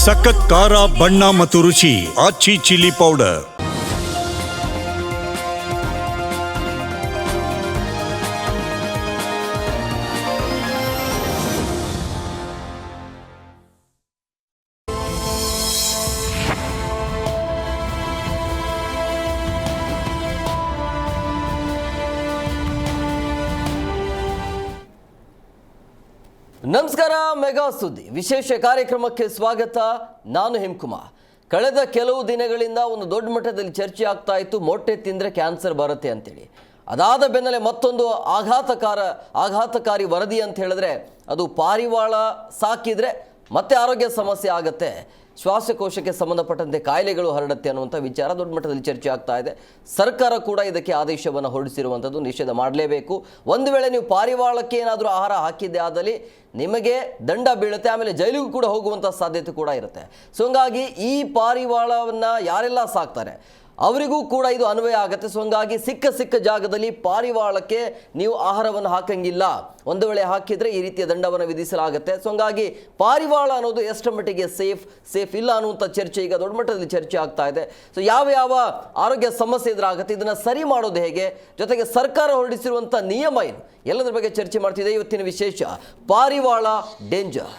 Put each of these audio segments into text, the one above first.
ಸಖತ್ ಖಾರ ಬಣ್ಣ ಮತ್ತು ರುಚಿ ಆಚಿ ಚಿಲ್ಲಿ ಪೌಡರ್. ನಮಸ್ಕಾರ. ಮೆಗಾ ಸುದ್ದಿ ವಿಶೇಷ ಕಾರ್ಯಕ್ರಮಕ್ಕೆ ಸ್ವಾಗತ. ನಾನು ಹೇಮಕುಮಾರ್. ಕಳೆದ ಕೆಲವು ದಿನಗಳಿಂದ ಒಂದು ದೊಡ್ಡ ಮಟ್ಟದಲ್ಲಿ ಚರ್ಚೆ ಆಗ್ತಾ ಇತ್ತು, ಮೊಟ್ಟೆ ತಿಂದರೆ ಕ್ಯಾನ್ಸರ್ ಬರುತ್ತೆ ಅಂತೇಳಿ. ಅದಾದ ಬೆನ್ನಲ್ಲೇ ಮತ್ತೊಂದು ಆಘಾತಕಾರಿ ವರದಿ ಅಂತ ಹೇಳಿದ್ರೆ ಅದು ಪಾರಿವಾಳ ಸಾಕಿದ್ರೆ ಮತ್ತೆ ಆರೋಗ್ಯ ಸಮಸ್ಯೆ ಆಗುತ್ತೆ, ಶ್ವಾಸಕೋಶಕ್ಕೆ ಸಂಬಂಧಪಟ್ಟಂತೆ ಕಾಯಿಲೆಗಳು ಹರಡುತ್ತೆ ಅನ್ನುವಂಥ ವಿಚಾರ ದೊಡ್ಡ ಮಟ್ಟದಲ್ಲಿ ಚರ್ಚೆ ಆಗ್ತಾ ಇದೆ. ಸರ್ಕಾರ ಕೂಡ ಇದಕ್ಕೆ ಆದೇಶವನ್ನು ಹೊರಡಿಸಿರುವಂಥದ್ದು, ನಿಷೇಧ ಮಾಡಲೇಬೇಕು. ಒಂದು ವೇಳೆ ನೀವು ಪಾರಿವಾಳಕ್ಕೆ ಏನಾದರೂ ಆಹಾರ ಹಾಕಿದ್ದೆ ಆದಲ್ಲಿ ನಿಮಗೆ ದಂಡ ಬೀಳುತ್ತೆ, ಆಮೇಲೆ ಜೈಲಿಗೂ ಕೂಡ ಹೋಗುವಂಥ ಸಾಧ್ಯತೆ ಕೂಡ ಇರುತ್ತೆ. ಸೊ ಹಂಗಾಗಿ ಈ ಪಾರಿವಾಳವನ್ನು ಯಾರೆಲ್ಲ ಸಾಕ್ತಾರೆ ಅವರಿಗೂ ಕೂಡ ಇದು ಅನ್ವಯ ಆಗುತ್ತೆ. ಸೊ ಹಂಗಾಗಿ ಸಿಕ್ಕ ಜಾಗದಲ್ಲಿ ಪಾರಿವಾಳಕ್ಕೆ ನೀವು ಆಹಾರವನ್ನು ಹಾಕಂಗಿಲ್ಲ. ಒಂದು ವೇಳೆ ಹಾಕಿದರೆ ಈ ರೀತಿಯ ದಂಡವನ್ನು ವಿಧಿಸಲಾಗುತ್ತೆ. ಸೊ ಹಂಗಾಗಿ ಪಾರಿವಾಳ ಅನ್ನೋದು ಎಷ್ಟರ ಮಟ್ಟಿಗೆ ಸೇಫ್ ಇಲ್ಲ ಅನ್ನುವಂಥ ಚರ್ಚೆ ಈಗ ದೊಡ್ಡ ಮಟ್ಟದಲ್ಲಿ ಚರ್ಚೆ ಆಗ್ತಾ ಇದೆ. ಸೊ ಯಾವ ಆರೋಗ್ಯ ಸಮಸ್ಯೆ ಎದುರಾಗುತ್ತೆ, ಇದನ್ನು ಸರಿ ಮಾಡೋದು ಹೇಗೆ, ಜೊತೆಗೆ ಸರ್ಕಾರ ಹೊರಡಿಸಿರುವಂಥ ನಿಯಮ ಏನು, ಎಲ್ಲದರ ಬಗ್ಗೆ ಚರ್ಚೆ ಮಾಡ್ತಿದೆ. ಇವತ್ತಿನ ವಿಶೇಷ ಪಾರಿವಾಳ ಡೇಂಜರ್.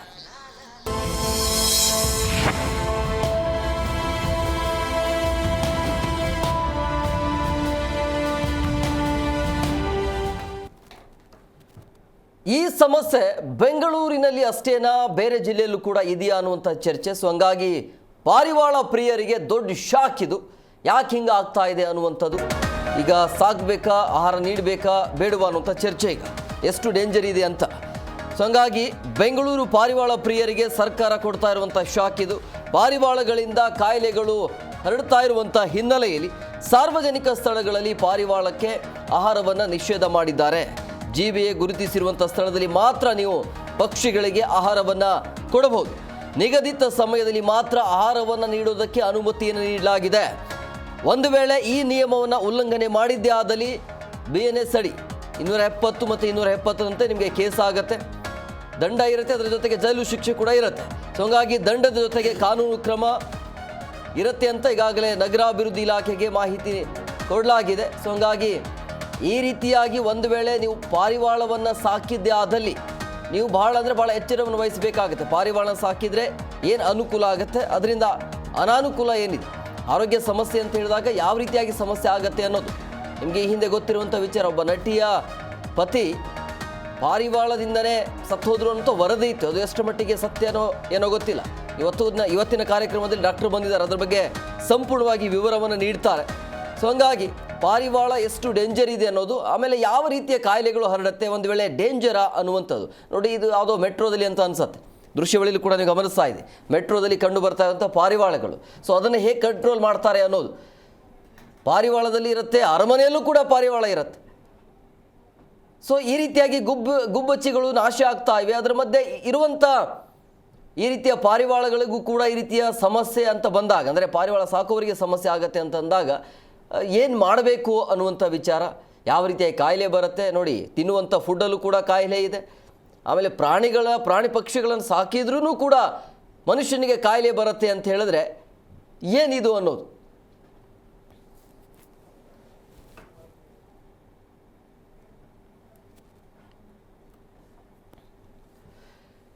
ಈ ಸಮಸ್ಯೆ ಬೆಂಗಳೂರಿನಲ್ಲಿ ಅಷ್ಟೇನಾ, ಬೇರೆ ಜಿಲ್ಲೆಯಲ್ಲೂ ಕೂಡ ಇದೆಯಾ ಅನ್ನುವಂಥ ಚರ್ಚೆ. ಸೊ ಹಂಗಾಗಿ ಪಾರಿವಾಳ ಪ್ರಿಯರಿಗೆ ದೊಡ್ಡ ಶಾಕ್ ಇದು. ಯಾಕೆ ಹಿಂಗೆ ಆಗ್ತಾ ಇದೆ ಅನ್ನುವಂಥದ್ದು, ಈಗ ಸಾಕಬೇಕಾ, ಆಹಾರ ನೀಡಬೇಕಾ ಬೇಡವಾ ಅನ್ನುವಂಥ ಚರ್ಚೆ ಈಗ ಎಷ್ಟು ಡೇಂಜರ್ ಇದೆ ಅಂತ. ಸೊ ಹಂಗಾಗಿ ಬೆಂಗಳೂರು ಪಾರಿವಾಳ ಪ್ರಿಯರಿಗೆ ಸರ್ಕಾರ ಕೊಡ್ತಾ ಇರುವಂಥ ಶಾಕ್ ಇದು. ಪಾರಿವಾಳಗಳಿಂದ ಕಾಯಿಲೆಗಳು ಹರಡ್ತಾ ಇರುವಂಥ ಹಿನ್ನೆಲೆಯಲ್ಲಿ ಸಾರ್ವಜನಿಕ ಸ್ಥಳಗಳಲ್ಲಿ ಪಾರಿವಾಳಕ್ಕೆ ಆಹಾರವನ್ನು ನಿಷೇಧ ಮಾಡಿದ್ದಾರೆ. ಜಿಬಿಎ ಗುರುತಿಸಿರುವಂಥ ಸ್ಥಳದಲ್ಲಿ ಮಾತ್ರ ನೀವು ಪಕ್ಷಿಗಳಿಗೆ ಆಹಾರವನ್ನು ಕೊಡಬಹುದು. ನಿಗದಿತ ಸಮಯದಲ್ಲಿ ಮಾತ್ರ ಆಹಾರವನ್ನು ನೀಡೋದಕ್ಕೆ ಅನುಮತಿಯನ್ನು ನೀಡಲಾಗಿದೆ. ಒಂದು ವೇಳೆ ಈ ನಿಯಮವನ್ನು ಉಲ್ಲಂಘನೆ ಮಾಡಿದ್ದೇ ಆದಲ್ಲಿ BNS ಅಡಿ 270 ಮತ್ತು 270 ನಿಮಗೆ ಕೇಸ್ ಆಗುತ್ತೆ, ದಂಡ ಇರುತ್ತೆ, ಅದರ ಜೊತೆಗೆ ಜೈಲು ಶಿಕ್ಷೆ ಕೂಡ ಇರುತ್ತೆ. ಸೊ ಹಂಗಾಗಿ ದಂಡದ ಜೊತೆಗೆ ಕಾನೂನು ಕ್ರಮ ಇರುತ್ತೆ ಅಂತ ಈಗಾಗಲೇ ನಗರಾಭಿವೃದ್ಧಿ ಇಲಾಖೆಗೆ ಮಾಹಿತಿ ಕೊಡಲಾಗಿದೆ. ಸೊ ಹಂಗಾಗಿ ಈ ರೀತಿಯಾಗಿ ಒಂದು ವೇಳೆ ನೀವು ಪಾರಿವಾಳವನ್ನು ಸಾಕಿದ್ದೇ ಆದಲ್ಲಿ ನೀವು ಭಾಳ ಎಚ್ಚರವನ್ನು ವಹಿಸಬೇಕಾಗುತ್ತೆ. ಪಾರಿವಾಳ ಸಾಕಿದರೆ ಏನು ಅನುಕೂಲ ಆಗುತ್ತೆ, ಅದರಿಂದ ಅನಾನುಕೂಲ ಏನಿದೆ, ಆರೋಗ್ಯ ಸಮಸ್ಯೆ ಅಂತ ಹೇಳಿದಾಗ ಯಾವ ರೀತಿಯಾಗಿ ಸಮಸ್ಯೆ ಆಗುತ್ತೆ ಅನ್ನೋದು ನಿಮಗೆ ಈ ಹಿಂದೆ ಗೊತ್ತಿರುವಂಥ ವಿಚಾರ. ಒಬ್ಬ ನಟಿಯ ಪತಿ ಪಾರಿವಾಳದಿಂದನೇ ಸತ್ತೋದ್ರು ಅಂತ ವರದಿ ಇತ್ತು. ಅದು ಎಷ್ಟು ಮಟ್ಟಿಗೆ ಸತ್ಯನೋ ಏನೋ ಗೊತ್ತಿಲ್ಲ. ಇವತ್ತಿನ ಕಾರ್ಯಕ್ರಮದಲ್ಲಿ ಡಾಕ್ಟರ್ ಬಂದಿದ್ದಾರೆ, ಅದರ ಬಗ್ಗೆ ಸಂಪೂರ್ಣವಾಗಿ ವಿವರವನ್ನು ನೀಡ್ತಾರೆ. ಸೊ ಹಂಗಾಗಿ ಪಾರಿವಾಳ ಎಷ್ಟು ಡೇಂಜರ್ ಇದೆ ಅನ್ನೋದು, ಆಮೇಲೆ ಯಾವ ರೀತಿಯ ಕಾಯಿಲೆಗಳು ಹರಡುತ್ತೆ, ಒಂದು ವೇಳೆ ಡೇಂಜರಾ ಅನ್ನುವಂಥದ್ದು. ನೋಡಿ, ಇದು ಯಾವುದೋ ಮೆಟ್ರೋದಲ್ಲಿ ಅಂತ ಅನ್ಸುತ್ತೆ, ದೃಶ್ಯವಳಿಯಲ್ಲಿ ಕೂಡ ನೀವು ಗಮನಿಸ್ತಾ ಇದೆ, ಮೆಟ್ರೋದಲ್ಲಿ ಕಂಡು ಬರ್ತಾ ಇರುವಂಥ ಪಾರಿವಾಳಗಳು. ಸೊ ಅದನ್ನು ಹೇಗೆ ಕಂಟ್ರೋಲ್ ಮಾಡ್ತಾರೆ ಅನ್ನೋದು ಪಾರಿವಾಳದಲ್ಲಿ ಇರುತ್ತೆ, ಅರಮನೆಯಲ್ಲೂ ಕೂಡ ಪಾರಿವಾಳ ಇರುತ್ತೆ. ಸೊ ಈ ರೀತಿಯಾಗಿ ಗುಬ್ಬಚ್ಚಿಗಳು ನಾಶ ಆಗ್ತಾ ಇವೆ. ಅದರ ಮಧ್ಯೆ ಇರುವಂಥ ಈ ರೀತಿಯ ಪಾರಿವಾಳಗಳಿಗೂ ಕೂಡ ಈ ರೀತಿಯ ಸಮಸ್ಯೆ ಅಂತ ಬಂದಾಗ, ಅಂದರೆ ಪಾರಿವಾಳ ಸಾಕುವವರಿಗೆ ಸಮಸ್ಯೆ ಆಗುತ್ತೆ ಅಂತ ಅಂದಾಗ ಏನು ಮಾಡಬೇಕು ಅನ್ನುವಂಥ ವಿಚಾರ, ಯಾವ ರೀತಿಯ ಕಾಯಿಲೆ ಬರುತ್ತೆ ನೋಡಿ. ತಿನ್ನುವಂಥ ಫುಡ್ಡಲ್ಲೂ ಕೂಡ ಕಾಯಿಲೆ ಇದೆ, ಆಮೇಲೆ ಪ್ರಾಣಿ ಪಕ್ಷಿಗಳನ್ನು ಸಾಕಿದ್ರೂ ಕೂಡ ಮನುಷ್ಯನಿಗೆ ಕಾಯಿಲೆ ಬರುತ್ತೆ ಅಂತ ಹೇಳಿದ್ರೆ ಏನಿದು ಅನ್ನೋದು.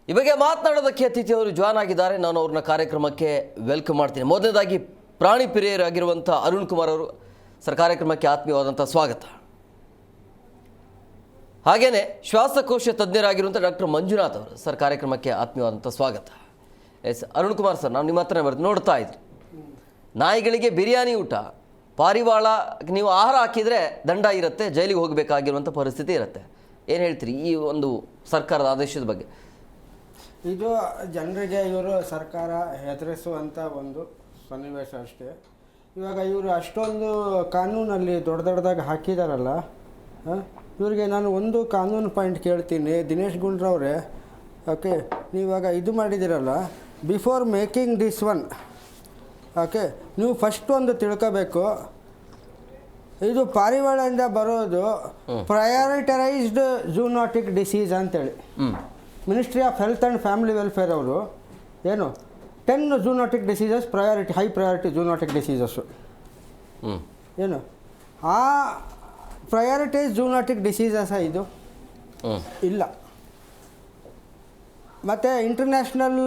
ಈ ಬಗ್ಗೆ ಮಾತನಾಡೋದಕ್ಕೆ ಅತಿಥಿಯವರು ಜಾಯ್ನ್ ಆಗಿದ್ದಾರೆ. ನಾನು ಅವ್ರನ್ನ ಕಾರ್ಯಕ್ರಮಕ್ಕೆ ವೆಲ್ಕಮ್ ಮಾಡ್ತೀನಿ. ಮೊದಲನೇದಾಗಿ ಪ್ರಾಣಿ ಪ್ರಿಯರಾಗಿರುವಂಥ ಅರುಣ್ ಕುಮಾರ್ ಅವರು, ಸರ್ ಕಾರ್ಯಕ್ರಮಕ್ಕೆ ಆತ್ಮೀಯವಾದಂಥ ಸ್ವಾಗತ. ಹಾಗೆಯೇ ಶ್ವಾಸಕೋಶ ತಜ್ಞರಾಗಿರುವಂಥ ಡಾಕ್ಟರ್ ಮಂಜುನಾಥ್ ಅವರು, ಸರ್ ಕಾರ್ಯಕ್ರಮಕ್ಕೆ ಆತ್ಮೀಯವಾದಂಥ ಸ್ವಾಗತ. ಎಸ್ ಅರುಣ್ ಕುಮಾರ್ ಸರ್, ನಾವು ನಿಮ್ಮ ಹತ್ರನೇ ನೋಡ್ತಾ ಇದ್ರಿ, ನಾಯಿಗಳಿಗೆ ಬಿರಿಯಾನಿ ಊಟ, ಪಾರಿವಾಳ ನೀವು ಆಹಾರ ಹಾಕಿದರೆ ದಂಡ ಇರುತ್ತೆ, ಜೈಲಿಗೆ ಹೋಗಬೇಕಾಗಿರುವಂಥ ಪರಿಸ್ಥಿತಿ ಇರುತ್ತೆ. ಏನು ಹೇಳ್ತೀರಿ ಈ ಒಂದು ಸರ್ಕಾರದ ಆದೇಶದ ಬಗ್ಗೆ? ಇದು ಜನರಿಗೆ ಇವರು ಸರ್ಕಾರ ಹೆದರಿಸುವಂಥ ಒಂದು ಸನ್ನಿವೇಶ ಅಷ್ಟೇ. ಇವಾಗ ಇವರು ಅಷ್ಟೊಂದು ಕಾನೂನಲ್ಲಿ ದೊಡ್ಡದಾಗಿ ಹಾಕಿದಾರಲ್ಲ, ಇವರಿಗೆ ನಾನು ಒಂದು ಕಾನೂನು ಪಾಯಿಂಟ್ ಕೇಳ್ತೀನಿ. ದಿನೇಶ್ ಗುಂಡ್ರವ್ರೆ, ಓಕೆ, ನೀವಾಗ ಇದು ಮಾಡಿದ್ದೀರಲ್ಲ, before making this one, okay, ನೀವು ಫಸ್ಟ್ ಒಂದು ತಿಳ್ಕೋಬೇಕು, ಇದು ಪಾರಿವಾಳದಿಂದ ಬರೋದು ಪ್ರಯಾರಿಟರೈಸ್ಡ್ ಝೂನಾಟಿಕ್ ಡಿಸೀಸ್ ಅಂತೇಳಿ ministry of health and family welfare ಅವರು ಏನು 10 zoonotic diseases priority, high priority zoonotic diseases. ಏನು ಆ ಪ್ರಯಾರಿಟೈಸ್ ಝೂನೋಟಿಕ್ ಡಿಸೀಸಸ್ ಇದು ಇಲ್ಲ. ಮತ್ತು ಇಂಟರ್ನ್ಯಾಷನಲ್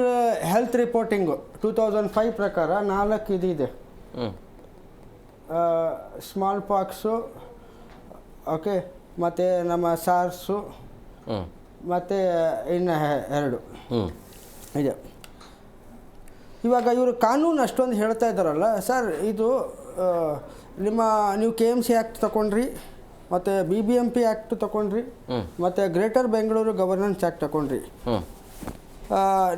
ಹೆಲ್ತ್ ರಿಪೋರ್ಟಿಂಗು 2005 ಪ್ರಕಾರ 4 ಇದಿದೆ. ಸ್ಮಾಲ್ ಪಾಕ್ಸು, ಓಕೆ, ಮತ್ತು ನಮ್ಮ ಸಾರ್ಸು, ಮತ್ತು ಇನ್ನು 2 ಇದೆ. ಇವಾಗ ಇವರು ಕಾನೂನು ಅಷ್ಟೊಂದು ಹೇಳ್ತಾ ಇದ್ದಾರಲ್ಲ ಸರ್, ಇದು ನೀವು KMC ಆ್ಯಕ್ಟ್ ತೊಗೊಂಡ್ರಿ, ಮತ್ತು BBMP ಆ್ಯಕ್ಟ್ ತೊಗೊಂಡ್ರಿ, ಮತ್ತು ಗ್ರೇಟರ್ ಬೆಂಗಳೂರು ಗವರ್ನೆನ್ಸ್ ಆ್ಯಕ್ಟ್ ತೊಗೊಂಡ್ರಿ.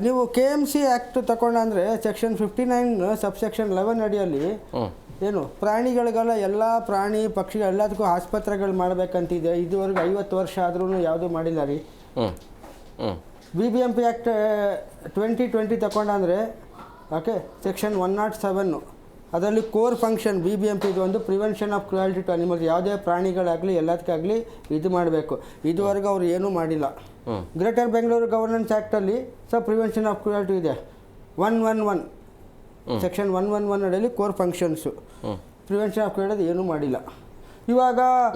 ನೀವು KMC ಆ್ಯಕ್ಟ್ ತಗೊಂಡ್ರೆ ಸೆಕ್ಷನ್ 59 ಸಬ್ಸೆಕ್ಷನ್ 11 ಅಡಿಯಲ್ಲಿ ಏನು ಪ್ರಾಣಿಗಳಿಗೆಲ್ಲ ಎಲ್ಲ ಪ್ರಾಣಿ ಪಕ್ಷಿಗಳು ಎಲ್ಲದಕ್ಕೂ ಆಸ್ಪತ್ರೆಗಳು ಮಾಡಬೇಕಂತಿದೆ. ಇದುವರೆಗೂ 50 ವರ್ಷ ಆದ್ರೂ ಯಾವುದೂ ಮಾಡಿಲ್ಲ ರೀ. BBMP ಆ್ಯಕ್ಟ್ 2020 ತಗೊಂಡ್ರೆ ಓಕೆ, ಸೆಕ್ಷನ್ 107 ಅದರಲ್ಲಿ ಕೋರ್ ಫಂಕ್ಷನ್ BBMP ಇದು ಒಂದು prevention of cruelty to animals. ಯಾವುದೇ ಪ್ರಾಣಿಗಳಾಗಲಿ ಎಲ್ಲದಕ್ಕಾಗಲಿ ಇದು ಮಾಡಬೇಕು. ಇದುವರೆಗೂ ಅವ್ರು ಏನೂ ಮಾಡಿಲ್ಲ. ಗ್ರೇಟರ್ ಬೆಂಗಳೂರು ಗವರ್ನೆನ್ಸ್ ಆ್ಯಕ್ಟಲ್ಲಿ ಪ್ರಿವೆನ್ಷನ್ ಆಫ್ ಕ್ರುಯಾಲಿಟಿ ಇದೆ 111 ಸೆಕ್ಷನ್ 111 ಅಡಿಯಲ್ಲಿ core functions prevention of cruelty ಏನೂ ಮಾಡಿಲ್ಲ.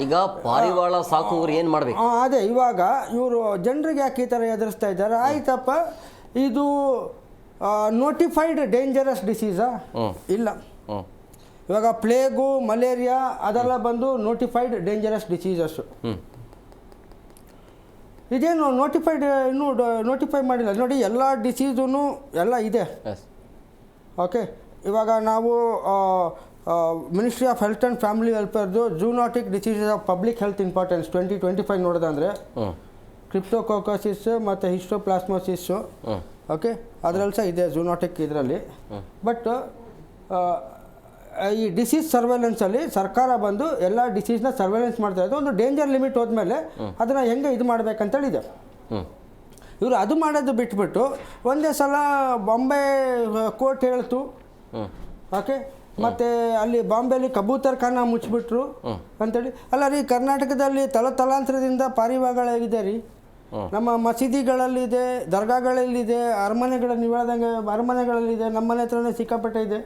ಈಗ ಪಾರಿವಾಳ ಸಾಕುವವರು ಏನು ಮಾಡಬೇಕು? ಅದೇ ಇವಾಗ ಇವರು ಜನರಿಗೆ ಯಾಕೆ ಈ ಥರ ಎದುರಿಸ್ತಾ ಇದ್ದಾರೆ? ಆಯ್ತಪ್ಪ, ಇದು ನೋಟಿಫೈಡ್ ಡೇಂಜರಸ್ ಡಿಸೀಸಾ? ಇಲ್ಲ. ಇವಾಗ ಪ್ಲೇಗು, ಮಲೇರಿಯಾ ಅದೆಲ್ಲ ಬಂದು ನೋಟಿಫೈಡ್ ಡೇಂಜರಸ್ ಡಿಸೀಸಸ್ಸು. ಇದೇನು ನೋಟಿಫೈಡ್ ಇನ್ನೂ ನೋಟಿಫೈ ಮಾಡಿಲ್ಲ ನೋಡಿ. ಎಲ್ಲ ಡಿಸೀಸೂ ಎಲ್ಲ ಇದೆ. ಓಕೆ, ಇವಾಗ ನಾವು ministry of health and family ವೆಲ್ಫೇರ್ದು zoonotic diseases of public health importance 2025 ನೋಡಿದಂದರೆ ಕ್ರಿಪ್ಟೋಕೋಕಸಿಸ್ ಮತ್ತು ಹಿಸ್ಟೋಪ್ಲಾಸ್ಮೋಸಿಸ್ಸು, ಓಕೆ, ಅದರಲ್ಲಿ ಸಹ ಇದೆ ಝೂನೋಟಿಕ್ ಇದರಲ್ಲಿ. ಬಟ್ ಈ ಡಿಸೀಸ್ ಸರ್ವೆಲೆನ್ಸಲ್ಲಿ ಸರ್ಕಾರ ಬಂದು ಎಲ್ಲ ಡಿಸೀಸ್ನ ಸರ್ವೆಲೆನ್ಸ್ ಮಾಡ್ತಾ ಇದ್ದು. ಒಂದು ಡೇಂಜರ್ ಲಿಮಿಟ್ ಹೋದ್ಮೇಲೆ ಅದನ್ನು ಹೆಂಗೆ ಇದು ಮಾಡಬೇಕಂತೇಳಿದೆ. ಇವರು ಅದು ಮಾಡೋದು ಬಿಟ್ಬಿಟ್ಟು ಒಂದೇ ಸಲ ಬಾಂಬೆ ಕೋರ್ಟ್ ಹೇಳ್ತು, ಓಕೆ, ಮತ್ತು ಅಲ್ಲಿ ಬಾಂಬೆಯಲ್ಲಿ ಕಬೂತರ್ ಖಾನ ಮುಚ್ಚಿಬಿಟ್ರು ಅಂತೇಳಿ. ಅಲ್ಲ ರೀ, ಕರ್ನಾಟಕದಲ್ಲಿ ತಲಾಂತರದಿಂದ ಪಾರಿವಾಳಗಳಿದೆ ರೀ. ನಮ್ಮ ಮಸೀದಿಗಳಲ್ಲಿದೆ, ದರ್ಗಾಗಳಲ್ಲಿದೆ, ಅರಮನೆಗಳಲ್ಲಿ ನೀವು ಹೇಳ್ದಂಗೆ ಅರಮನೆಗಳಲ್ಲಿದೆ, ನಮ್ಮ ಮನೆ ಹತ್ರನೇ ಸಿಕ್ಕಾಪಟ್ಟೆ ಇದೆ.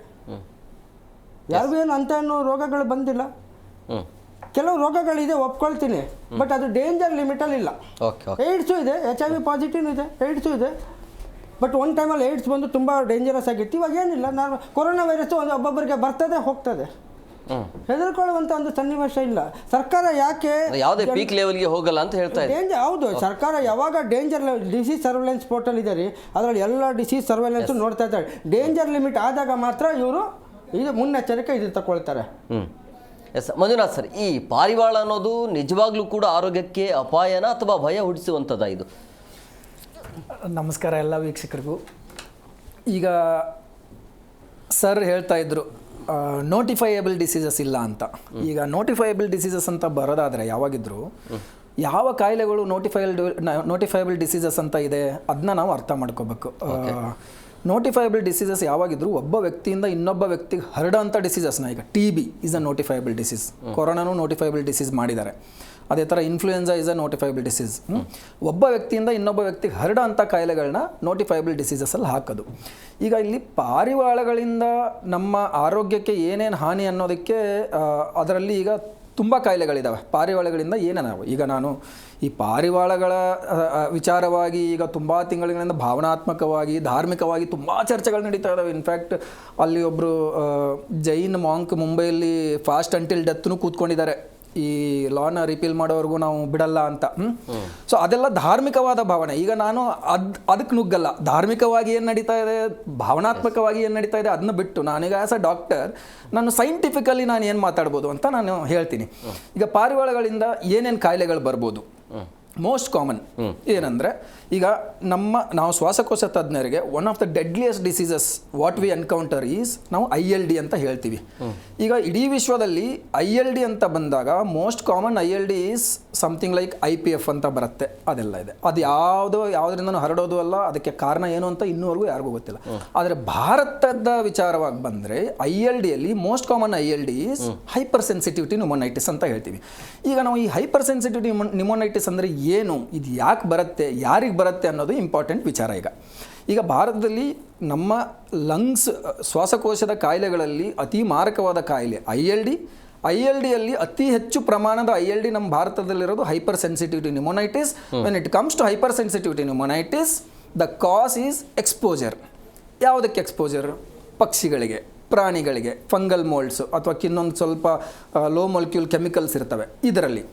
ಯಾರಿಗೂ ಏನು ಅಂತ ಏನು ರೋಗಗಳು ಬಂದಿಲ್ಲ. ಕೆಲವು ರೋಗಗಳಿದೆ ಒಪ್ಕೊಳ್ತೀನಿ, ಬಟ್ ಅದು ಡೇಂಜರ್ ಲಿಮಿಟಲ್ಲಿ ಇಲ್ಲ. ಏಡ್ಸು ಇದೆ, HIV ಪಾಸಿಟಿವ್ ಇದೆ, ಏಡ್ಸು ಇದೆ. ಬಟ್ ಒಂದು ಟೈಮಲ್ಲಿ ಏಡ್ಸ್ ಬಂದು ತುಂಬ ಡೇಂಜರಸ್ ಆಗಿತ್ತು. ಇವಾಗ ಏನಿಲ್ಲ, ನಾನು ಕೊರೋನಾ ವೈರಸ್ಸು ಒಬ್ಬೊಬ್ಬರಿಗೆ ಬರ್ತದೆ ಹೋಗ್ತದೆ, ಹೆದರ್ಕೊಳ್ಳುವಂಥ ಒಂದು ಸನ್ನಿವೇಶ ಇಲ್ಲ. ಸರ್ಕಾರ ಯಾಕೆ ಯಾವುದೇ ಪೀಕ್ ಲೆವೆಲ್ಗೆ ಹೋಗಲ್ಲ ಅಂತ ಹೇಳ್ತಾ ಇದೆ. ಹೌದು, ಸರ್ಕಾರ ಯಾವಾಗ ಡೇಂಜರ್ ಡಿಸೀಸ್ ಸರ್ವೆಲೆನ್ಸ್ ಪೋರ್ಟಲ್ ಇದೆ ರೀ, ಅದರಲ್ಲಿ ಎಲ್ಲ ಡಿಸೀಸ್ ಸರ್ವೆಲೆನ್ಸು ನೋಡ್ತಾ ಇದ್ದಾರೆ. ಡೇಂಜರ್ ಲಿಮಿಟ್ ಆದಾಗ ಮಾತ್ರ ಇವರು ಇದು ಮುನ್ನೆಚ್ಚರಿಕೆ ಇದು ತಗೊಳ್ತಾರೆ. ಎಸ್ ಮಂಜುನಾಥ್ ಸರ್, ಈ ಪಾರಿವಾಳ ಅನ್ನೋದು ನಿಜವಾಗ್ಲೂ ಕೂಡ ಆರೋಗ್ಯಕ್ಕೆ ಅಪಾಯನ ಅಥವಾ ಭಯ ಹುಟ್ಟಿಸುವಂಥದ್ದು? ಇದು ನಮಸ್ಕಾರ ಎಲ್ಲ ವೀಕ್ಷಕರಿಗೂ. ಈಗ ಸರ್ ಹೇಳ್ತಾ ಇದ್ರು ನೋಟಿಫೈಯಬಲ್ ಡಿಸೀಸಸ್ ಇಲ್ಲ ಅಂತ. ಈಗ ನೋಟಿಫೈಯಬಲ್ ಡಿಸೀಸಸ್ ಅಂತ ಬರೋದಾದರೆ ಯಾವಾಗಿದ್ರು ಯಾವ ಕಾಯಿಲೆಗಳು ನೋಟಿಫೈಯಬಲ್ ಡಿಸೀಸಸ್ ಅಂತ ಇದೆ ಅದನ್ನ ನಾವು ಅರ್ಥ ಮಾಡ್ಕೋಬೇಕು. ನೋಟಿಫೈಯಬಲ್ ಡಿಸೀಸಸ್ ಯಾವಾಗಿದ್ರು ಒಬ್ಬ ವ್ಯಕ್ತಿಯಿಂದ ಇನ್ನೊಬ್ಬ ವ್ಯಕ್ತಿಗೆ ಹರಡೋಂಥ ಡಿಸೀಸಸ್ನ, ಈಗ TB is a notifiable disease, ಕೊರೋನಾನು ನೋಟಿಫೈಯಬಲ್ ಡಿಸೀಸ್ ಮಾಡಿದ್ದಾರೆ. ಅದೇ ಥರ influenza is a notifiable disease. ಒಬ್ಬ ವ್ಯಕ್ತಿಯಿಂದ ಇನ್ನೊಬ್ಬ ವ್ಯಕ್ತಿಗೆ ಹರಡೋ ಅಂಥ ಕಾಯಿಲೆಗಳನ್ನ ನೋಟಿಫೈಯಬಲ್ ಡಿಸೀಸಲ್ಲಿ ಹಾಕೋದು. ಈಗ ಇಲ್ಲಿ ಪಾರಿವಾಳಗಳಿಂದ ನಮ್ಮ ಆರೋಗ್ಯಕ್ಕೆ ಏನೇನು ಹಾನಿ ಅನ್ನೋದಕ್ಕೆ ಅದರಲ್ಲಿ ಈಗ ತುಂಬ ಕಾಯಿಲೆಗಳಿದ್ದಾವೆ. ಪಾರಿವಾಳಗಳಿಂದ ಏನೇನಾವು, ಈಗ ನಾನು ಈ ಪಾರಿವಾಳಗಳ ವಿಚಾರವಾಗಿ ಈಗ ತುಂಬ ತಿಂಗಳಿಂದ ಭಾವನಾತ್ಮಕವಾಗಿ ಧಾರ್ಮಿಕವಾಗಿ ತುಂಬ ಚರ್ಚೆಗಳು ನಡೀತಾ ಇದ್ದಾವೆ. ಇನ್ಫ್ಯಾಕ್ಟ್ ಅಲ್ಲಿ ಒಬ್ಬರು ಜೈನ್ ಮಾಂಕ್ ಮುಂಬೈಯಲ್ಲಿ ಫಾಸ್ಟ್ ಅಂಟಿಲ್ ಡೆತ್ನು ಕೂತ್ಕೊಂಡಿದ್ದಾರೆ, ಈ ಲಾನ ರಿಪೀಲ್ ಮಾಡೋವರೆಗೂ ನಾವು ಬಿಡಲ್ಲ ಅಂತ. ಸೊ ಅದೆಲ್ಲ ಧಾರ್ಮಿಕವಾದ ಭಾವನೆ. ಈಗ ನಾನು ಅದಕ್ಕೆ ನುಗ್ಗಲ್ಲ. ಧಾರ್ಮಿಕವಾಗಿ ಏನು ನಡೀತಾ ಇದೆ, ಭಾವನಾತ್ಮಕವಾಗಿ ಏನು ನಡೀತಾ ಇದೆ ಅದನ್ನ ಬಿಟ್ಟು ನಾನೀಗ ಆ್ಯಸ್ ಅ ಡಾಕ್ಟರ್ ನಾನು ಸೈಂಟಿಫಿಕಲಿ ನಾನು ಏನು ಮಾತಾಡ್ಬೋದು ಅಂತ ನಾನು ಹೇಳ್ತೀನಿ. ಈಗ ಪಾರಿವಾಳಗಳಿಂದ ಏನೇನು ಕಾಯಿಲೆಗಳು ಬರ್ಬೋದು? ಮೋಸ್ಟ್ ಕಾಮನ್ ಏನಂದರೆ, ಈಗ ನಾವು ಶ್ವಾಸಕೋಶ ತಜ್ಞರಿಗೆ one of the deadliest diseases what we encounter is ನಾವು ILD ಅಂತ ಹೇಳ್ತೀವಿ. ಈಗ ಇಡೀ ವಿಶ್ವದಲ್ಲಿ ILD ಅಂತ ಬಂದಾಗ most common ILD is something like IPF ಅಂತ ಬರುತ್ತೆ, ಅದೆಲ್ಲ ಇದೆ. ಅದು ಯಾವುದರಿಂದನೂ ಹರಡೋದು ಅಲ್ಲ, ಅದಕ್ಕೆ ಕಾರಣ ಏನು ಅಂತ ಇನ್ನೂವರೆಗೂ ಯಾರಿಗೂ ಗೊತ್ತಿಲ್ಲ. ಆದರೆ ಭಾರತದ ವಿಚಾರವಾಗಿ ಬಂದರೆ ILDಯಲ್ಲಿ most common ILD is hypersensitivity pneumonitis ಅಂತ ಹೇಳ್ತೀವಿ. ಈಗ ನಾವು ಈ ಹೈಪರ್ ಸೆನ್ಸಿಟಿವಿಟಿ ನ್ಯೂಮೋನೈಟಿಸ್ ಅಂದರೆ ಏನು, ಇದು ಯಾಕೆ ಬರುತ್ತೆ, ಯಾರಿಗೆ ಬರುತ್ತೆ ಅನ್ನೋದು ಇಂಪಾರ್ಟೆಂಟ್ ವಿಚಾರ. ಈಗ ಭಾರತದಲ್ಲಿ ನಮ್ಮ ಲಂಗ್ಸ್ ಶ್ವಾಸಕೋಶದ ಕಾಯಿಲೆಗಳಲ್ಲಿ ಅತಿ ಮಾರಕವಾದ ಕಾಯಿಲೆ ಐ ಎಲ್ ಡಿಯಲ್ಲಿ ಅತಿ ಹೆಚ್ಚು ಪ್ರಮಾಣದ ILD ನಮ್ಮ ಭಾರತದಲ್ಲಿರೋದು hypersensitivity pneumonitis. When it comes to hyper sensitivity pneumonitis, the cause is exposure. ಯಾವುದಕ್ಕೆ ಎಕ್ಸ್ಪೋಜರ್? ಪಕ್ಷಿಗಳಿಗೆ, ಪ್ರಾಣಿಗಳಿಗೆ, ಫಂಗಲ್ ಮೋಲ್ಡ್ಸು ಅಥವಾ ಇನ್ನೊಂದು ಸ್ವಲ್ಪ ಲೋ ಮೊಲಿಕ್ಯೂಲ್ ಕೆಮಿಕಲ್ಸ್ ಇರ್ತವೆ ಇದರಲ್ಲಿ.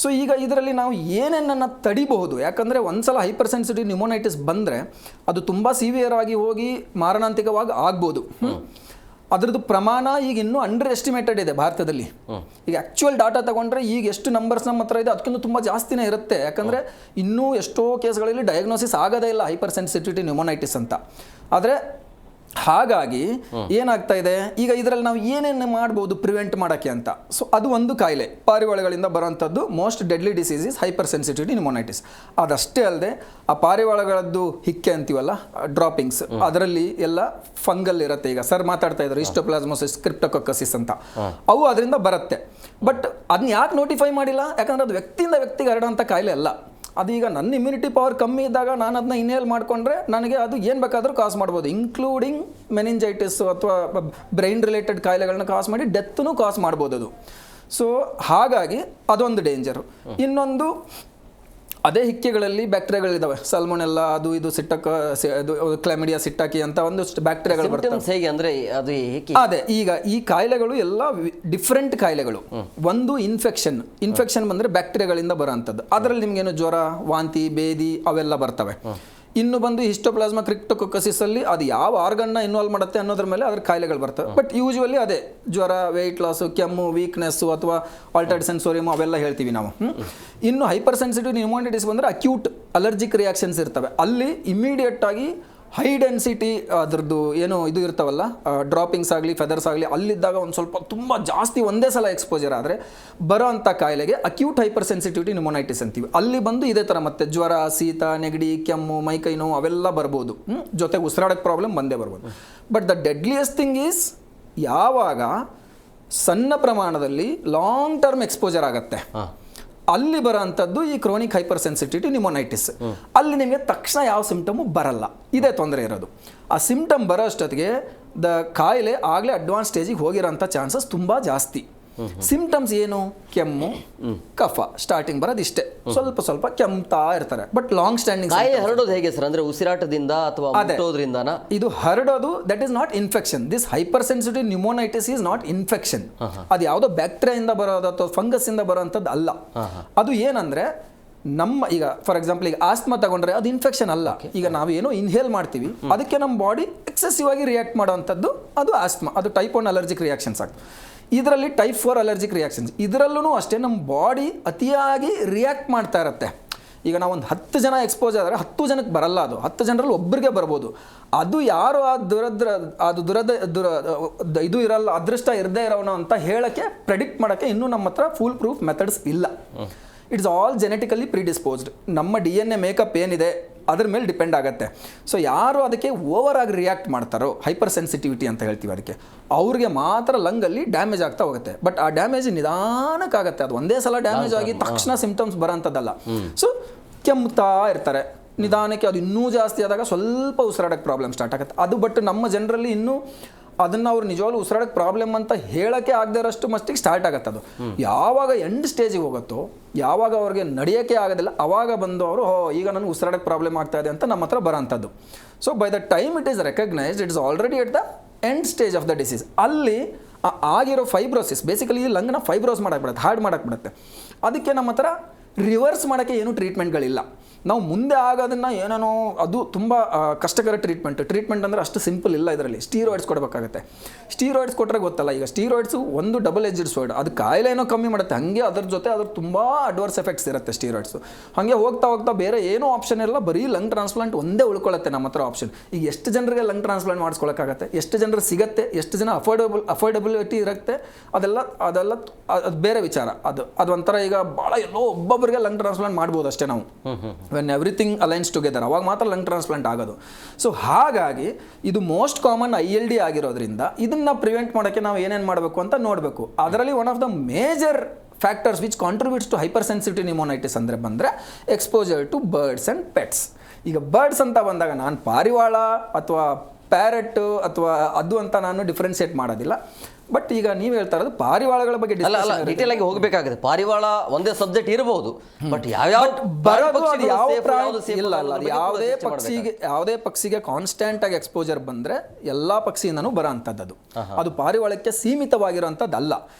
ಸೊ ಈಗ ಇದರಲ್ಲಿ ನಾವು ಏನೇನನ್ನು ತಡಿಬಹುದು, ಯಾಕಂದರೆ ಒಂದ್ಸಲ ಹೈಪರ್ ಸೆನ್ಸಿಟಿವ್ ನ್ಯೂಮೋನೈಟಿಸ್ ಬಂದರೆ ಅದು ತುಂಬ ಸಿವಿಯರ್ ಆಗಿ ಹೋಗಿ ಮಾರಣಾಂತಿಕವಾಗಿ ಆಗ್ಬೋದು. ಅದರದ್ದು ಪ್ರಮಾಣ ಈಗ ಇನ್ನೂ ಅಂಡರ್ ಎಸ್ಟಿಮೇಟೆಡ್ ಇದೆ ಭಾರತದಲ್ಲಿ. ಈಗ ಆ್ಯಕ್ಚುಯಲ್ ಡಾಟಾ ತಗೊಂಡ್ರೆ ಈಗ ಎಷ್ಟು ನಂಬರ್ಸ್ ನಮ್ಮ ಹತ್ರ ಇದೆ ಅದಕ್ಕಿಂತ ತುಂಬ ಜಾಸ್ತಿನೇ ಇರುತ್ತೆ. ಯಾಕಂದರೆ ಇನ್ನೂ ಎಷ್ಟೋ ಕೇಸ್ಗಳಲ್ಲಿ ಡಯಾಗ್ನೋಸಿಸ್ ಆಗೋದೇ ಇಲ್ಲ ಹೈಪರ್ ಸೆನ್ಸಿಟಿವಿಟಿ ನ್ಯೂಮೋನೈಟಿಸ್ ಅಂತ. ಆದರೆ ಹಾಗಾಗಿ ಏನಾಗ್ತಾ ಇದೆ, ಈಗ ಇದರಲ್ಲಿ ನಾವು ಏನೇನು ಮಾಡ್ಬೋದು ಪ್ರಿವೆಂಟ್ ಮಾಡೋಕ್ಕೆ ಅಂತ. ಸೊ ಅದು ಒಂದು ಕಾಯಿಲೆ, ಪಾರಿವಾಳಗಳಿಂದ ಬರೋಂಥದ್ದು most deadly disease is hypersensitivity pneumonitis. ಅದಷ್ಟೇ ಅಲ್ಲದೆ ಆ ಪಾರಿವಾಳಗಳದ್ದು ಹಿಕ್ಕೆ ಅಂತೀವಲ್ಲ, ಡ್ರಾಪಿಂಗ್ಸ್, ಅದರಲ್ಲಿ ಎಲ್ಲ ಫಂಗಲ್ ಇರುತ್ತೆ. ಈಗ ಸರ್ ಮಾತಾಡ್ತಾ ಇದ್ರು ಹಿಸ್ಟೋಪ್ಲಾಸ್ಮೋಸಿಸ್, ಕ್ರಿಪ್ಟೋಕೊಕ್ಕಸಿಸ್ ಅಂತ, ಅವು ಅದರಿಂದ ಬರುತ್ತೆ. ಬಟ್ ಅದನ್ನ ಯಾಕೆ ನೋಟಿಫೈ ಮಾಡಿಲ್ಲ? ಯಾಕಂದರೆ ಅದು ವ್ಯಕ್ತಿಯಿಂದ ವ್ಯಕ್ತಿಗೆ ಹರಡೋಂಥ ಕಾಯಿಲೆ ಅಲ್ಲ. ಅದೀಗ ನನ್ನ ಇಮ್ಯುನಿಟಿ ಪವರ್ ಕಮ್ಮಿ ಇದ್ದಾಗ ನಾನು ಅದನ್ನ ಇನ್ಹೇಲ್ ಮಾಡಿಕೊಂಡ್ರೆ ನನಗೆ ಅದು ಏನು ಬೇಕಾದರೂ ಕಾಸ್ ಮಾಡ್ಬೋದು, ಇನ್ಕ್ಲೂಡಿಂಗ್ ಮೆನಿಂಜೈಟಿಸ್ ಅಥವಾ ಬ್ರೈನ್ ರಿಲೇಟೆಡ್ ಕಾಯಿಲೆಗಳನ್ನ ಕಾಸ್ ಮಾಡಿ ಡೆತ್ತೂ ಕಾಸ್ ಮಾಡ್ಬೋದು ಅದು. ಸೊ ಹಾಗಾಗಿ ಅದೊಂದು ಡೇಂಜರು. ಇನ್ನೊಂದು, ಅದೇ ಹಿಕ್ಕೆಗಳಲ್ಲಿ ಬ್ಯಾಕ್ಟೀರಿಯಾಗಳಿದ್ದಾವೆ, ಸಲ್ಮೊನೆಲ್ಲ, ಅದು ಇದು ಕ್ಲಾಮಿಡಿಯಾ ಸಿಟ್ಟಾಕಿ ಅಂತ ಒಂದಷ್ಟು ಬ್ಯಾಕ್ಟೀರಿಯಾಗಳು ಬರ್ತವೆ. ಹೇಗೆ ಅಂದರೆ ಅದು ಅದೇ ಈಗ ಈ ಕಾಯಿಲೆಗಳು ಎಲ್ಲ ಡಿಫ್ರೆಂಟ್ ಕಾಯಿಲೆಗಳು. ಒಂದು ಇನ್ಫೆಕ್ಷನ್ ಬಂದರೆ ಬ್ಯಾಕ್ಟೀರಿಯಾಗಳಿಂದ ಬರೋಂಥದ್ದು, ಅದರಲ್ಲಿ ನಿಮ್ಗೇನು ಜ್ವರ, ವಾಂತಿ, ಬೇದಿ ಅವೆಲ್ಲ ಬರ್ತವೆ. ಇನ್ನು ಬಂದು ಹಿಸ್ಟೋಪ್ಲಾಸ್ಮಾ ಕ್ರಿಪ್ಟೋಕೊಕ್ಕಸಿಸ್ ಅಲ್ಲಿ ಅದು ಯಾವ ಆರ್ಗನ್ನ ಇನ್ವಾಲ್ವ್ ಮಾಡುತ್ತೆ ಅನ್ನೋದ್ರ ಮೇಲೆ ಅದ್ರ ಕಾಯಿಲೆಗಳು ಬರ್ತವೆ. ಬಟ್ ಯೂಶುವಲಿ ಅದೇ ಜ್ವರ, ವೆಯ್ಟ್ ಲಾಸು, ಕೆಮ್ಮು, ವೀಕ್ನೆಸ್ಸು ಅಥವಾ ಆಲ್ಟರ್ಡ್ ಸೆನ್ಸೋರಿಯಮ್ ಅವೆಲ್ಲ ಹೇಳ್ತೀವಿ ನಾವು. ಇನ್ನು ಹೈಪರ್ ಸೆನ್ಸಿಟಿವ್ ನ್ಯೂಮೋನೈಟಿಸ್ ಬಂದರೆ ಅಕ್ಯೂಟ್ ಅಲರ್ಜಿಕ್ ರಿಯಾಕ್ಷನ್ಸ್ ಇರ್ತವೆ. ಅಲ್ಲಿ ಇಮಿಡಿಯೇಟ್ ಆಗಿ ಹೈ ಡೆನ್ಸಿಟಿ ಅದ್ರದ್ದು ಏನು ಇದು ಇರ್ತಾವಲ್ಲ, ಡ್ರಾಪಿಂಗ್ಸ್ ಆಗಲಿ ಫೆದರ್ಸ್ ಆಗಲಿ, ಅಲ್ಲಿದ್ದಾಗ ಒಂದು ಸ್ವಲ್ಪ ತುಂಬ ಜಾಸ್ತಿ ಒಂದೇ ಸಲ ಎಕ್ಸ್ಪೋಜರ್ ಆದರೆ ಬರೋ ಅಂಥ ಕಾಯಿಲೆಗೆ ಅಕ್ಯೂಟ್ ಹೈಪರ್ ಸೆನ್ಸಿಟಿವಿಟಿ ನ್ಯೂಮೋನೈಟಿಸ್ ಅಂತೀವಿ. ಅಲ್ಲಿ ಬಂದು ಇದೇ ಥರ ಮತ್ತೆ ಜ್ವರ, ಶೀತ, ನೆಗಡಿ, ಕೆಮ್ಮು, ಮೈಕೈ ನೋವು ಅವೆಲ್ಲ ಬರ್ಬೋದು. ಜೊತೆಗೆ ಉಸಿರಾಡೋಕ್ಕೆ ಪ್ರಾಬ್ಲಮ್ ಬಂದೇ ಬರ್ಬೋದು. But the deadliest thing is ಯಾವಾಗ ಸಣ್ಣ ಪ್ರಮಾಣದಲ್ಲಿ ಲಾಂಗ್ ಟರ್ಮ್ ಎಕ್ಸ್ಪೋಜರ್ ಆಗುತ್ತೆ, ಅಲ್ಲಿ ಬರೋ ಅಂಥದ್ದು ಈ ಕ್ರೋನಿಕ್ ಹೈಪರ್ ಸೆನ್ಸಿಟಿವಿಟಿ ನ್ಯೂಮೋನೈಟಿಸ್. ಅಲ್ಲಿ ನಿಮಗೆ ತಕ್ಷಣ ಯಾವ ಸಿಂಪ್ಟಮು ಬರಲ್ಲ, ಇದೇ ತೊಂದರೆ ಇರೋದು. ಆ ಸಿಂಪ್ಟಮ್ ಬರೋ ಅಷ್ಟೊತ್ತಿಗೆ ಕಾಯಿಲೆ ಆಗಲೇ ಅಡ್ವಾನ್ಸ್ ಸ್ಟೇಜಿಗೆ ಹೋಗಿರೋಂಥ ಚಾನ್ಸಸ್ ತುಂಬ ಜಾಸ್ತಿ. ಸಿಂಪ್ಟಮ್ಸ್ ಏನು? ಕೆಮ್ಮು, ಕಫ ಸ್ಟಾರ್ಟಿಂಗ್ ಬರೋದು ಇಷ್ಟೇ, ಸ್ವಲ್ಪ ಸ್ವಲ್ಪ ಕೆಮ್ತಾ ಇರ್ತಾರೆ. ಬಟ್ ಲಾಂಗ್ ಸ್ಟ್ಯಾಂಡಿಂಗ್ ಕಾಯಿಲೆ ಹರಡೋದು ಹೇಗೆ ಸರ್? ಅಂದ್ರೆ ಉಸಿರಾಟದಿಂದ ಅಥವಾ ಮುಟ್ಟೋದ್ರಿಂದನಾ? ಇದು ಹರಡೋದು that is not infection. This hyper sensitive pneumonitis is not infection. ಅದು ಯಾವುದೋ ಬ್ಯಾಕ್ಟೀರಿಯಾದಿಂದ ಬರೋದು ಅಥವಾ ಫಂಗಸ್ ಇಂದ ಬರೋಂಥದ್ದು ಅಲ್ಲ. ಅದು ಏನಂದ್ರೆ ನಮ್ಮ ಈಗ ಫಾರ್ ಎಕ್ಸಾಂಪಲ್ ಈಗ ಆಸ್ಮಾ ತಗೊಂಡ್ರೆ ಅದು ಇನ್ಫೆಕ್ಷನ್ ಅಲ್ಲ. ಈಗ ನಾವೇನೋ ಇನ್ಹೇಲ್ ಮಾಡ್ತೀವಿ, ಅದಕ್ಕೆ ನಮ್ಮ ಬಾಡಿ ಎಕ್ಸೆಸಿವ್ ಆಗಿ ರಿಯಾಕ್ಟ್ ಮಾಡೋವಂಥದ್ದು ಅದು ಆಸ್ಮಾ. ಅದು ಟೈಪ್ 1 ಅಲರ್ಜಿಕ್ ರಿಯಾಕ್ಷನ್ಸ್ ಆಗ್ತದೆ. ಇದರಲ್ಲಿ ಟೈಪ್ 4 ಅಲರ್ಜಿಕ್ ರಿಯಾಕ್ಷನ್ಸ್. ಇದರಲ್ಲೂ ಅಷ್ಟೇ ನಮ್ಮ ಬಾಡಿ ಅತಿಯಾಗಿ ರಿಯಾಕ್ಟ್ ಮಾಡ್ತಾ ಇರುತ್ತೆ. ಈಗ ನಾವು ಒಂದು 10 ಜನ ಎಕ್ಸ್ಪೋಸ್ ಆದರೆ 10 ಜನಕ್ಕೆ ಬರಲ್ಲ, ಅದು 10 ಜನರಲ್ಲಿ ಒಬ್ಬರಿಗೆ ಬರ್ಬೋದು. ಅದು ಯಾರು ಇದು ಇರಲ್ಲ, ಅದೃಷ್ಟ ಇರದೇ ಇರೋನು ಅಂತ ಹೇಳೋಕ್ಕೆ, ಪ್ರೆಡಿಕ್ಟ್ ಮಾಡೋಕ್ಕೆ ಇನ್ನೂ ನಮ್ಮ ಹತ್ರ ಫುಲ್ ಪ್ರೂಫ್ ಮೆಥಡ್ಸ್ ಇಲ್ಲ. It's all genetically predisposed. ನಮ್ಮ DNA ಮೇಕಪ್ ಏನಿದೆ ಅದ್ರ ಮೇಲೆ ಡಿಪೆಂಡ್ ಆಗುತ್ತೆ. ಸೊ ಯಾರು ಅದಕ್ಕೆ ಓವರ್ ಆಗಿ ರಿಯಾಕ್ಟ್ ಮಾಡ್ತಾರೋ, ಹೈಪರ್ ಸೆನ್ಸಿಟಿವಿಟಿ ಅಂತ ಹೇಳ್ತೀವಿ ಅದಕ್ಕೆ, ಅವ್ರಿಗೆ ಮಾತ್ರ ಲಂಗಲ್ಲಿ ಡ್ಯಾಮೇಜ್ ಆಗ್ತಾ ಹೋಗುತ್ತೆ. ಬಟ್ ಆ ಡ್ಯಾಮೇಜ್ ನಿಧಾನಕ್ಕಾಗತ್ತೆ, ಅದು ಒಂದೇ ಸಲ ಡ್ಯಾಮೇಜ್ ಆಗಿ ತಕ್ಷಣ ಸಿಂಪ್ಟಮ್ಸ್ ಬರೋಂಥದ್ದಲ್ಲ. ಸೊ ಕೆಮ್ತಾ ಇರ್ತಾರೆ, ನಿಧಾನಕ್ಕೆ ಅದು ಇನ್ನೂ ಜಾಸ್ತಿ ಆದಾಗ ಸ್ವಲ್ಪ ಉಸಿರಾಡೋಕ್ಕೆ ಪ್ರಾಬ್ಲಮ್ ಸ್ಟಾರ್ಟ್ ಆಗುತ್ತೆ. ಅದು ಬಟ್ ನಮ್ಮ ಜನರಲ್ಲಿ ಇನ್ನೂ ಅದನ್ನು ಅವ್ರು ನಿಜವಾಗ್ಲೂ ಉಸಿರಾಡೋಕ್ಕೆ ಪ್ರಾಬ್ಲಮ್ ಅಂತ ಹೇಳೋಕ್ಕೆ ಆಗದೇ ಇರೋಷ್ಟು ಮಟ್ಟಿಗೆ ಸ್ಟಾರ್ಟ್ ಆಗುತ್ತೆ. ಅದು ಯಾವಾಗ ಎಂಡ್ ಸ್ಟೇಜಿಗೆ ಹೋಗುತ್ತೋ, ಯಾವಾಗ ಅವ್ರಿಗೆ ನಡೆಯೋಕ್ಕೆ ಆಗೋದಿಲ್ಲ, ಆವಾಗ ಬಂದು ಅವರು ಈಗ ನನಗೆ ಉಸಿರಾಡೋಕ್ಕೆ ಪ್ರಾಬ್ಲಮ್ ಆಗ್ತಾ ಇದೆ ಅಂತ ನಮ್ಮ ಹತ್ರ ಬರೋಂಥದ್ದು. So by the time it is recognised, it is already at the end stage of the disease. ಅಲ್ಲಿ ಆಗಿರೋ ಫೈಬ್ರೋಸಿಸ್ ಬೇಸಿಕಲಿ ಈ ಲಂಗ್ನ ಫೈಬ್ರೋಸ್ ಮಾಡೋಕ್ಕೆ ಹಾರ್ಡ್ ಮಾಡೋಕ್ಕೆ ಬಿಡುತ್ತೆ. ಅದಕ್ಕೆ ನಮ್ಮ ಹತ್ರ ರಿವರ್ಸ್ ಮಾಡೋಕ್ಕೆ ಏನೂ ಟ್ರೀಟ್ಮೆಂಟ್ಗಳಿಲ್ಲ. ನಾವು ಮುಂದೆ ಆಗೋದನ್ನು ಏನೇನೋ ಅದು ತುಂಬ ಕಷ್ಟಕರ ಟ್ರೀಟ್ಮೆಂಟ್ ಅಂದರೆ ಅಷ್ಟು ಸಿಂಪಲ್ ಇಲ್ಲ. ಇದರಲ್ಲಿ ಸ್ಟೀರಾಯ್ಡ್ಸ್ ಕೊಡಬೇಕಾಗುತ್ತೆ. ಸ್ಟೀರಾಯ್ಡ್ಸ್ ಕೊಟ್ಟರೆ ಗೊತ್ತಲ್ಲ, ಈಗ ಸ್ಟೀರಾಯ್ಡ್ಸು ಒಂದು ಡಬಲ್ ಎಜ್ಡ್ ಸ್ವರ್ಡ್, ಅದು ಕಾಯಿಲೆ ಏನೋ ಕಮ್ಮಿ ಮಾಡುತ್ತೆ, ಹಾಗೆ ಅದ್ರ ಜೊತೆ ಅದ್ರ ತುಂಬ ಅಡ್ವರ್ಸ್ ಎಫೆಕ್ಟ್ಸ್ ಇರುತ್ತೆ ಸ್ಟೀರಾಯ್ಡ್ಸು. ಹಾಗೆ ಹೋಗ್ತಾ ಬೇರೆ ಏನೂ ಆಪ್ಷನ್ ಇಲ್ಲ, ಬರೀ ಲಂಗ್ ಟ್ರಾನ್ಸ್ಪ್ಲಾಂಟ್ ಒಂದೇ ಉಳ್ಕೊಳ್ಳುತ್ತೆ ನಮ್ಮ ಹತ್ರ ಆಪ್ಷನ್. ಈಗ ಎಷ್ಟು ಜನರಿಗೆ ಲಂಗ್ ಟ್ರಾನ್ಸ್ಪ್ಲಾಂಟ್ ಮಾಡಿಸ್ಕೊಳ್ಳೋಕ್ಕಾಗತ್ತೆ, ಎಷ್ಟು ಜನರು ಸಿಗುತ್ತೆ, ಎಷ್ಟು ಜನ ಅಫೋರ್ಡಬಿಲಿಟಿ ಇರುತ್ತೆ, ಅದೆಲ್ಲ ಅದು ಬೇರೆ ವಿಚಾರ. ಅದು ಒಂಥರ ಈಗ ಭಾಳ ಎಲ್ಲೋ ಒಬ್ಬೊಬ್ಬರಿಗೆ ಲಂಗ್ ಟ್ರಾನ್ಸ್ಪ್ಲಾಂಟ್ ಮಾಡ್ಬೋದು ಅಷ್ಟೇ ನಾವು, ವೆನ್ ಎವ್ರಿಥಿಂಗ್ ಅಲೈನ್ಸ್ ಟುಗೆದರ್, ಅವಾಗ ಮಾತ್ರ ಲಂಗ್ ಟ್ರಾನ್ಸ್ಪ್ಲಾಂಟ್ ಆಗೋದು. ಸೊ ಹಾಗಾಗಿ ಇದು ಮೋಸ್ಟ್ ಕಾಮನ್ ILD ಆಗಿರೋದ್ರಿಂದ ಇದನ್ನು ಪ್ರಿವೆಂಟ್ ಮಾಡೋಕ್ಕೆ ನಾವು ಏನೇನು ಮಾಡಬೇಕು ಅಂತ ನೋಡಬೇಕು. ಅದರಲ್ಲಿ one of the major factors which contributes to hyper sensitive pneumonitis ಅಂದರೆ ಬಂದರೆ exposure to birds and pets. ಈಗ ಬರ್ಡ್ಸ್ ಅಂತ ಬಂದಾಗ ನಾನು ಪಾರಿವಾಳ ಅಥವಾ ಪ್ಯಾರೆಟ್ ಅಥವಾ ಅದು ಅಂತ ನಾನು ಡಿಫ್ರೆನ್ಶಿಯೇಟ್ ಮಾಡೋದಿಲ್ಲ. ಬಟ್ ಈಗ ನೀವು ಹೇಳ್ತಾ ಇರೋದು ಪಾರಿವಾಳಗಳ ಬಗ್ಗೆ ಅಲ್ಲ ಡೀಟೇಲ್ ಆಗಿ ಹೋಗಬೇಕಾಗುತ್ತೆ. ಪಾರಿವಾಳ ಒಂದೇ ಸಬ್ಜೆಕ್ಟ್ ಇರಬಹುದು, ಬಟ್ ಯಾವುದೇ ಪಕ್ಷಿಗೆ ಕಾನ್ಸ್ಟೆಂಟ್ ಆಗಿ ಎಕ್ಸ್ಪೋಜರ್ ಬಂದ್ರೆ ಎಲ್ಲಾ ಪಕ್ಷಿಯಿಂದನೂ ಬರೋ ಅಂಥದ್ದು. ಅದು ಪಾರಿವಾಳಕ್ಕೆ ಸೀಮಿತವಾಗಿರೋಂಥದ್ದಲ್ಲ.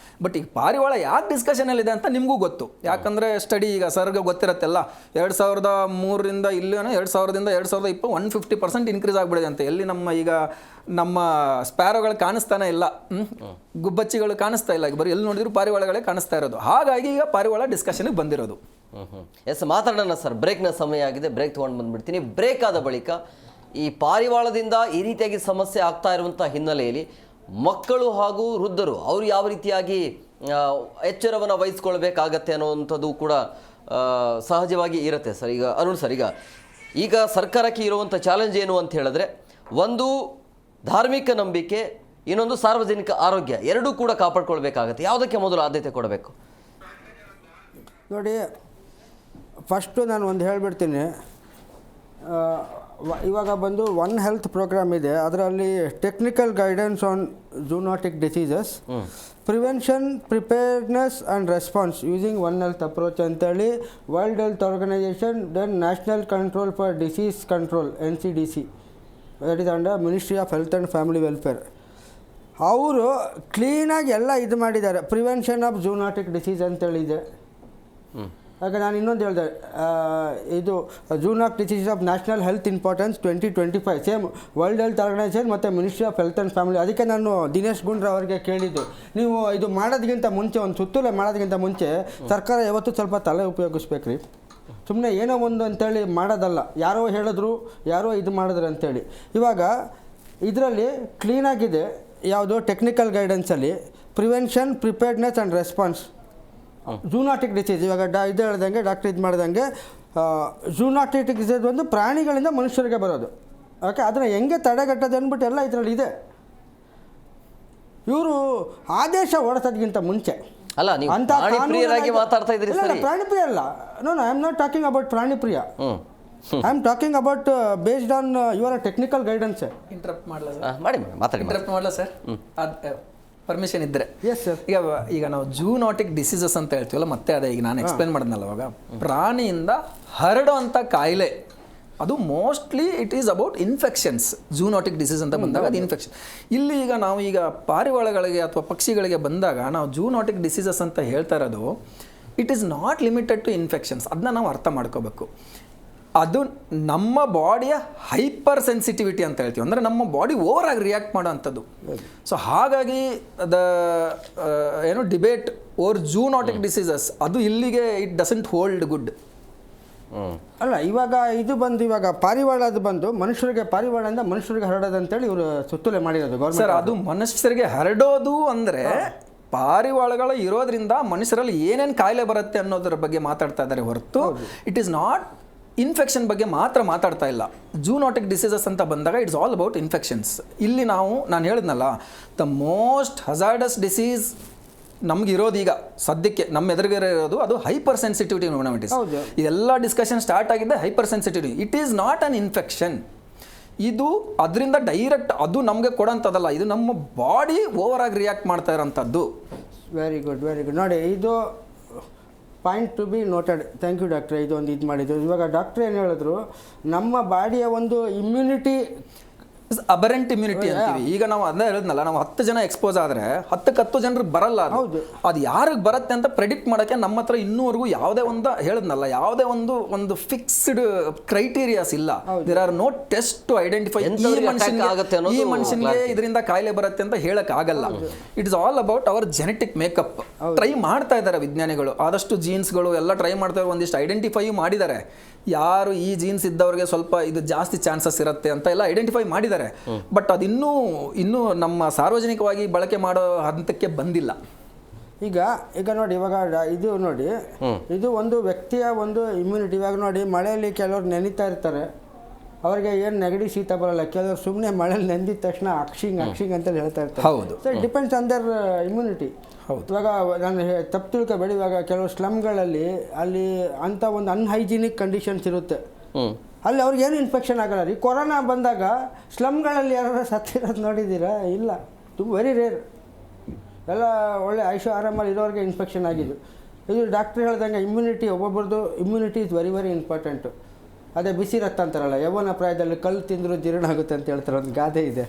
ಬಟ್ ಈಗ ಪಾರಿವಾಳ ಯಾಕೆ ಡಿಸ್ಕಷನ್ ಅಲ್ಲಿ ಇದೆ ಅಂತ ನಿಮಗೂ ಗೊತ್ತು. ಯಾಕಂದ್ರೆ ಸ್ಟಡಿ ಈಗ ಸರ್ಗೆ ಗೊತ್ತಿರತ್ತೆಲ್ಲ 2003ರಿಂದ ಇಲ್ಲಿ 2000ದಿಂದ 2020 150% ಇನ್ಕ್ರೀಸ್ ಆಗ್ಬಿಡಿದೆ ಅಂತ. ಎಲ್ಲಿ ನಮ್ಮ ಸ್ಪ್ಯಾರೋಗಳು ಕಾಣಿಸ್ತಾನೆ ಇಲ್ಲ, ಗುಬ್ಬಚ್ಚಿಗಳು ಕಾಣಿಸ್ತಾ ಇಲ್ಲ, ಬರೀ ಎಲ್ಲಿ ನೋಡಿದ್ರು ಪಾರಿವಾಳಗಳೇ ಕಾಣಿಸ್ತಾ ಇರೋದು. ಹಾಗಾಗಿ ಈಗ ಪಾರಿವಾಳ ಡಿಸ್ಕಷನ್ಗೆ ಬಂದಿರೋದು. ಎಸ್, ಮಾತಾಡೋಣ ಸರ್. ಬ್ರೇಕ್ನ ಸಮಯ ಆಗಿದೆ, ಬ್ರೇಕ್ ತೊಗೊಂಡು ಬಂದ್ಬಿಡ್ತೀನಿ. ಬ್ರೇಕ್ ಆದ ಬಳಿಕ ಈ ಪಾರಿವಾಳದಿಂದ ಈ ರೀತಿಯಾಗಿ ಸಮಸ್ಯೆ ಆಗ್ತಾ ಇರುವಂಥ ಹಿನ್ನೆಲೆಯಲ್ಲಿ ಮಕ್ಕಳು ಹಾಗೂ ವೃದ್ಧರು ಅವರು ಯಾವ ರೀತಿಯಾಗಿ ಎಚ್ಚರವನ್ನು ವಹಿಸ್ಕೊಳ್ಬೇಕಾಗತ್ತೆ ಅನ್ನೋವಂಥದ್ದು ಕೂಡ ಸಹಜವಾಗಿ ಇರುತ್ತೆ ಸರ್. ಈಗ ಅರುಣ್ ಸರ್, ಈಗ ಸರ್ಕಾರಕ್ಕೆ ಇರುವಂಥ ಚಾಲೆಂಜ್ ಏನು ಅಂತ ಹೇಳಿದ್ರೆ, ಒಂದು ಧಾರ್ಮಿಕ ನಂಬಿಕೆ, ಇನ್ನೊಂದು ಸಾರ್ವಜನಿಕ ಆರೋಗ್ಯ, ಎರಡೂ ಕೂಡ ಕಾಪಾಡ್ಕೊಳ್ಬೇಕಾಗತ್ತೆ. ಯಾವುದಕ್ಕೆ ಮೊದಲು ಆದ್ಯತೆ ಕೊಡಬೇಕು? ನೋಡಿ, ಫಸ್ಟು ನಾನು ಒಂದು ಹೇಳ್ಬಿಡ್ತೀನಿ. ಇವಾಗ ಬಂದು ಒನ್ ಹೆಲ್ತ್ ಪ್ರೋಗ್ರಾಮ್ ಇದೆ, ಅದರಲ್ಲಿ technical guidance on zoonotic diseases, prevention, preparedness and response using one health approach ಅಂತೇಳಿ world health organisation, then national control for disease control NCDC, that is under ministry of health and family welfare. ಅವರು ಕ್ಲೀನಾಗಿ ಎಲ್ಲ ಇದು ಮಾಡಿದ್ದಾರೆ. Prevention of zoonotic disease ಅಂತೇಳಿದೆ. ಯಾಕೆ ನಾನು ಇನ್ನೊಂದು ಹೇಳಿದೆ, ಇದು zoonotic disease of national health importance 2025, same world health organisation ಮತ್ತು ministry of health and family. ಅದಕ್ಕೆ ನಾನು ದಿನೇಶ್ ಗುಂಡ್ರ ಅವರಿಗೆ ಕೇಳಿದ್ದು, ನೀವು ಇದು ಮಾಡೋದಕ್ಕಿಂತ ಮುಂಚೆ, ಒಂದು ಸುತ್ತೋಲೆ ಮಾಡೋದಕ್ಕಿಂತ ಮುಂಚೆ ಸರ್ಕಾರ ಯಾವತ್ತೂ ಸ್ವಲ್ಪ ತಲೆ ಉಪಯೋಗಿಸ್ಬೇಕ್ರಿ. ಸುಮ್ಮನೆ ಏನೋ ಒಂದು ಅಂತೇಳಿ ಮಾಡೋದಲ್ಲ. ಯಾರೋ ಹೇಳಿದ್ರು, ಯಾರೋ ಇದು ಮಾಡಿದ್ರು ಅಂತೇಳಿ. ಇವಾಗ ಇದರಲ್ಲಿ ಕ್ಲೀನಾಗಿದೆ ಯಾವುದು ಟೆಕ್ನಿಕಲ್ ಗೈಡೆನ್ಸಲ್ಲಿ prevention, preparedness and response zoonotic disease. ಇವಾಗ ಇದು ಹೇಳ್ದಂಗೆ ಡಾಕ್ಟರ್ ಇದು ಮಾಡ್ದಂಗೆ ಝೂನಾಟಿಕ್ ಡಿಸೀಸ್ ಒಂದು ಪ್ರಾಣಿಗಳಿಂದ ಮನುಷ್ಯರಿಗೆ ಬರೋದು. ಓಕೆ, ಅದನ್ನು ಹೆಂಗೆ ತಡೆಗಟ್ಟೋದು ಅಂದ್ಬಿಟ್ಟು ಎಲ್ಲ ಇದರಲ್ಲಿ ಇದೆ. ಇವರು ಆದೇಶ ಹೊರಡಿಸೋದಕ್ಕಿಂತ ಮುಂಚೆ ಅಲ್ಲ, ನೀವು ಪ್ರಾಣಿಪ್ರಿಯರಾಗಿ ಮಾತಾಡ್ತಾ ಇದ್ರಿ ಸರ್. ಪ್ರಾಣಿಪ್ರಿಯ ಅಲ್ಲ, no I am not talking about ಪ್ರಾಣಿಪ್ರಿಯ. I am talking about based on your technical guidance. Interrupt ಮಾಡಲ ಸರ್, ಪರ್ಮಿಷನ್ ಇದ್ದರೆ. Yes sir. ಈಗ ನಾವು ಝೂನಾಟಿಕ್ ಡಿಸೀಸಸ್ ಅಂತ ಹೇಳ್ತೀವಲ್ಲ, ಮತ್ತೆ ಅದೇ ಈಗ ನಾನು ಎಕ್ಸ್ಪ್ಲೇನ್ ಮಾಡಿದ್ನಲ್ಲ ಅವಾಗ, ಪ್ರಾಣಿಯಿಂದ ಹರಡುವಂಥ ಕಾಯಿಲೆ ಅದು mostly it is about infections. Zoonotic disease ಅಂತ ಬಂದಾಗ ಅದು ಇನ್ಫೆಕ್ಷನ್. ಇಲ್ಲಿ ಈಗ ನಾವು ಈಗ ಪಾರಿವಾಳಗಳಿಗೆ ಅಥವಾ ಪಕ್ಷಿಗಳಿಗೆ ಬಂದಾಗ ನಾವು ಝೂನಾಟಿಕ್ ಡಿಸೀಸಸ್ ಅಂತ ಹೇಳ್ತಾ ಇರೋದು, it is not limited to infections. ಅದನ್ನ ನಾವು ಅರ್ಥ ಮಾಡ್ಕೋಬೇಕು. ಅದು ನಮ್ಮ ಬಾಡಿಯ ಹೈಪರ್ ಸೆನ್ಸಿಟಿವಿಟಿ ಅಂತ ಹೇಳ್ತೀವಿ, ಅಂದರೆ ನಮ್ಮ ಬಾಡಿ ಓವರ್ ಆಗಿ ರಿಯಾಕ್ಟ್ ಮಾಡೋ ಅಂಥದ್ದು. ಸೊ ಹಾಗಾಗಿ ಡಿಬೇಟ್ ಓವರ್ ಝೂನಾಟಿಕ್ ಡಿಸೀಸಸ್ ಅದು ಇಲ್ಲಿಗೆ ಇಟ್ ಡಸಂಟ್ ಹೋಲ್ಡ್ ಗುಡ್. ಅಲ್ಲ, ಇವಾಗ ಇದು ಬಂದು ಇವಾಗ ಪಾರಿವಾಳದು ಬಂದು ಮನುಷ್ಯರಿಗೆ, ಪಾರಿವಾಳದಿಂದ ಮನುಷ್ಯರಿಗೆ ಹರಡೋದು ಅಂತೇಳಿ ಇವರು ಸುತ್ತೋಲೆ ಮಾಡಿರೋದು ಗೌರ್ಮೆಂಟ್. ಸರ್, ಅದು ಮನುಷ್ಯರಿಗೆ ಹರಡೋದು ಅಂದರೆ ಪಾರಿವಾಳಗಳು ಇರೋದ್ರಿಂದ ಮನುಷ್ಯರಲ್ಲಿ ಏನೇನು ಕಾಯಿಲೆ ಬರುತ್ತೆ ಅನ್ನೋದ್ರ ಬಗ್ಗೆ ಮಾತಾಡ್ತಾ ಇದ್ದಾರೆ ಹೊರತು ಇಟ್ ಈಸ್ ನಾಟ್ ಇನ್ಫೆಕ್ಷನ್ ಬಗ್ಗೆ ಮಾತಾಡ್ತಾ ಇಲ್ಲ. ಝೂನಾಟಿಕ್ ಡಿಸೀಸಸ್ ಅಂತ ಬಂದಾಗ ಇಟ್ಸ್ ಆಲ್ ಅಬೌಟ್ ಇನ್ಫೆಕ್ಷನ್ಸ್. ಇಲ್ಲಿ ನಾನು ಹೇಳಿದ್ನಲ್ಲ, ದ ಮೋಸ್ಟ್ ಹಜಾರ್ಡಸ್ ಡಿಸೀಸ್ ನಮಗಿರೋದು ಈಗ ಸದ್ಯಕ್ಕೆ ನಮ್ಮ ಎದುರುಗಡೆ ಇರೋದು ಅದು ಹೈಪರ್ ಸೆನ್ಸಿಟಿವಿಟಿ ನ್ಯೂಮೋನೈಟಿಸ್. ಇದೆಲ್ಲ ಡಿಸ್ಕಷನ್ ಸ್ಟಾರ್ಟ್ ಆಗಿದೆ hypersensitivity. It is not an infection. ಇದು ಅದರಿಂದ ಡೈರೆಕ್ಟ್ ಅದು ನಮಗೆ ಕೊಡೋಂಥದ್ದಲ್ಲ, ಇದು ನಮ್ಮ ಬಾಡಿ ಓವರ್ ಆಗಿ ರಿಯಾಕ್ಟ್ ಮಾಡ್ತಾ ಇರೋಂಥದ್ದು. Very good, very good. ನೋಡಿ, ಇದು point to be noted. Thank you ಡಾಕ್ಟ್ರೆ, ಇದೊಂದು ಇದು ಮಾಡಿದ್ರು. ಇವಾಗ ಡಾಕ್ಟ್ರ್ ಏನು ಹೇಳಿದ್ರು, ನಮ್ಮ ಬಾಡಿಯ ಒಂದು ಇಮ್ಯುನಿಟಿ ಅಬರೆಂಟ್ ಇಮ್ಯುನಿಟಿ ಅಂತೀವಿ. ಈಗ ನಾವು ಅದನ್ನ ಹೇಳಿದ್ನಲ್ಲ, ನಾವು 10 ಜನ ಎಕ್ಸ್ಪೋಸ್ ಆದರೆ 10 ಜನರಿಗೆ ಬರಲ್ಲ. ಹೌದು, ಅದು ಯಾರಿಗೆ ಬರುತ್ತೆ ಅಂತ ಪ್ರೆಡಿಕ್ಟ್ ಮಾಡೋಕ್ಕೆ ನಮ್ಮ ಹತ್ರ ಇನ್ನೂವರೆಗೂ ಯಾವುದೇ ಯಾವುದೇ ಒಂದು ಫಿಕ್ಸ್ಡ್ ಕ್ರೈಟೀರಿಯಾಸ್ ಇಲ್ಲ. There are no test to identify ಈ ಮನುಷ್ಯನಿಗೆ ಇದರಿಂದ ಕಾಯಿಲೆ ಬರುತ್ತೆ ಅಂತ ಹೇಳಕ್ ಆಗಲ್ಲ. It is all about our genetic makeup. Try ಮಾಡ್ತಾ ಇದ್ದಾರೆ ವಿಜ್ಞಾನಿಗಳು, ಆದಷ್ಟು ಜೀನ್ಸ್ಗಳು ಎಲ್ಲ ಟ್ರೈ ಮಾಡ್ತಾ ಇದ್ದಾರೆ, ಒಂದಿಷ್ಟು ಐಡೆಂಟಿಫೈ ಮಾಡಿದ್ದಾರೆ. ಯಾರು ಈ ಜೀನ್ಸ್ ಇದ್ದವ್ರಿಗೆ ಸ್ವಲ್ಪ ಇದು ಜಾಸ್ತಿ ಚಾನ್ಸಸ್ ಇರುತ್ತೆ ಅಂತ ಎಲ್ಲ ಐಡೆಂಟಿಫೈ ಮಾಡಿದ್ದಾರೆ. ಬಟ್ ಅದಿನ್ನೂ ನಮ್ಮ ಸಾರ್ವಜನಿಕವಾಗಿ ಬಳಕೆ ಮಾಡೋ ಹಂತಕ್ಕೆ ಬಂದಿಲ್ಲ. ಈಗ ನೋಡಿ, ಇವಾಗ ಇದು ನೋಡಿ, ಇದು ಒಂದು ವ್ಯಕ್ತಿಯ ಒಂದು ಇಮ್ಯುನಿಟಿ. ಇವಾಗ ನೋಡಿ, ಮಳೆಯಲ್ಲಿ ಕೆಲವರು ನೆನೀತಾ ಇರ್ತಾರೆ, ಅವ್ರಿಗೆ ಏನು ನೆಗಡಿ ಶೀತ ಬರಲ್ಲ. ಕೆಲವರು ಸುಮ್ಮನೆ ಮಳೆಯಲ್ಲಿ ನೆಂದಿದ ತಕ್ಷಣ ಅಕ್ಷಿಂಗ್ ಅಂತೇಳಿ ಹೇಳ್ತಾ ಇರ್ತಾರೆ. ಹೌದು, so it depends on their immunity. ಇವಾಗ ನಾನು ತಪ್ಪು ತಿಳ್ಕೊಬೇಡಿ, ಇವಾಗ ಕೆಲವು ಸ್ಲಮ್ಗಳಲ್ಲಿ ಅಲ್ಲಿ ಅಂಥ ಒಂದು ಅನ್ಹೈಜಿನಿಕ್ ಕಂಡೀಷನ್ಸ್ ಇರುತ್ತೆ. ಅಲ್ಲಿ ಅವ್ರಿಗೇನು ಇನ್ಫೆಕ್ಷನ್ ಆಗಲ್ಲ ರೀ. ಕೊರೋನಾ ಬಂದಾಗ ಸ್ಲಮ್ಗಳಲ್ಲಿ ಯಾರು ಸತ್ತಿರೋದು ನೋಡಿದ್ದೀರಾ? ಇಲ್ಲ, ತುಂಬ ವೆರಿ ರೇರ್. ಎಲ್ಲ ಒಳ್ಳೆ ಐಶೋ ಆರಾಮಲ್ಲಿ ಇರೋರಿಗೆ ಇನ್ಫೆಕ್ಷನ್ ಆಗಿದ್ದು. ಇದು ಡಾಕ್ಟ್ರ್ ಹೇಳ್ದಂಗೆ ಇಮ್ಯುನಿಟಿ, ಒಬ್ಬೊಬ್ಬರದು immunity is very very important. ಅದೇ ಬಿಸಿ ರಕ್ತ ಅಂತಾರಲ್ಲ, ಯೌವನ ಪ್ರಾಯದಲ್ಲಿ ಕಲ್ಲು ತಿಂದರೂ ಜೀರ್ಣ ಆಗುತ್ತೆ ಅಂತ ಹೇಳ್ತಾರೆ, ಒಂದು ಗಾದೆ ಇದೆ.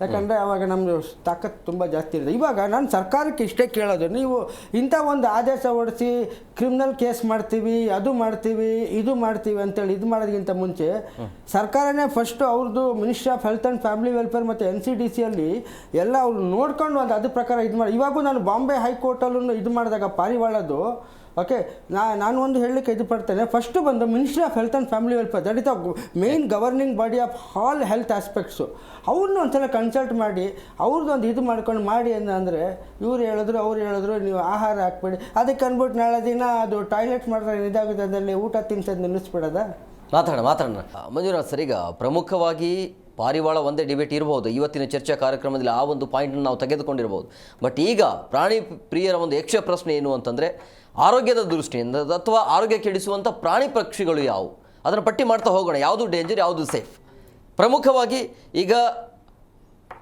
ಯಾಕಂದರೆ ಆವಾಗ ನಮ್ಮದು ತಾಕತ್ತು ತುಂಬ ಜಾಸ್ತಿ ಇರುತ್ತೆ. ಇವಾಗ ನಾನು ಸರ್ಕಾರಕ್ಕೆ ಇಷ್ಟೇ ಕೇಳೋದು, ನೀವು ಇಂಥ ಒಂದು ಆದೇಶ ಹೊಡಿಸಿ ಕ್ರಿಮಿನಲ್ ಕೇಸ್ ಮಾಡ್ತೀವಿ, ಅದು ಮಾಡ್ತೀವಿ, ಇದು ಮಾಡ್ತೀವಿ ಅಂತೇಳಿ ಇದು ಮಾಡೋದಕ್ಕಿಂತ ಮುಂಚೆ ಸರ್ಕಾರನೇ ಫಸ್ಟು ಅವ್ರದ್ದು ministry of health and family welfare ಮತ್ತು NCDCಯಲ್ಲಿ ಎಲ್ಲ ಅವ್ರು ನೋಡ್ಕೊಂಡು ಒಂದು ಅದ್ರ ಪ್ರಕಾರ ಇದು ಮಾಡಿ. ಇವಾಗೂ ನಾನು ಬಾಂಬೆ ಹೈಕೋರ್ಟಲ್ಲೂ ಇದು ಮಾಡಿದಾಗ ಪಾರಿವಾಳದ್ದು ಓಕೆ, ನಾನು ಒಂದು ಹೇಳಲಿಕ್ಕೆ ಇದು ಪಡ್ತೇನೆ. ಫಸ್ಟು ಬಂದು ministry of health and family welfare, that is the main governing body of all health aspects. ಅವ್ರನ್ನ ಒಂದ್ಸಲ ಕನ್ಸಲ್ಟ್ ಮಾಡಿ ಅವ್ರದ್ದೊಂದು ಇದು ಮಾಡ್ಕೊಂಡು ಮಾಡಿ ಅಂದರೆ ಇವ್ರು ಹೇಳಿದ್ರು ಅವ್ರು ಹೇಳಿದ್ರು ನೀವು ಆಹಾರ ಹಾಕ್ಬೇಡಿ, ಅದಕ್ಕೆ ಅಂದ್ಬಿಟ್ಟು ನಾಳೆ ದಿನ ಅದು ಟಾಯ್ಲೆಟ್ ಮಾಡಿದ್ರೆ ಇದಾಗುತ್ತೆ, ಅದರಲ್ಲಿ ಊಟ ತಿನ್ಸೋದು ನಿಲ್ಲಿಸ್ಬಿಡೋದ? ಮಾತಾಡೋಣ. ಮಂಜುನಾಥ್ ಸರ್, ಈಗ ಪ್ರಮುಖವಾಗಿ ಪಾರಿವಾಳ ಒಂದೇ ಡಿಬೇಟ್ ಇರ್ಬೋದು, ಇವತ್ತಿನ ಚರ್ಚಾ ಕಾರ್ಯಕ್ರಮದಲ್ಲಿ ಆ ಒಂದು ಪಾಯಿಂಟನ್ನು ನಾವು ತೆಗೆದುಕೊಂಡಿರ್ಬೋದು. ಬಟ್ ಈಗ ಪ್ರಾಣಿ ಪ್ರಿಯರ ಒಂದು ಯಕ್ಷ ಪ್ರಶ್ನೆ ಏನು ಅಂತಂದರೆ, ಆರೋಗ್ಯದ ದೃಷ್ಟಿಯಿಂದ ಅಥವಾ ಆರೋಗ್ಯ ಕೆಡಿಸುವಂಥ ಪ್ರಾಣಿ ಪಕ್ಷಿಗಳು ಯಾವುವು, ಅದನ್ನು ಪಟ್ಟಿ ಮಾಡ್ತಾ ಹೋಗೋಣ. ಯಾವುದು ಡೇಂಜರ್, ಯಾವುದು ಸೇಫ್. ಪ್ರಮುಖವಾಗಿ ಈಗ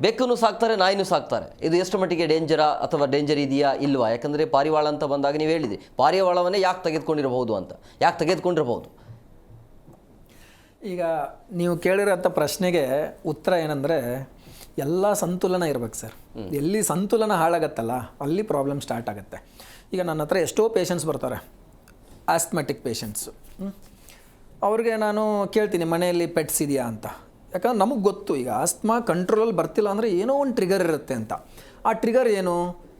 ಬೆಕ್ಕನ್ನು ಸಾಕ್ತಾರೆ, ನಾಯಿನೂ ಸಾಕ್ತಾರೆ. ಇದು ಎಷ್ಟು ಮಟ್ಟಿಗೆ ಡೇಂಜರಾ ಅಥವಾ ಡೇಂಜರ್ ಇದೆಯಾ ಇಲ್ವಾ? ಯಾಕಂದರೆ ಪಾರಿವಾಳ ಅಂತ ಬಂದಾಗ ನೀವು ಹೇಳಿದೆ, ಪಾರಿವಾಳವನ್ನೇ ಯಾಕೆ ತೆಗೆದುಕೊಂಡಿರಬಹುದು ಅಂತ. ಯಾಕೆ ತೆಗೆದುಕೊಂಡಿರಬಹುದು? ಈಗ ನೀವು ಕೇಳಿರೋಂಥ ಪ್ರಶ್ನೆಗೆ ಉತ್ತರ ಏನಂದರೆ, ಎಲ್ಲ ಸಂತುಲನ ಇರ್ಬೇಕು ಸರ್. ಎಲ್ಲಿ ಸಂತುಲನ ಹಾಳಾಗತ್ತಲ್ಲ ಅಲ್ಲಿ ಪ್ರಾಬ್ಲಮ್ ಸ್ಟಾರ್ಟ್ ಆಗುತ್ತೆ. ಈಗ ನನ್ನ ಹತ್ರ ಎಷ್ಟೋ ಪೇಷಂಟ್ಸ್ ಬರ್ತಾರೆ, ಆಸ್ಥ್ಮೆಟಿಕ್ ಪೇಷಂಟ್ಸು. ಅವ್ರಿಗೆ ನಾನು ಕೇಳ್ತೀನಿ ಮನೆಯಲ್ಲಿ ಪೆಟ್ಸ್ ಇದೆಯಾ ಅಂತ. ಯಾಕಂದ್ರೆ ನಮಗೆ ಗೊತ್ತು, ಈಗ ಆಸ್ತ್ಮಾ ಕಂಟ್ರೋಲಲ್ಲಿ ಬರ್ತಿಲ್ಲ ಅಂದರೆ ಏನೋ ಒಂದು ಟ್ರಿಗರ್ ಇರುತ್ತೆ ಅಂತ. ಆ ಟ್ರಿಗರ್ ಏನು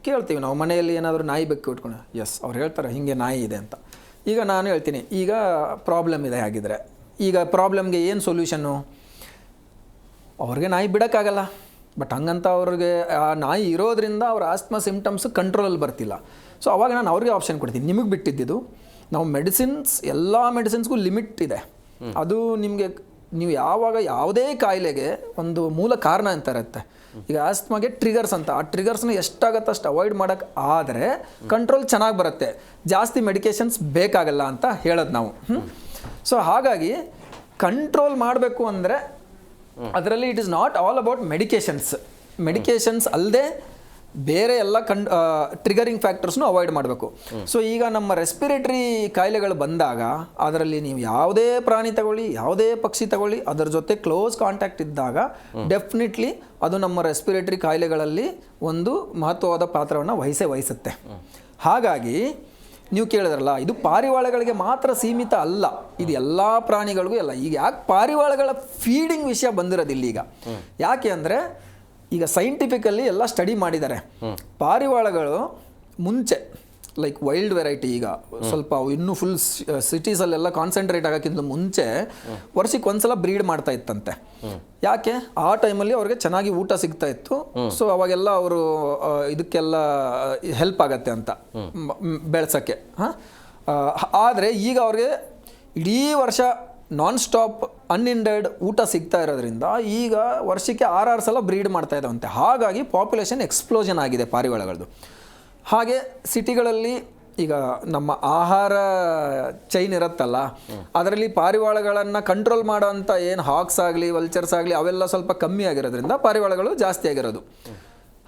ಕೇಳ್ತೀವಿ ನಾವು. ಮನೆಯಲ್ಲಿ ಏನಾದರೂ ನಾಯಿ ಬೆಕ್ಕು ಇಟ್ಕೊಂಡು, ಎಸ್ ಅವ್ರು ಹೇಳ್ತಾರೆ ಹೀಗೆ ನಾಯಿ ಇದೆ ಅಂತ. ಈಗ ನಾನು ಹೇಳ್ತೀನಿ, ಈಗ ಪ್ರಾಬ್ಲಮ್ ಇದೆ ಹಾಗಿದ್ರೆ, ಈಗ ಪ್ರಾಬ್ಲಮ್ಗೆ ಏನು ಸೊಲ್ಯೂಷನ್ನು? ಅವ್ರಿಗೆ ನಾಯಿ ಬಿಡೋಕ್ಕಾಗಲ್ಲ. ಬಟ್ ಹಂಗಂತ ಅವ್ರಿಗೆ ಆ ನಾಯಿ ಇರೋದ್ರಿಂದ ಅವ್ರ ಆಸ್ತ್ಮಾ ಸಿಮ್ಟಮ್ಸ್ ಕಂಟ್ರೋಲಲ್ಲಿ ಬರ್ತಿಲ್ಲ. ಸೊ ಅವಾಗ ನಾನು ಅವ್ರಿಗೆ ಆಪ್ಷನ್ ಕೊಡ್ತೀನಿ. ನಿಮಗೆ ಬಿಟ್ಟಿದ್ದು, ನಾವು ಮೆಡಿಸಿನ್ಸ್, ಎಲ್ಲ ಮೆಡಿಸಿನ್ಸ್ಗೂ ಲಿಮಿಟ್ ಇದೆ. ಅದು ನಿಮಗೆ, ನೀವು ಯಾವಾಗ ಯಾವುದೇ ಕಾಯಿಲೆಗೆ ಒಂದು ಮೂಲ ಕಾರಣ ಅಂತ ಇರುತ್ತೆ. ಈಗ ಆಸ್ತ್ಮಾಗೆ ಟ್ರಿಗರ್ಸ್ ಅಂತ, ಆ ಟ್ರಿಗರ್ಸ್ನ ಎಷ್ಟಾಗತ್ತೆ ಅಷ್ಟು ಅವಾಯ್ಡ್ ಮಾಡೋಕ್ಕೆ ಆದರೆ ಕಂಟ್ರೋಲ್ ಚೆನ್ನಾಗಿ ಬರುತ್ತೆ, ಜಾಸ್ತಿ ಮೆಡಿಕೇಷನ್ಸ್ ಬೇಕಾಗಲ್ಲ ಅಂತ ಹೇಳೋದು ನಾವು. ಸೊ ಹಾಗಾಗಿ ಕಂಟ್ರೋಲ್ ಮಾಡಬೇಕು ಅಂದರೆ ಅದರಲ್ಲಿ it is not all about medications ಅಲ್ಲದೆ ಬೇರೆ ಎಲ್ಲ ಟ್ರಿಗರಿಂಗ್ ಫ್ಯಾಕ್ಟರ್ಸ್ನು ಅವಾಯ್ಡ್ ಮಾಡಬೇಕು. ಸೊ ಈಗ ನಮ್ಮ ರೆಸ್ಪಿರೇಟರಿ ಕಾಯಿಲೆಗಳು ಬಂದಾಗ ಅದರಲ್ಲಿ ನೀವು ಯಾವುದೇ ಪ್ರಾಣಿ ತಗೊಳ್ಳಿ, ಯಾವುದೇ ಪಕ್ಷಿ ತಗೊಳ್ಳಿ, ಅದರ ಜೊತೆ ಕ್ಲೋಸ್ ಕಾಂಟ್ಯಾಕ್ಟ್ ಇದ್ದಾಗ ಡೆಫಿನೆಟ್ಲಿ ಅದು ನಮ್ಮ ರೆಸ್ಪಿರೇಟರಿ ಕಾಯಿಲೆಗಳಲ್ಲಿ ಒಂದು ಮಹತ್ವವಾದ ಪಾತ್ರವನ್ನು ವಹಿಸುತ್ತೆ. ಹಾಗಾಗಿ ನೀವು ಕೇಳಿದ್ರಲ್ಲ, ಇದು ಪಾರಿವಾಳಗಳಿಗೆ ಮಾತ್ರ ಸೀಮಿತ ಅಲ್ಲ, ಇದು ಎಲ್ಲ ಪ್ರಾಣಿಗಳಿಗೂ ಎಲ್ಲ. ಈಗ ಯಾಕೆ ಪಾರಿವಾಳಗಳ ಫೀಡಿಂಗ್ ವಿಷಯ ಬಂದಿರೋದಿಲ್ಲ ಈಗ? ಯಾಕೆ ಅಂದರೆ ಈಗ ಸೈಂಟಿಫಿಕಲ್ಲಿ ಎಲ್ಲ ಸ್ಟಡಿ ಮಾಡಿದ್ದಾರೆ. ಪಾರಿವಾಳಗಳು ಮುಂಚೆ ಲೈಕ್ ವೈಲ್ಡ್ ವೆರೈಟಿ, ಈಗ ಸ್ವಲ್ಪ ಇನ್ನೂ ಫುಲ್ ಸಿಟೀಸಲ್ಲೆಲ್ಲ ಕಾನ್ಸಂಟ್ರೇಟ್ ಆಗೋಕ್ಕಿಂತ ಮುಂಚೆ ವರ್ಷಕ್ಕೆ ಒಂದ್ಸಲ ಬ್ರೀಡ್ ಮಾಡ್ತಾ ಇತ್ತಂತೆ. ಯಾಕೆ? ಆ ಟೈಮಲ್ಲಿ ಅವ್ರಿಗೆ ಚೆನ್ನಾಗಿ ಊಟ ಸಿಗ್ತಾ ಇತ್ತು. ಸೊ ಅವಾಗೆಲ್ಲ ಅವರು ಇದಕ್ಕೆಲ್ಲ ಹೆಲ್ಪ್ ಆಗತ್ತೆ ಅಂತ ಬೆಳೆಸೋಕ್ಕೆ. ಆದರೆ ಈಗ ಅವ್ರಿಗೆ ಇಡೀ ವರ್ಷ ನಾನ್ ಸ್ಟಾಪ್ ಅನ್ಇಂಡೆಡ್ ಊಟ ಸಿಗ್ತಾ ಇರೋದ್ರಿಂದ ಈಗ ವರ್ಷಕ್ಕೆ 6 ಸಲ ಬ್ರೀಡ್ ಮಾಡ್ತಾ ಇದ್ದಾವಂತೆ. ಹಾಗಾಗಿ ಪಾಪ್ಯುಲೇಷನ್ ಎಕ್ಸ್ಪ್ಲೋಷನ್ ಆಗಿದೆ ಪಾರಿವಾಳಗಳದ್ದು. ಹಾಗೆ ಸಿಟಿಗಳಲ್ಲಿ ಈಗ ನಮ್ಮ ಆಹಾರ ಚೈನ್ ಇರುತ್ತಲ್ಲ, ಅದರಲ್ಲಿ ಪಾರಿವಾಳಗಳನ್ನು ಕಂಟ್ರೋಲ್ ಮಾಡೋವಂಥ ಏನು ಹಾಕ್ಸ್ ಆಗಲಿ ವಲ್ಚರ್ಸ್ ಆಗಲಿ ಅವೆಲ್ಲ ಸ್ವಲ್ಪ ಕಮ್ಮಿ ಆಗಿರೋದ್ರಿಂದ ಪಾರಿವಾಳಗಳು ಜಾಸ್ತಿ ಆಗಿರೋದು.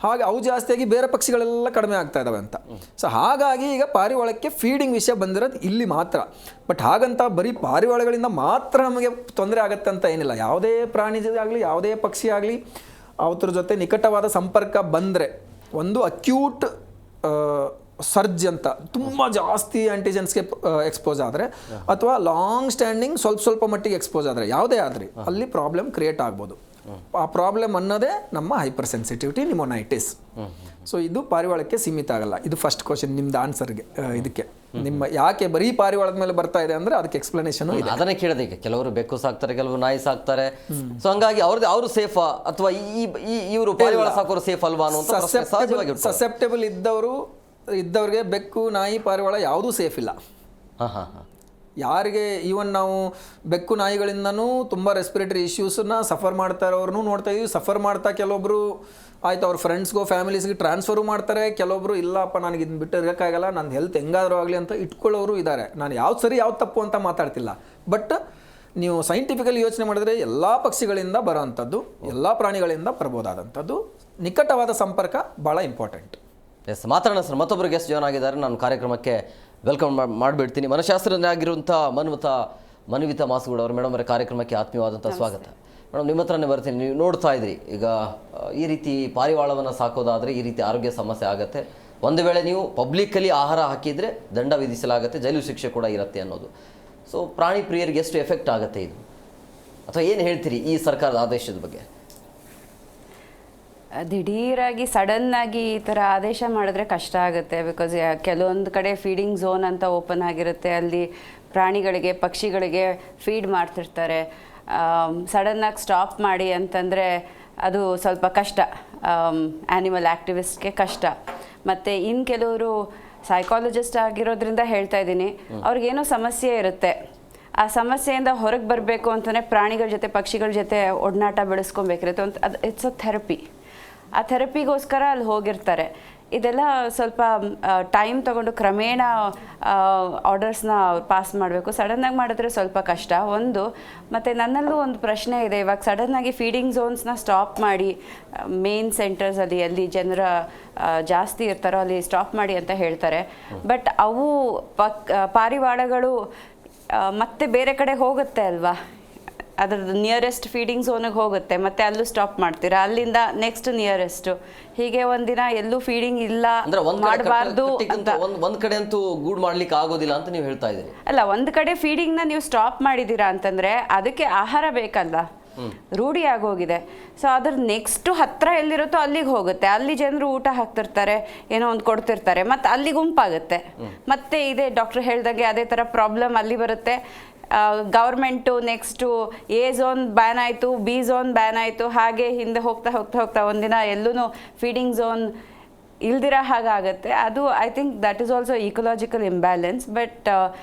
ಹಾಗೆ ಅವು ಜಾಸ್ತಿಯಾಗಿ ಬೇರೆ ಪಕ್ಷಿಗಳೆಲ್ಲ ಕಡಿಮೆ ಆಗ್ತಾ ಇದ್ದಾವೆ ಅಂತ. ಸೊ ಹಾಗಾಗಿ ಈಗ ಪಾರಿವಾಳಕ್ಕೆ ಫೀಡಿಂಗ್ ವಿಷಯ ಬಂದಿರೋದು ಇಲ್ಲಿ ಮಾತ್ರ. ಬಟ್ ಹಾಗಂತ ಬರೀ ಪಾರಿವಾಳಗಳಿಂದ ಮಾತ್ರ ನಮಗೆ ತೊಂದರೆ ಆಗುತ್ತೆ ಅಂತ ಏನಿಲ್ಲ. ಯಾವುದೇ ಪ್ರಾಣಿ ಆಗಲಿ, ಯಾವುದೇ ಪಕ್ಷಿ ಆಗಲಿ, ಅವ್ರ ಜೊತೆ ನಿಕಟವಾದ ಸಂಪರ್ಕ ಬಂದರೆ, ಒಂದು ಅಕ್ಯೂಟ್ ಸರ್ಜ್ ಅಂತ ತುಂಬ ಜಾಸ್ತಿ ಆಂಟಿಜೆನ್ಸ್ಗೆ ಎಕ್ಸ್ಪೋಸ್ ಆದರೆ, ಅಥವಾ ಲಾಂಗ್ ಸ್ಟ್ಯಾಂಡಿಂಗ್ ಸ್ವಲ್ಪ ಮಟ್ಟಿಗೆ ಎಕ್ಸ್ಪೋಸ್ ಆದರೆ, ಯಾವುದೇ ಆದರೆ ಅಲ್ಲಿ ಪ್ರಾಬ್ಲಮ್ ಕ್ರಿಯೇಟ್ ಆಗ್ಬೋದು. ಆ ಪ್ರಾಬ್ಲಮ್ ಅನ್ನೋದೇ ನಮ್ಮ ಹೈಪರ್ ಸೆನ್ಸಿಟಿವಿಟಿ ನಿಮೋನೈಟಿಸ್. ಸೊ ಇದು ಪಾರಿವಾಳಕ್ಕೆ ಸೀಮಿತ ಆಗಲ್ಲ. ಇದು ಫಸ್ಟ್ ಕ್ವಶನ್ ನಿಮ್ದು ಆನ್ಸರ್ಗೆ. ಇದಕ್ಕೆ ನಿಮ್ಮ ಯಾಕೆ ಬರೀ ಪಾರಿವಾಳದ ಮೇಲೆ ಬರ್ತಾ ಇದೆ ಅಂದರೆ ಅದಕ್ಕೆ ಎಕ್ಸ್ಪ್ಲನೇಷನ್ ಇದೆ. ಅದನ್ನೇ ಕೇಳಿದೆ. ಈಗ ಕೆಲವರು ಬೆಕ್ಕು ಸಾಕ್ತಾರೆ, ಕೆಲವರು ನಾಯಿ ಸಾಕ್ತಾರೆ. ಸೊ ಹಂಗಾಗಿ ಅವರು ಸೇಫಾ ಅಥವಾ ಇವರು ಪಾರಿವಾಳ ಸಾಕೋರು ಸೇಫ್ ಅಲ್ವಾ ಅನ್ನುವಂಥ ಸಸೆಪ್ಟೇಬಲ್ ಇದ್ದವ್ರಿಗೆ ಬೆಕ್ಕು, ನಾಯಿ, ಪಾರಿವಾಳ ಯಾವುದೂ ಸೇಫ್ ಇಲ್ಲ. ಯಾರಿಗೆ ಈವನ್ ನಾವು ಬೆಕ್ಕು ನಾಯಿಗಳಿಂದನೂ ತುಂಬ ರೆಸ್ಪಿರೇಟರಿ ಇಶ್ಯೂಸನ್ನ ಸಫರ್ ಮಾಡ್ತಾ ಇರೋರ್ನು ನೋಡ್ತಾ ಇದೀವಿ. ಸಫರ್ ಮಾಡ್ತಾ ಕೆಲವೊಬ್ಬರು ಆಯ್ತು ಅವ್ರ ಫ್ರೆಂಡ್ಸ್ಗೋ ಫ್ಯಾಮಿಲೀಸ್ಗೆ ಟ್ರಾನ್ಸ್ಫರು ಮಾಡ್ತಾರೆ. ಕೆಲವೊಬ್ಬರು ಇಲ್ಲಪ್ಪ ನನಗೆ ಇದನ್ನ ಬಿಟ್ಟು ಇರೋಕ್ಕಾಗಲ್ಲ, ನನ್ನ ಹೆಲ್ತ್ ಹೆಂಗಾದರೂ ಆಗಲಿ ಅಂತ ಇಟ್ಕೊಳ್ಳೋರು ಇದ್ದಾರೆ. ನಾನು ಯಾವ್ದು ಸರಿ ಯಾವ್ದು ತಪ್ಪು ಅಂತ ಮಾತಾಡ್ತಿಲ್ಲ. ಬಟ್ ನೀವು ಸೈಂಟಿಫಿಕಲಿ ಯೋಚನೆ ಮಾಡಿದ್ರೆ ಎಲ್ಲ ಪಕ್ಷಿಗಳಿಂದ ಬರೋವಂಥದ್ದು, ಎಲ್ಲ ಪ್ರಾಣಿಗಳಿಂದ ಬರ್ಬೋದಾದಂಥದ್ದು. ನಿಕಟವಾದ ಸಂಪರ್ಕ ಭಾಳ ಇಂಪಾರ್ಟೆಂಟ್. ಎಸ್, ಮಾತಾಡೋಣ ಸರ್. ಮತ್ತೊಬ್ಬರು ಗೆಸ್ಟ್ ಜಾಯ್ನ್ ಆಗಿದ್ದಾರೆ, ನಾನು ಕಾರ್ಯಕ್ರಮಕ್ಕೆ ವೆಲ್ಕಮ್ ಮಾಡಿಬಿಡ್ತೀನಿ. ಮನಃಶಾಸ್ತ್ರಜ್ಞರಾಗಿರುವಂಥ ಮನ್ವಿತಾ ಮಾಸುಗೌಡ ಅವರು. ಮೇಡಮ್ ಅವರ ಕಾರ್ಯಕ್ರಮಕ್ಕೆ ಆತ್ಮೀಯವಾದಂಥ ಸ್ವಾಗತ. ಮೇಡಮ್, ನಿಮ್ಮ ಹತ್ರನೇ ಬರ್ತೀನಿ. ನೀವು ನೋಡ್ತಾ ಇದ್ರಿ ಈಗ ಈ ರೀತಿ ಪಾರಿವಾಳವನ್ನು ಸಾಕೋದಾದರೆ ಈ ರೀತಿ ಆರೋಗ್ಯ ಸಮಸ್ಯೆ ಆಗುತ್ತೆ. ಒಂದು ವೇಳೆ ನೀವು ಪಬ್ಲಿಕ್ಕಲ್ಲಿ ಆಹಾರ ಹಾಕಿದರೆ ದಂಡ ವಿಧಿಸಲಾಗುತ್ತೆ, ಜೈಲು ಶಿಕ್ಷೆ ಕೂಡ ಇರುತ್ತೆ ಅನ್ನೋದು. ಸೊ ಪ್ರಾಣಿ ಪ್ರಿಯರಿಗೆ ಎಷ್ಟು ಎಫೆಕ್ಟ್ ಆಗುತ್ತೆ ಇದು, ಅಥವಾ ಏನು ಹೇಳ್ತೀರಿ ಈ ಸರ್ಕಾರದ ಆದೇಶದ ಬಗ್ಗೆ? ದಿಢೀರಾಗಿ ಸಡನ್ನಾಗಿ ಈ ಥರ ಆದೇಶ ಮಾಡಿದ್ರೆ ಕಷ್ಟ ಆಗುತ್ತೆ. ಬಿಕಾಸ್ ಕೆಲವೊಂದು ಕಡೆ ಫೀಡಿಂಗ್ ಝೋನ್ ಅಂತ ಓಪನ್ ಆಗಿರುತ್ತೆ, ಅಲ್ಲಿ ಪ್ರಾಣಿಗಳಿಗೆ ಪಕ್ಷಿಗಳಿಗೆ ಫೀಡ್ ಮಾಡ್ತಿರ್ತಾರೆ. ಸಡನ್ನಾಗಿ ಸ್ಟಾಪ್ ಮಾಡಿ ಅಂತಂದರೆ ಅದು ಸ್ವಲ್ಪ ಕಷ್ಟ, ಆ್ಯನಿಮಲ್ ಆ್ಯಕ್ಟಿವಿಸ್ಟ್ಗೆ ಕಷ್ಟ. ಮತ್ತು ಇನ್ನು ಕೆಲವರು ಸೈಕಾಲಜಿಸ್ಟ್ ಆಗಿರೋದ್ರಿಂದ ಹೇಳ್ತಾ ಇದ್ದೀನಿ, ಅವ್ರಿಗೇನೋ ಸಮಸ್ಯೆ ಇರುತ್ತೆ. ಆ ಸಮಸ್ಯೆಯಿಂದ ಹೊರಗೆ ಬರಬೇಕು ಅಂತಲೇ ಪ್ರಾಣಿಗಳ ಜೊತೆ ಪಕ್ಷಿಗಳ ಜೊತೆ ಒಡನಾಟ ಬೆಳೆಸ್ಕೊಬೇಕಿರುತ್ತೆ. ಅದು ಇಟ್ಸ್ ಅ ಥೆರಪಿ. ಆ ಥೆರಪಿಗೋಸ್ಕರ ಅಲ್ಲಿ ಹೋಗಿರ್ತಾರೆ. ಇದೆಲ್ಲ ಸ್ವಲ್ಪ ಟೈಮ್ ತೊಗೊಂಡು ಕ್ರಮೇಣ ಆರ್ಡರ್ಸ್ನ ಪಾಸ್ ಮಾಡಬೇಕು. ಸಡನ್ನಾಗಿ ಮಾಡಿದ್ರೆ ಸ್ವಲ್ಪ ಕಷ್ಟ ಒಂದು. ಮತ್ತು ನನ್ನಲ್ಲೂ ಒಂದು ಪ್ರಶ್ನೆ ಇದೆ, ಇವಾಗ ಸಡನ್ನಾಗಿ ಫೀಡಿಂಗ್ ಝೋನ್ಸ್ನ ಸ್ಟಾಪ್ ಮಾಡಿ ಮೇನ್ ಸೆಂಟರ್ಸಲ್ಲಿ ಎಲ್ಲಿ ಜನರ ಜಾಸ್ತಿ ಇರ್ತಾರೋ ಅಲ್ಲಿ ಸ್ಟಾಪ್ ಮಾಡಿ ಅಂತ ಹೇಳ್ತಾರೆ. ಬಟ್ ಅವು ಪಾರಿವಾಳಗಳು ಮತ್ತೆ ಬೇರೆ ಕಡೆ ಹೋಗುತ್ತೆ ಅಲ್ವಾ, ಅದ್ರದ್ದು ನಿಯರೆಸ್ಟ್ ಫೀಡಿಂಗ್ ಝೋನಿಗೆ ಹೋಗುತ್ತೆ, ಮತ್ತೆ ಅಲ್ಲೂ ಸ್ಟಾಪ್ ಮಾಡ್ತೀರಾ, ಅಲ್ಲಿಂದ ನೆಕ್ಸ್ಟ್ ನಿಯರೆಸ್ಟ್, ಹೀಗೆ ಒಂದಿನ ಎಲ್ಲೂ ಫೀಡಿಂಗ್ ಇಲ್ಲ ಮಾಡಬಾರ್ದು ಅಂತ. ಒಂದ್ ಕಡೆ ಅಂತೂ ಗೂಡ್ ಮಾಡ್ಲಿಕ್ಕೆ ಆಗೋದಿಲ್ಲ ಅಂತ ನೀವು ಹೇಳ್ತಾ ಇದ್ದೀರಿ. ಅಲ್ಲ, ಒಂದ್ ಕಡೆ ಫೀಡಿಂಗ್ನ ನೀವು ಸ್ಟಾಪ್ ಮಾಡಿದ್ದೀರಾ ಅಂತಂದ್ರೆ ಅದಕ್ಕೆ ಆಹಾರ ಬೇಕಲ್ಲ, ರೂಢಿ ಆಗೋಗಿದೆ. ಸೊ ಅದ್ರ ನೆಕ್ಸ್ಟ್ ಹತ್ರ ಎಲ್ಲಿರುತ್ತೋ ಅಲ್ಲಿಗೆ ಹೋಗುತ್ತೆ, ಅಲ್ಲಿ ಜನರು ಊಟ ಹಾಕ್ತಿರ್ತಾರೆ, ಏನೋ ಒಂದು ಕೊಡ್ತಿರ್ತಾರೆ, ಮತ್ತೆ ಅಲ್ಲಿ ಗುಂಪಾಗುತ್ತೆ. ಮತ್ತೆ ಇದೆ ಡಾಕ್ಟರ್ ಹೇಳ್ದಂಗೆ ಅದೇ ಥರ ಪ್ರಾಬ್ಲಮ್ ಅಲ್ಲಿ ಬರುತ್ತೆ. Government next A zone ban ಆಯಿತು, ಬಿ ಝೋನ್ ಬ್ಯಾನ್ ಆಯಿತು, ಹಾಗೆ ಹಿಂದೆ ಹೋಗ್ತಾ ಹೋಗ್ತಾ ಹೋಗ್ತಾ ಒಂದಿನ ಎಲ್ಲೂ ಫೀಡಿಂಗ್ ಝೋನ್ ಇಲ್ದಿರ ಹಾಗಾಗುತ್ತೆ. ಅದು I think that is also ecological imbalance. But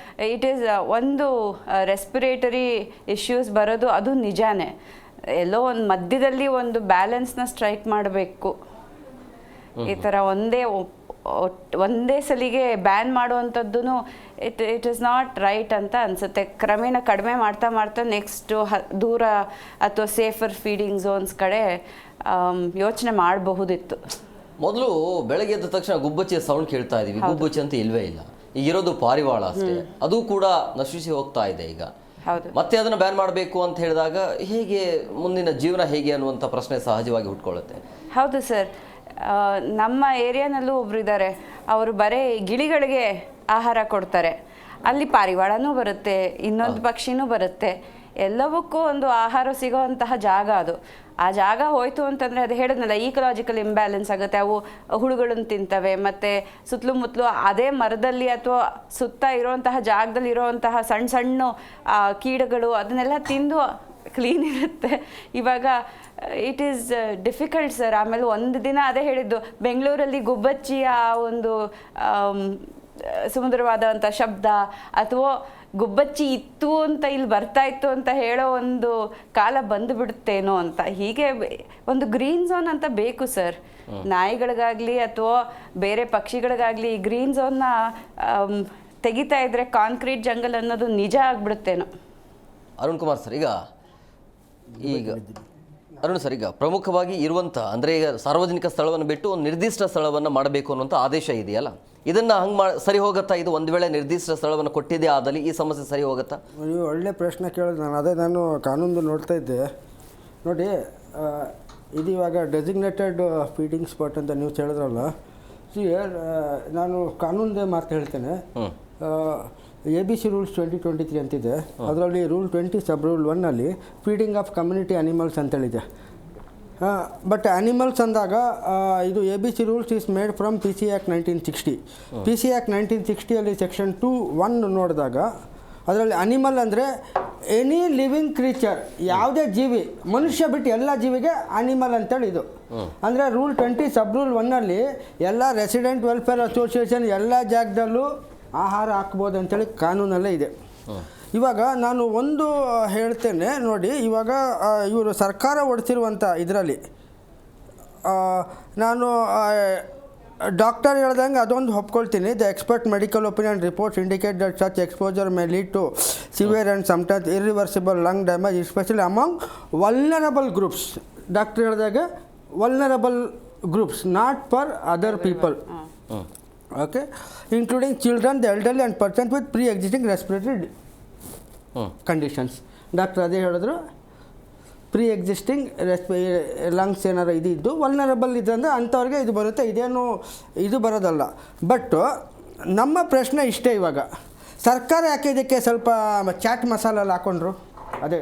it is ಒಂದು ರೆಸ್ಪಿರೇಟರಿ ಇಶ್ಯೂಸ್ ಬರೋದು ಅದು ನಿಜಾನೇ. ಎಲ್ಲೋ ಒಂದು ಮಧ್ಯದಲ್ಲಿ ಒಂದು ಬ್ಯಾಲೆನ್ಸ್ನ ಸ್ಟ್ರೈಕ್ ಮಾಡಬೇಕು. ಈ ಥರ ಒಂದೇ ಸಲಿಗೆ ಬ್ಯಾನ್ ಮಾಡುವಂಥದ್ದು ಇಟ್ ಈಸ್ ನಾಟ್ ರೈಟ್ ಅಂತ ಅನಿಸುತ್ತೆ. ಕ್ರಮೇಣ ಕಡಿಮೆ ಮಾಡ್ತಾ ಮಾಡ್ತಾ ನೆಕ್ಸ್ಟು ದೂರ ಅಥವಾ ಸೇಫರ್ ಫೀಡಿಂಗ್ ಝೋನ್ಸ್ ಕಡೆ ಯೋಚನೆ ಮಾಡಬಹುದಿತ್ತು. ಮೊದಲು ಬೆಳಗ್ಗೆ ಎದ್ದ ತಕ್ಷಣ ಗುಬ್ಬಚ್ಚಿಯ ಸೌಂಡ್ ಕೇಳ್ತಾ ಇದೀವಿ, ಗುಬ್ಬಚ್ಚಿ ಅಂತ ಇಲ್ವೇ ಇಲ್ಲ. ಈಗಿರೋದು ಪಾರಿವಾಳ ಅಷ್ಟೇ, ಅದು ಕೂಡ ನಶಿಸಿ ಹೋಗ್ತಾ ಇದೆ ಈಗ. ಮತ್ತೆ ಅದನ್ನು ಬ್ಯಾನ್ ಮಾಡಬೇಕು ಅಂತ ಹೇಳಿದಾಗ ಹೇಗೆ ಮುಂದಿನ ಜೀವನ ಹೇಗೆ ಅನ್ನುವಂಥ ಪ್ರಶ್ನೆ ಸಹಜವಾಗಿ ಹುಟ್ಕೊಳ್ಳುತ್ತೆ. ಹೌದು ಸರ್, ನಮ್ಮ ಏರಿಯಾನಲ್ಲೂ ಒಬ್ರು ಇದ್ದಾರೆ, ಅವರು ಬರೀ ಗಿಳಿಗಳಿಗೆ ಆಹಾರ ಕೊಡ್ತಾರೆ. ಅಲ್ಲಿ ಪಾರಿವಾಳನೂ ಬರುತ್ತೆ, ಇನ್ನೊಂದು ಪಕ್ಷಿನೂ ಬರುತ್ತೆ, ಎಲ್ಲವಕ್ಕೂ ಒಂದು ಆಹಾರ ಸಿಗೋವಂತಹ ಜಾಗ ಅದು. ಆ ಜಾಗ ಹೋಯ್ತು ಅಂತಂದರೆ ಅದು ಹೇಳಿದ್ನಲ್ಲ, ಈಕೊಲಾಜಿಕಲ್ ಇಂಬ್ಯಾಲೆನ್ಸ್ ಆಗುತ್ತೆ. ಅವು ಹುಳುಗಳನ್ನು ತಿಂತವೆ, ಮತ್ತು ಸುತ್ತಲೂ ಮುತ್ತಲೂ ಅದೇ ಮರದಲ್ಲಿ ಅಥವಾ ಸುತ್ತ ಇರೋವಂತಹ ಜಾಗದಲ್ಲಿ ಇರೋವಂತಹ ಸಣ್ಣ ಸಣ್ಣ ಕೀಟಗಳು ಅದನ್ನೆಲ್ಲ ತಿಂದು ಕ್ಲೀನ್ ಇರುತ್ತೆ. ಇವಾಗ ಇಟ್ ಈಸ್ ಡಿಫಿಕಲ್ಟ್ ಸರ್. ಆಮೇಲೆ ಒಂದು ದಿನ ಅದೇ ಹೇಳಿದ್ದು, ಬೆಂಗಳೂರಲ್ಲಿ ಗುಬ್ಬಚ್ಚಿಯ ಒಂದು ಸುಮಧುರವಾದಂಥ ಶಬ್ದ ಅಥವಾ ಗುಬ್ಬಚ್ಚಿ ಇತ್ತು ಅಂತ ಇಲ್ಲಿ ಬರ್ತಾ ಇತ್ತು ಅಂತ ಹೇಳೋ ಒಂದು ಕಾಲ ಬಂದುಬಿಡುತ್ತೇನೋ ಅಂತ. ಹೀಗೆ ಒಂದು ಗ್ರೀನ್ ಝೋನ್ ಅಂತ ಬೇಕು ಸರ್, ನಾಯಿಗಳಿಗಾಗಲಿ ಅಥವಾ ಬೇರೆ ಪಕ್ಷಿಗಳಿಗಾಗಲಿ. ಈ ಗ್ರೀನ್ ಝೋನ್ನ ತೆಗಿತಾ ಇದ್ರೆ ಕಾಂಕ್ರೀಟ್ ಜಂಗಲ್ ಅನ್ನೋದು ನಿಜ ಆಗ್ಬಿಡುತ್ತೇನೋ. ಅರುಣ್ ಕುಮಾರ್ ಸರ್, ಈಗ ಅರುಣ್ ಸರ್, ಈಗ ಪ್ರಮುಖವಾಗಿ ಇರುವಂಥ ಅಂದರೆ ಈಗ ಸಾರ್ವಜನಿಕ ಸ್ಥಳವನ್ನು ಬಿಟ್ಟು ಒಂದು ನಿರ್ದಿಷ್ಟ ಸ್ಥಳವನ್ನು ಮಾಡಬೇಕು ಅನ್ನುವಂಥ ಆದೇಶ ಇದೆಯಲ್ಲ, ಇದನ್ನು ಹಂಗೆ ಸರಿ ಹೋಗುತ್ತಾ? ಇದು ಒಂದು ವೇಳೆ ನಿರ್ದಿಷ್ಟ ಸ್ಥಳವನ್ನು ಕೊಟ್ಟಿದೆ ಆದಲ್ಲಿ ಈ ಸಮಸ್ಯೆ ಸರಿ ಹೋಗುತ್ತಾ? ನೀವು ಒಳ್ಳೆ ಪ್ರಶ್ನೆ ಕೇಳಿದ್ರೆ ನಾನು ಕಾನೂನು ನೋಡ್ತಾ ಇದ್ದೆ ನೋಡಿ. ಇದು ಇವಾಗ ಡೆಸಿಗ್ನೇಟೆಡ್ ಫೀಡಿಂಗ್ ಸ್ಪಾಟ್ ಅಂತ ನೀವು ಹೇಳಿದ್ರಲ್ಲ, ನಾನು ಕಾನೂನದೇ ಮಾತು ಹೇಳ್ತೇನೆ. ABC ರೂಲ್ಸ್ 2023 ಅಂತಿದೆ, ಅದರಲ್ಲಿ ರೂಲ್ 20 ಸಬ್ ರೂಲ್ 1ನಲ್ಲಿ ಫೀಡಿಂಗ್ ಆಫ್ ಕಮ್ಯುನಿಟಿ ಅನಿಮಲ್ಸ್ ಅಂತೇಳಿದೆ. ಬಟ್ ಅನಿಮಲ್ಸ್ ಅಂದಾಗ ಇದು ABC rules is made from PC Act 1960. PC Act 1960 section 2(1) ನೋಡಿದಾಗ ಅದರಲ್ಲಿ ಅನಿಮಲ್ ಅಂದರೆ ಎನಿ ಲಿವಿಂಗ್ ಕ್ರೀಚರ್, ಯಾವುದೇ ಜೀವಿ, ಮನುಷ್ಯ ಬಿಟ್ಟು ಎಲ್ಲ ಜೀವಿಗೆ ಅನಿಮಲ್ ಅಂತೇಳಿ ಇದು. ಅಂದರೆ ರೂಲ್ 20 ಸಬ್ ರೂಲ್ 1ನಲ್ಲಿ ಎಲ್ಲ ರೆಸಿಡೆಂಟ್ ವೆಲ್ಫೇರ್ ಅಸೋಸಿಯೇಷನ್ ಎಲ್ಲ ಜಾಗದಲ್ಲೂ ಆಹಾರ ಹಾಕ್ಬೋದು ಅಂತೇಳಿ ಕಾನೂನಲ್ಲೇ ಇದೆ. ಇವಾಗ ನಾನು ಒಂದು ಹೇಳ್ತೇನೆ ನೋಡಿ, ಇವಾಗ ಇವರು ಸರ್ಕಾರ ಹೊಡ್ತಿರುವಂಥ ಇದರಲ್ಲಿ ನಾನು ಡಾಕ್ಟರ್ ಹೇಳ್ದಂಗೆ ಅದೊಂದು ಒಪ್ಕೊಳ್ತೀನಿ. The expert medical opinion reports indicate that such exposure may lead to severe and sometimes irreversible lung damage especially among vulnerable groups. Doctor ಹೇಳಿದಾಗ vulnerable groups, not for other people, okay, including children, the elderly and persons with pre existing respiratory conditions. Doctor ಅದೇ ಹೇಳಿದ್ರು, pre existing lungs ಏನಾರು ಇದ್ದು vulnerable ಇದ್ದಂದರೆ ಅಂಥವ್ರಿಗೆ ಇದು ಬರುತ್ತೆ, ಇದೇನು ಇದು ಬರೋದಲ್ಲ. ಬಟ್ ನಮ್ಮ ಪ್ರಶ್ನೆ ಇಷ್ಟೇ, ಇವಾಗ ಸರ್ಕಾರ ಯಾಕೆ ಇದಕ್ಕೆ ಸ್ವಲ್ಪ ಚಾಟ್ ಮಸಾಲೆಲ್ಲ ಹಾಕ್ಕೊಂಡ್ರು? ಅದೇ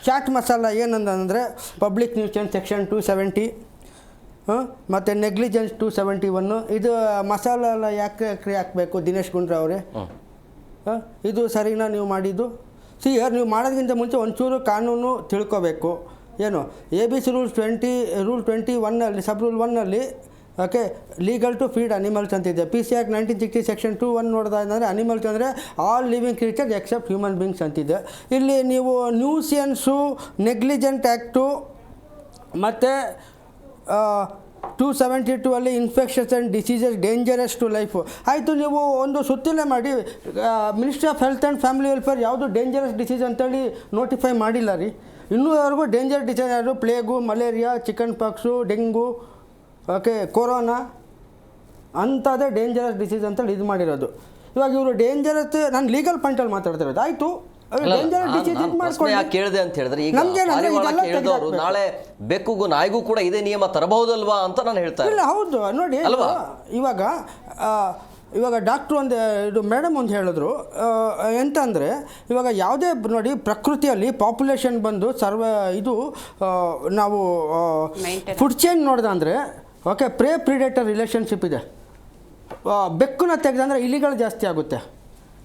ಚಾಟ್ ಮಸಾಲ ಏನಂದರೆ ಪಬ್ಲಿಕ್ ನ್ಯೂಸೆನ್ಸ್ ಸೆಕ್ಷನ್ 270 ಮತ್ತು ನೆಗ್ಲಿಜೆನ್ಸ್ 271. ಇದು ಮಸಾಲ ಎಲ್ಲ ಯಾಕೆ ಹಾಕಬೇಕು ದಿನೇಶ್ ಗುಂಡ್ರಾವ್ ಅವರೇ? ಇದು ಸರಿನಾ ನೀವು ಮಾಡಿದ್ದು? ನೀವು ಮಾಡೋದಕ್ಕಿಂತ ಮುಂಚೆ ಒಂಚೂರು ಕಾನೂನು ತಿಳ್ಕೋಬೇಕು. ಏನು ABC rule 21 sub rule 1 okay, legal to feed animals ಅಂತಿದೆ. PC ಆ್ಯಕ್ಟ್ 1960 ಸೆಕ್ಷನ್ 2(1) ನೋಡೋದಾದ್ರೆ ಅನಿಮಲ್ಸ್ ಅಂದರೆ all living creatures except human beings ಅಂತಿದೆ. ಇಲ್ಲಿ ನೀವು ನ್ಯೂಸಿಯನ್ಸು, ನೆಗ್ಲಿಜೆಂಟ್ ಆ್ಯಕ್ಟು ಮತ್ತು 272 ಅಲ್ಲಿ infections and diseases dangerous to life. ಆಯಿತು, ನೀವು ಒಂದು ಸುತ್ತಿಲೆ ಮಾಡಿ ministry of health and family welfare ಯಾವುದು ಡೇಂಜರಸ್ ಡಿಸೀಸ್ ಅಂತೇಳಿ ನೋಟಿಫೈ ಮಾಡಿಲ್ಲ ರೀ. ಇನ್ನೂವರೆಗೂ ಡೇಂಜರ್ ಡಿಸೀಸ್ ಯಾರು? Plague, malaria, chicken pox, dengue, okay, corona ಅಂಥದ್ದೇ ಡೇಂಜರಸ್ ಡಿಸೀಸ್ ಅಂತೇಳಿ ಇದು ಮಾಡಿರೋದು. ಇವಾಗ ಇವರು ಡೇಂಜರಸ್, ನಾನು ಲೀಗಲ್ ಪಾಯಿಂಟಲ್ಲಿ ಮಾತಾಡ್ತಿರೋದು. ಆಯಿತು, ಡೇಂಜರಸ್ ಡಿಸೀಸ್ ಇದು ಮಾಡ್ಕೊಂಡು ಕೇಳಿದೆ ಅಂತ ಹೇಳಿದ್ರೆ ಈಗ ಪಾರಿವಾಳ ಕೇಳಿದವರು ನಾಳೆ ಬೆಕ್ಕುಗೂ ನಾಯಿಗೂ ಕೂಡ ಇದೇ ನಿಯಮ ತರಬಹುದಲ್ವಾ ಅಂತ ನಾನು ಹೇಳ್ತಾ ಇಲ್ಲ. ಹೌದು ನೋಡಿ, ಇವಾಗ ಡಾಕ್ಟ್ರು ಒಂದು ಇದು ಮೇಡಮ್ ಒಂದು ಹೇಳಿದ್ರು ಎಂತ ಅಂದರೆ, ಇವಾಗ ಯಾವುದೇ ನೋಡಿ ಪ್ರಕೃತಿಯಲ್ಲಿ ಪಾಪ್ಯುಲೇಷನ್ ಬಂದು ಇದು ನಾವು ಫುಡ್ ಚೈನ್ ನೋಡ್ದಂದರೆ ಓಕೆ, ಪ್ರೇ ಪ್ರಿಡೇಟರ್ ರಿಲೇಷನ್ಶಿಪ್ ಇದೆ. ಬೆಕ್ಕನ್ನ ತೆಗೆದಂದ್ರೆ ಇಲಿಗಳು ಜಾಸ್ತಿ ಆಗುತ್ತೆ.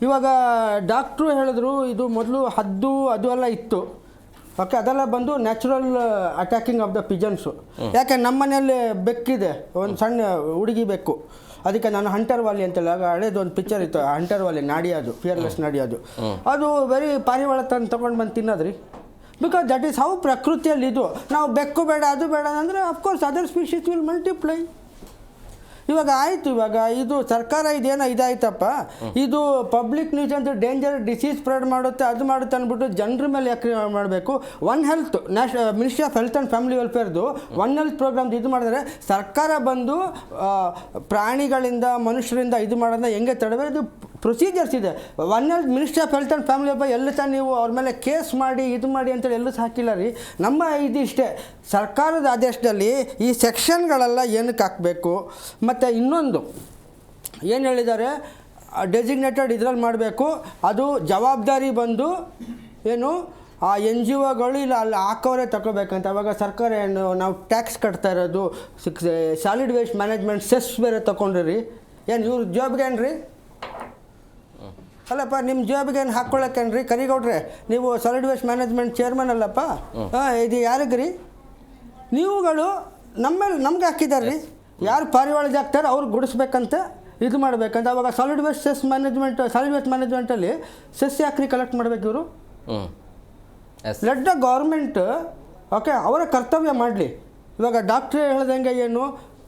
ಇವಾಗ ಡಾಕ್ಟ್ರು ಹೇಳಿದ್ರು ಇದು ಮೊದಲು ಹದ್ದು ಅದು ಎಲ್ಲ ಇತ್ತು, ಓಕೆ, ಅದೆಲ್ಲ ಬಂದು natural attacking of the pigeons. ಯಾಕೆ ನಮ್ಮ ಮನೆಯಲ್ಲಿ ಬೆಕ್ಕಿದೆ, ಒಂದು ಸಣ್ಣ ಹುಡುಗಿ ಬೆಕ್ಕು, ಅದಕ್ಕೆ ನಾನು ಹಂಟರ್ ವಾಲಿ ಅಂತೇಳಿ ಆಗ ಹಳೇದು ಒಂದು ಪಿಕ್ಚರ್ ಇತ್ತು, ಹಂಟರ್ ವಾಲಿ ನಾಡಿಯೋದು, ಫಿಯರ್ಲೆಸ್ ನಾಡಿಯೋದು, ಅದು ವೆರಿ ಪಾರಿವಾಳ ತೊಗೊಂಡು ಬಂದು ತಿನ್ನೋದ್ರಿ. ಬಿಕಾಸ್ ದಟ್ ಈಸ್ ಹೌ ಪ್ರಕೃತಿಯಲ್ಲಿ ಇದು. ನಾವು ಬೆಕ್ಕು ಬೇಡ ಅದು ಬೇಡ ಅಂದರೆ of course other species will multiply. ಇವಾಗ ಆಯಿತು, ಇವಾಗ ಇದು ಸರ್ಕಾರ ಇದೇನೋ ಇದಾಯ್ತಪ್ಪ, ಇದು ಪಬ್ಲಿಕ್ ನ್ಯೂಸ್ ಅಂತ ಡೇಂಜರ್ ಡಿಸೀಸ್ ಸ್ಪ್ರೆಡ್ ಮಾಡುತ್ತೆ ಅದು ಮಾಡುತ್ತೆ ಅಂದ್ಬಿಟ್ಟು ಜನರ ಮೇಲೆ ಯಾಕೆ ಮಾಡಬೇಕು? One health ministry of health and family ವೆಲ್ಫೇರ್ದು ಒನ್ ಹೆಲ್ತ್ ಪ್ರೋಗ್ರಾಮ್ ಇದು ಮಾಡಿದ್ರೆ ಸರ್ಕಾರ ಬಂದು ಪ್ರಾಣಿಗಳಿಂದ ಮನುಷ್ಯರಿಂದ ಇದು ಮಾಡೋದನ್ನ ಹೆಂಗೆ ತಡಬೇಕು? ಇದು ಪ್ರೊಸೀಜರ್ಸ್ ಇದೆ. One health ministry of health and family welfare ಎಲ್ಲ ಸಹ ನೀವು ಅವ್ರ ಮೇಲೆ ಕೇಸ್ ಮಾಡಿ ಇದು ಮಾಡಿ ಅಂತೇಳಿ ಎಲ್ಲೂ ಸಹ ಹಾಕಿಲ್ಲ ರೀ. ನಮ್ಮ ಇದಿಷ್ಟೇ, ಸರ್ಕಾರದ ಆದೇಶದಲ್ಲಿ ಈ ಸೆಕ್ಷನ್ಗಳೆಲ್ಲ ಏನಕ್ಕೆ ಹಾಕಬೇಕು? ಮತ್ತು ಇನ್ನೊಂದು ಏನು ಹೇಳಿದ್ದಾರೆ, ಡೆಸಿಗ್ನೇಟೆಡ್ ಇದ್ರಲ್ಲಿ ಮಾಡಬೇಕು, ಅದು ಜವಾಬ್ದಾರಿ ಬಂದು ಏನು ಆ NGOಗಳು ಇಲ್ಲ ಅಲ್ಲಿ ಹಾಕೋರೇ ತಗೋಬೇಕಂತ. ಅವಾಗ ಸರ್ಕಾರ ಏನು ನಾವು ಟ್ಯಾಕ್ಸ್ ಕಟ್ತಾ ಇರೋದು, ಸಾಲಿಡ್ ವೇಸ್ಟ್ ಮ್ಯಾನೇಜ್ಮೆಂಟ್ ಸೆಸ್ ಬೇರೆ ತೊಗೊಂಡ್ರಿ, ಏನು ಇವ್ರ ಜಾಬ್ಗೇನ್ರಿ? ಅಲ್ಲಪ್ಪ, ನಿಮ್ಮ ಜಾಬ್ಗೆ ಏನು ಹಾಕ್ಕೊಳ್ಳೋಕ್ಕೇನ್ರಿ? ಕರಿಗೌಡ್ರೆ, ನೀವು ಸಾಲಿಡ್ ವೇಸ್ಟ್ ಮ್ಯಾನೇಜ್ಮೆಂಟ್ ಚೇರ್ಮನ್ ಅಲ್ಲಪ್ಪ, ಇದು ಯಾರಿಗ್ರಿ? ನೀವುಗಳು ನಮ್ಗೆ ಹಾಕಿದ್ದಾರೆ ರೀ. ಯಾರು ಪಾರಿವಾಳದ ಹಾಕ್ತಾರೆ ಅವ್ರು ಗುಡಿಸ್ಬೇಕಂತ ಇದು ಮಾಡಬೇಕಂತ. ಅವಾಗ ಸಾಲಿಡ್ ವೇಸ್ಟ್ ಮ್ಯಾನೇಜ್ಮೆಂಟಲ್ಲಿ ಸೆಸ್ ಯಾಕ್ರಿ ಕಲೆಕ್ಟ್ ಮಾಡ್ಬೇಕು ಇವರು? ಲೆಟ್ ದ ಗೌರ್ಮೆಂಟ್ ಓಕೆ ಅವರ ಕರ್ತವ್ಯ ಮಾಡಲಿ. ಇವಾಗ ಡಾಕ್ಟ್ರೇ ಹೇಳ್ದಂಗೆ ಏನು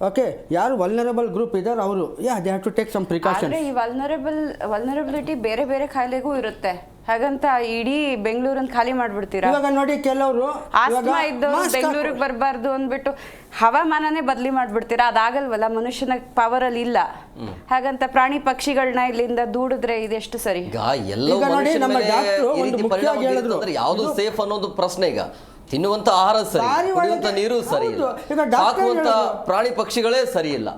ಓಕೆ, ಯಾರು ವಲ್ನರಬಲ್ ಗ್ರೂಪ್ ಇದ್ದಾರೆ ಅವರು they have to take some precaution. ಈ ವಲ್ನರಬಿಲಿಟಿ ಬೇರೆ ಬೇರೆ ಕಾಯಿಲೆಗೂ ಇರುತ್ತೆ, ಹಾಗಂತ ಇಡೀ ಬೆಂಗಳೂರನ್ನ ಖಾಲಿ ಮಾಡ್ಬಿಡ್ತೀರಾ? ಇವಾಗ ನೋಡಿ, ಕೆಲವರು ಆಸ್ಮಾ ಇದ್ದವ್ರು ಬೆಂಗಳೂರಿಗೆ ಬರಬಾರ್ದು ಅಂದ್ಬಿಟ್ಟು ಹವಾಮಾನನೇ ಬದಲಿ ಮಾಡ್ಬಿಡ್ತೀರಾ? ಅದಾಗಲ್ವಲ್ಲ, ಮನುಷ್ಯನ ಪವರ್ ಅಲ್ಲಿ ಇಲ್ಲ. ಹಾಗಂತ ಪ್ರಾಣಿ ಪಕ್ಷಿಗಳನ್ನ ಇಲ್ಲಿಂದ ದೂಡಿದ್ರೆ ಇದೆಷ್ಟು ಸರಿ? ಯಾವುದು ಸೇಫ್ ಅನ್ನೋದು ಪ್ರಶ್ನೆ. ಈಗ ತಿನ್ನುವಂತ ಆಹಾರ ಸರಿ, ಕುಡಿಯುವಂತ ನೀರು ಸರಿ ಇಲ್ಲ, ಸಾಕುವಂತ ಪ್ರಾಣಿ ಪಕ್ಷಿಗಳೇ ಸರಿ ಇಲ್ಲ.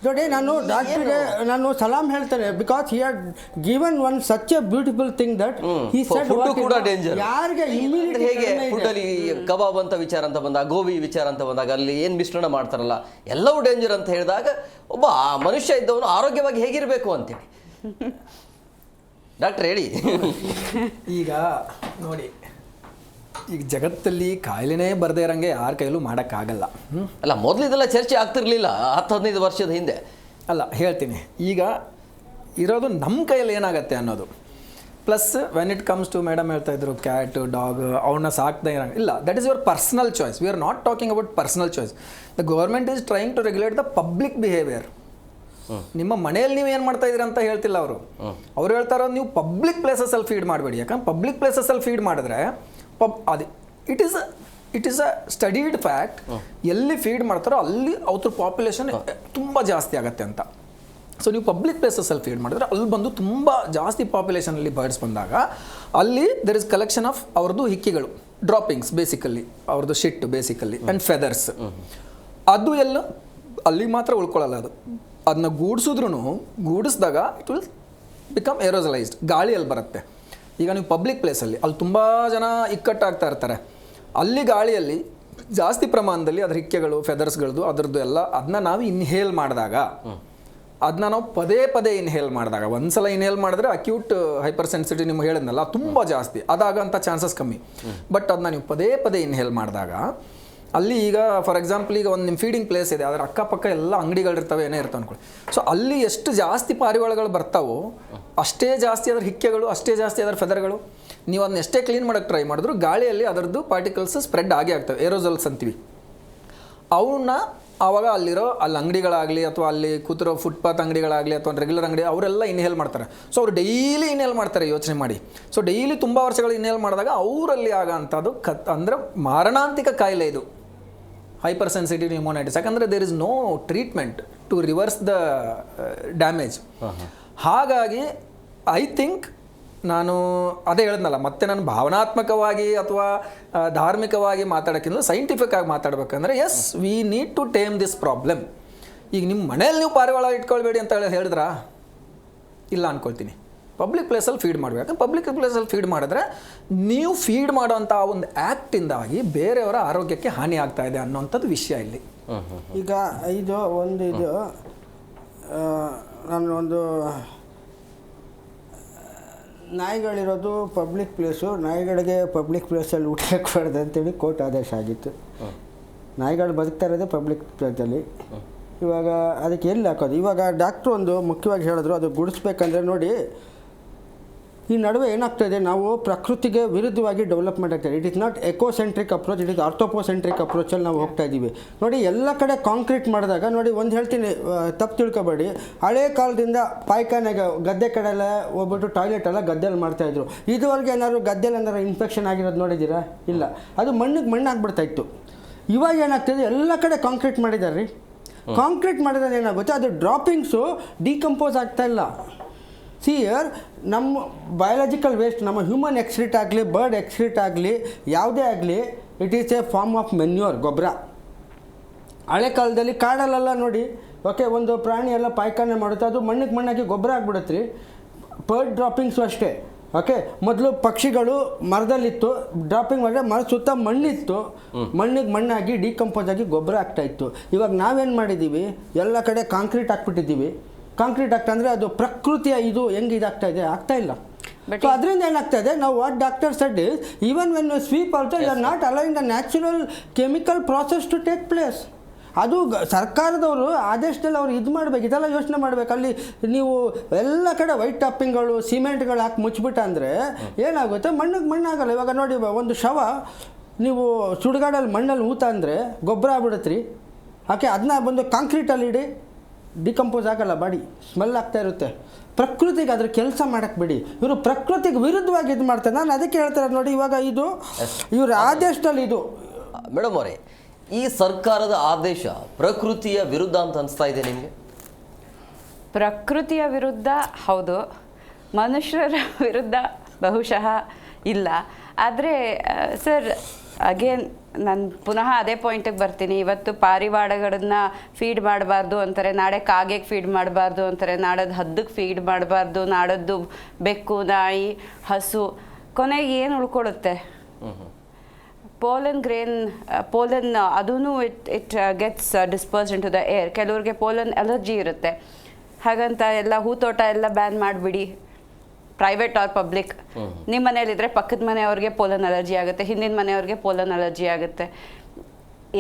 ನೋಡಿ, ನಾನು ಡಾಕ್ಟರ್ಗೆ ನಾನು ಸಲಾಮ್ ಹೇಳ್ತೇನೆ, because he had given one such A beautiful thing that he said food ಕೂಡ ಡೇಂಜರ್. ಯಾರಿಗೆ ಹೇಗೆ ಫುಡ್ ಅಲ್ಲಿ ಕಬಾಬ್ ಅಂತ ವಿಚಾರ ಅಂತ ಬಂದಾಗ, ಗೋಬಿ ವಿಚಾರ ಅಂತ ಬಂದಾಗ ಅಲ್ಲಿ ಏನ್ ಮಿಶ್ರಣ ಮಾಡ್ತಾರಲ್ಲ ಎಲ್ಲವೂ ಡೇಂಜರ್ ಅಂತ ಹೇಳಿದಾಗ ಒಬ್ಬ ಮನುಷ್ಯ ಇದ್ದವನು ಆರೋಗ್ಯವಾಗಿ ಹೇಗಿರಬೇಕು ಅಂತೇಳಿ ಡಾಕ್ಟರ್ ಹೇಳಿ. ಈಗ ನೋಡಿ, ಈಗ ಜಗತ್ತಲ್ಲಿ ಕಾಯಿಲೆನೇ ಬರದೇ ಇರೋಂಗೆ ಯಾರ ಕೈಲೂ ಮಾಡೋಕ್ಕಾಗಲ್ಲ. ಅಲ್ಲ, ಮೊದಲು ಇದೆಲ್ಲ ಚರ್ಚೆ ಆಗ್ತಿರ್ಲಿಲ್ಲ 10-15 ವರ್ಷದ ಹಿಂದೆ. ಅಲ್ಲ, ಹೇಳ್ತೀನಿ, ಈಗ ಇರೋದು ನಮ್ಮ ಕೈಯಲ್ಲಿ ಏನಾಗುತ್ತೆ ಅನ್ನೋದು. Plus when it comes to madam ಹೇಳ್ತಾ ಇದ್ರು ಕ್ಯಾಟ್ ಡಾಗ್ ಅವನ್ನ ಸಾಕ್ತಾ ಇರೋಂಗೆ ಇಲ್ಲ, that is your personal choice. We are not talking about personal choice. The government is trying to regulate the public behaviour. ನಿಮ್ಮ ಮನೆಯಲ್ಲಿ ನೀವು ಏನು ಮಾಡ್ತಾ ಇದ್ದೀರಿ ಅಂತ ಹೇಳ್ತಿಲ್ಲ ಅವರು. ಅವ್ರು ಹೇಳ್ತಾರೋ ನೀವು ಪಬ್ಲಿಕ್ ಪ್ಲೇಸಸಲ್ಲಿ ಫೀಡ್ ಮಾಡಬೇಡಿ. ಯಾಕಂದ್ರೆ ಪಬ್ಲಿಕ್ ಪ್ಲೇಸಸಲ್ಲಿ ಫೀಡ್ ಮಾಡಿದ್ರೆ ಅದು it is a studied fact, ಎಲ್ಲಿ ಫೀಡ್ ಮಾಡ್ತಾರೋ ಅಲ್ಲಿ ಅವ್ರ ಪಾಪ್ಯುಲೇಷನ್ ತುಂಬ ಜಾಸ್ತಿ ಆಗುತ್ತೆ ಅಂತ. ಸೊ ನೀವು ಪಬ್ಲಿಕ್ ಪ್ಲೇಸಸಲ್ಲಿ ಫೀಡ್ ಮಾಡಿದ್ರೆ ಅಲ್ಲಿ ಬಂದು ತುಂಬ ಜಾಸ್ತಿ ಪಾಪ್ಯುಲೇಷನಲ್ಲಿ ಬರ್ಡ್ಸ್ ಬಂದಾಗ ಅಲ್ಲಿ ದರ್ ಇಸ್ ಕಲೆಕ್ಷನ್ ಆಫ್ ಅವ್ರದ್ದು ಹಿಕ್ಕಿಗಳು, ಡ್ರಾಪಿಂಗ್ಸ್ ಬೇಸಿಕಲಿ, ಅವ್ರದ್ದು ಶಿಟ್ ಬೇಸಿಕಲಿ ಆ್ಯಂಡ್ ಫೆದರ್ಸ್. ಅದು ಎಲ್ಲ ಅಲ್ಲಿ ಮಾತ್ರ ಉಳ್ಕೊಳ್ಳಲ್ಲ. ಅದನ್ನ ಗೂಡಿಸಿದಾಗ ಇಟ್ ವಿಲ್ ಬಿಕಮ್ ಏರೋಸಲೈಸ್ಡ್, ಗಾಳಿಯಲ್ಲಿ ಬರುತ್ತೆ. ಈಗ ನೀವು ಪಬ್ಲಿಕ್ ಪ್ಲೇಸಲ್ಲಿ ಅಲ್ಲಿ ತುಂಬ ಜನ ಇಕ್ಕಟ್ಟಾಗ್ತಾ ಇರ್ತಾರೆ, ಅಲ್ಲಿ ಗಾಳಿಯಲ್ಲಿ ಜಾಸ್ತಿ ಪ್ರಮಾಣದಲ್ಲಿ ಅದ್ರ ಹಿಕ್ಕೆಗಳು, ಫೆದರ್ಸ್ಗಳದ್ದು, ಅದರದ್ದು ಎಲ್ಲ ಅದನ್ನ ನಾವು ಇನ್ಹೇಲ್ ಮಾಡಿದಾಗ, ಅದನ್ನ ನಾವು ಪದೇ ಇನ್ಹೇಲ್ ಮಾಡಿದಾಗ, ಒಂದ್ಸಲ ಇನ್ಹೇಲ್ ಮಾಡಿದ್ರೆ ಅಕ್ಯೂಟ್ ಹೈಪರ್ ಸೆನ್ಸಿಟಿವ್ ನಿಮ್ಗೆ ಹೇಳಿದ್ನಲ್ಲ ತುಂಬ ಜಾಸ್ತಿ, ಅದಾಗಂಥ ಚಾನ್ಸಸ್ ಕಮ್ಮಿ. ಬಟ್ ಅದನ್ನ ನೀವು ಪದೇ ಇನ್ಹೇಲ್ ಮಾಡಿದಾಗ ಅಲ್ಲಿ ಈಗ ಫಾರ್ ಎಕ್ಸಾಂಪಲ್ ಈಗ ಒಂದು ನಿಮ್ಮ ಫೀಡಿಂಗ್ ಪ್ಲೇಸ್ ಇದೆ, ಅದರ ಅಕ್ಕಪಕ್ಕ ಎಲ್ಲ ಅಂಗಡಿಗಳಿರ್ತವೆ, ಏನೇ ಇರ್ತವೆ ಅಂದ್ಕೊಳ್ಳಿ. ಸೊ ಅಲ್ಲಿ ಎಷ್ಟು ಜಾಸ್ತಿ ಪಾರಿವಾಳಗಳು ಬರ್ತಾವೋ ಅಷ್ಟೇ ಜಾಸ್ತಿ ಅದರ ಹಿಕ್ಕೆಗಳು, ಅಷ್ಟೇ ಜಾಸ್ತಿ ಅದರ ಫೆದರ್ಗಳು. ನೀವು ಅದನ್ನ ಎಷ್ಟೇ ಕ್ಲೀನ್ ಮಾಡೋಕ್ಕೆ ಟ್ರೈ ಮಾಡಿದ್ರು ಗಾಳಿಯಲ್ಲಿ ಅದರದ್ದು ಪಾರ್ಟಿಕಲ್ಸ್ ಸ್ಪ್ರೆಡ್ ಆಗೇ ಆಗ್ತವೆ, ಏರೋಸಲ್ಸ್ ಅಂತೀವಿ. ಅವನ್ನ ಆವಾಗ ಅಲ್ಲಿ ಅಂಗಡಿಗಳಾಗಲಿ ಅಥವಾ ಅಲ್ಲಿ ಕೂತಿರೋ ಫುಟ್ಪಾತ್ ಅಂಗಡಿಗಳಾಗಲಿ ಅಥವಾ ರೆಗ್ಯುಲರ್ ಅಂಗಡಿ ಅವರೆಲ್ಲ ಇನ್ಹೇಲ್ ಮಾಡ್ತಾರೆ. ಸೊ ಅವ್ರು ಡೈಲಿ ಇನ್ಹೇಲ್ ಮಾಡ್ತಾರೆ, ಯೋಚನೆ ಮಾಡಿ. ಸೊ ಡೈಲಿ ತುಂಬ ವರ್ಷಗಳು ಇನ್ಹೇಲ್ ಮಾಡಿದಾಗ ಅವರಲ್ಲಿ ಆಗೋಂಥದ್ದು ಅಂದರೆ ಮಾರಣಾಂತಿಕ ಕಾಯಿಲೆ ಇದು, ಹೈಪರ್ ಸೆನ್ಸಿಟಿವ್ ನ್ಯೂಮೋನೈಟಿಸ್. ಯಾಕಂದರೆ there is no treatment to reverse the damage. ಹಾಗಾಗಿ ಐ ಥಿಂಕ್ ನಾನು ಅದೇ ಹೇಳಿದ್ನಲ್ಲ, ಮತ್ತೆ ನಾನು ಭಾವನಾತ್ಮಕವಾಗಿ ಅಥವಾ ಧಾರ್ಮಿಕವಾಗಿ ಮಾತಾಡೋಕ್ಕಿಂತ ಸೈಂಟಿಫಿಕ್ ಆಗಿ ಮಾತಾಡ್ಬೇಕಂದ್ರೆ yes we need to tame this problem. ಈಗ ನಿಮ್ಮ ಮನೇಲಿ ನೀವು ಪಾರಿವಾಳ ಇಟ್ಕೊಳ್ಬೇಡಿ ಅಂತ ಹೇಳಿದ್ರಾ? ಇಲ್ಲ ಅನ್ಕೊಳ್ತೀನಿ. ಪಬ್ಲಿಕ್ ಪ್ಲೇಸಲ್ಲಿ ಫೀಡ್ ಮಾಡಬೇಕು. ಯಾಕಂದ್ರೆ ಪಬ್ಲಿಕ್ ಪ್ಲೇಸಲ್ಲಿ ಫೀಡ್ ಮಾಡಿದ್ರೆ ನೀವು ಫೀಡ್ ಮಾಡೋವಂಥ ಒಂದು ಆ್ಯಕ್ಟಿಂದಾಗಿ ಬೇರೆಯವರ ಆರೋಗ್ಯಕ್ಕೆ ಹಾನಿ ಆಗ್ತಾ ಇದೆ ಅನ್ನೋಂಥದ್ದು ವಿಷಯ ಇಲ್ಲಿ. ಈಗ ನಾನು ಒಂದು ನಾಯಿಗಳಿರೋದು ಪಬ್ಲಿಕ್ ಪ್ಲೇಸು, ನಾಯಿಗಳಿಗೆ ಪಬ್ಲಿಕ್ ಪ್ಲೇಸಲ್ಲಿ ಊಟ ಹಾಕಬಾರ್ದು ಅಂತೇಳಿ ಕೋರ್ಟ್ ಆದೇಶ ಆಗಿತ್ತು. ನಾಯಿಗಳು ಬದುಕ್ತಾ ಇರೋದೇ ಪಬ್ಲಿಕ್ ಪ್ಲೇಸಲ್ಲಿ. ಇವಾಗ ಅದಕ್ಕೆ ಎಲ್ಲಿ ಹಾಕೋದು? ಇವಾಗ ಡಾಕ್ಟ್ರು ಒಂದು ಮುಖ್ಯವಾಗಿ ಹೇಳಿದ್ರು, ಅದು ಗುಡಿಸ್ಬೇಕಂದ್ರೆ ನೋಡಿ ಈ ನಡುವೆ ಏನಾಗ್ತಾಯಿದೆ, ನಾವು ಪ್ರಕೃತಿಗೆ ವಿರುದ್ಧವಾಗಿ ಡೆವಲಪ್ಮೆಂಟ್ ಆಗ್ತಾಯಿದೆ. It is not ecocentric approach, it is anthropocentric ಅಪ್ರೋಚಲ್ಲಿ ನಾವು ಹೋಗ್ತಾ ಇದ್ದೀವಿ. ನೋಡಿ ಎಲ್ಲ ಕಡೆ ಕಾಂಕ್ರೀಟ್ ಮಾಡಿದಾಗ ನೋಡಿ ಒಂದು ಹೇಳ್ತೀನಿ, ತಪ್ಪು ತಿಳ್ಕೊಬೇಡಿ, ಹಳೇ ಕಾಲದಿಂದ ಪಾಯ್ಖಾನೆಗೆ ಗದ್ದೆ ಕಡೆಲ್ಲ ಹೋಗ್ಬಿಟ್ಟು ಟಾಯ್ಲೆಟ್ ಎಲ್ಲ ಗದ್ದೆಯಲ್ಲಿ ಮಾಡ್ತಾಯಿದ್ರು. ಇದುವರೆಗೆ ಏನಾದ್ರು ಗದ್ದೆಯಲ್ಲಿ ಏನಾದ್ರು ಇನ್ಫೆಕ್ಷನ್ ಆಗಿರೋದು ನೋಡಿದ್ದೀರಾ? ಇಲ್ಲ. ಅದು ಮಣ್ಣಾಗ್ಬಿಡ್ತಾಯಿತ್ತು. ಇವಾಗ ಏನಾಗ್ತಿದೆ, ಎಲ್ಲ ಕಡೆ ಕಾಂಕ್ರೀಟ್ ಮಾಡಿದ್ದಾರೆ ರೀ. ಕಾಂಕ್ರೀಟ್ ಮಾಡಿದ್ರೆ ಏನಾಗುತ್ತೆ, ಅದು ಡ್ರಾಪಿಂಗ್ಸು ಡಿಕಂಪೋಸ್ ಆಗ್ತಾಯಿಲ್ಲ. ಸಿಯರ್ ನಮ್ಮ ಬಯಾಲಜಿಕಲ್ ವೇಸ್ಟ್, ನಮ್ಮ ಹ್ಯೂಮನ್ ಎಕ್ಸ್ಕ್ರೀಟ್ ಆಗಲಿ, ಬರ್ಡ್ ಎಕ್ಸ್ಕ್ರೀಟ್ ಆಗಲಿ, ಯಾವುದೇ ಆಗಲಿ, it is a form of manure, ಗೊಬ್ಬರ. ಹಳೆ ಕಾಲದಲ್ಲಿ ಕಾಡಲ್ಲೆಲ್ಲ ನೋಡಿ, ಓಕೆ, ಒಂದು ಪ್ರಾಣಿ ಎಲ್ಲ ಪಾಯ್ಖಾನೆ ಮಾಡುತ್ತೆ, ಅದು ಮಣ್ಣಾಗಿ ಗೊಬ್ಬರ ಆಗಿಬಿಡುತ್ತೆ ರೀ. ಬರ್ಡ್ ಡ್ರಾಪಿಂಗ್ಸು ಅಷ್ಟೇ. ಓಕೆ, ಮೊದಲು ಪಕ್ಷಿಗಳು ಮರದಲ್ಲಿತ್ತು, ಡ್ರಾಪಿಂಗ್ ಮಾಡಿದ್ರೆ ಮರದ ಸುತ್ತ ಮಣ್ಣಿತ್ತು, ಮಣ್ಣಾಗಿ ಡಿಕಂಪೋಸ್ ಆಗಿ ಗೊಬ್ಬರ ಆಗ್ತಾಯಿತ್ತು. ಇವಾಗ ನಾವೇನು ಮಾಡಿದ್ದೀವಿ, ಎಲ್ಲ ಕಡೆ ಕಾಂಕ್ರೀಟ್ ಹಾಕ್ಬಿಟ್ಟಿದ್ದೀವಿ. ಕಾಂಕ್ರೀಟ್ ಆಗ್ತಾ ಅಂದರೆ ಅದು ಪ್ರಕೃತಿಯ ಇದು ಹೆಂಗೆ ಇದಾಗ್ತಾ ಇದೆ, ಆಗ್ತಾ ಇಲ್ಲ. ಸೊ ಅದರಿಂದ ಏನಾಗ್ತಾ ಇದೆ, ನಾವು what doctor said is even when you sweep also you are not allowing the natural chemical process to take place. ಅದು ಸರ್ಕಾರದವರು ಆದೇಶದಲ್ಲಿ ಅವ್ರು ಇದು ಮಾಡಬೇಕು, ಇದೆಲ್ಲ ಯೋಚನೆ ಮಾಡಬೇಕು. ಅಲ್ಲಿ ನೀವು ಎಲ್ಲ ಕಡೆ ವೈಟ್ ಟಾಪಿಂಗ್ಗಳು, ಸಿಮೆಂಟ್ಗಳು ಹಾಕಿ ಮುಚ್ಚಿಬಿಟ್ಟ ಅಂದರೆ ಏನಾಗುತ್ತೆ, ಮಣ್ಣಾಗಲ್ಲ. ಇವಾಗ ನೋಡಿ, ಒಂದು ಶವ ನೀವು ಸುಡುಗಾಡಲ್ಲಿ ಮಣ್ಣಲ್ಲಿ ಊತ ಅಂದರೆ ಗೊಬ್ಬರ ಆಗ್ಬಿಡುತ್ತೆ ರೀ. ಓಕೆ, ಅದನ್ನ ಬಂದು ಕಾಂಕ್ರೀಟಲ್ಲಿ ಇಡಿ, ಡಿಕಂಪೋಸ್ ಆಗಲ್ಲ, ಬಾಡಿ ಸ್ಮೆಲ್ ಆಗ್ತಾ ಇರುತ್ತೆ. ಪ್ರಕೃತಿಗೆ ಅದ್ರ ಕೆಲಸ ಮಾಡಕ್ಕೆ ಬಿಡಿ. ಇವರು ಪ್ರಕೃತಿಗೆ ವಿರುದ್ಧವಾಗಿ ಇದು ಮಾಡ್ತಾರೆ. ನಾನು ಅದಕ್ಕೆ ಹೇಳ್ತಾರೆ ನೋಡಿ, ಇವಾಗ ಇದು ಇವ್ರ ಆದೇಶದಲ್ಲಿ ಇದು. ಮೇಡಮ್ ಅವರೇ, ಈ ಸರ್ಕಾರದ ಆದೇಶ ಪ್ರಕೃತಿಯ ವಿರುದ್ಧ ಅಂತ ಅನಿಸ್ತಾ ಇದೆ ನಿಮಗೆ? ಪ್ರಕೃತಿಯ ವಿರುದ್ಧ ಹೌದು, ಮನುಷ್ಯರ ವಿರುದ್ಧ ಬಹುಶಃ ಇಲ್ಲ. ಆದರೆ ಸರ್, ಅಗೇನ್ ನಾನು ಪುನಃ ಅದೇ ಪಾಯಿಂಟಿಗೆ ಬರ್ತೀನಿ. ಇವತ್ತು ಪಾರಿವಾಳಗಳನ್ನ ಫೀಡ್ ಮಾಡಬಾರ್ದು ಅಂತಾರೆ, ನಾಳೆ ಕಾಗೆಗೆ ಫೀಡ್ ಮಾಡಬಾರ್ದು ಅಂತಾರೆ, ನಾಡೋದು ಹದ್ದಕ್ಕೆ ಫೀಡ್ ಮಾಡಬಾರ್ದು, ನಾಡದ್ದು ಬೆಕ್ಕು, ನಾಯಿ, ಹಸು, ಕೊನೆಗೆ ಏನು ಉಳ್ಕೊಳ್ಳುತ್ತೆ? ಪೋಲನ್ ಅದೂ it gets dispersed in to the air. ಕೆಲವ್ರಿಗೆ ಪೋಲನ್ ಅಲರ್ಜಿ ಇರುತ್ತೆ, ಹಾಗಂತ ಎಲ್ಲ ಹೂತೋಟ ಎಲ್ಲ ಬ್ಯಾನ್ ಮಾಡಿಬಿಡಿ, ಪ್ರೈವೇಟ್ ಆರ್ ಪಬ್ಲಿಕ್. ನಿಮ್ಮ ಮನೇಲಿದ್ರೆ ಪಕ್ಕದ ಮನೆಯವ್ರಿಗೆ ಪೋಲನ್ ಅಲರ್ಜಿ ಆಗುತ್ತೆ, ಹಿಂದಿನ ಮನೆಯವ್ರಿಗೆ ಪೋಲನ್ ಅಲರ್ಜಿ ಆಗುತ್ತೆ.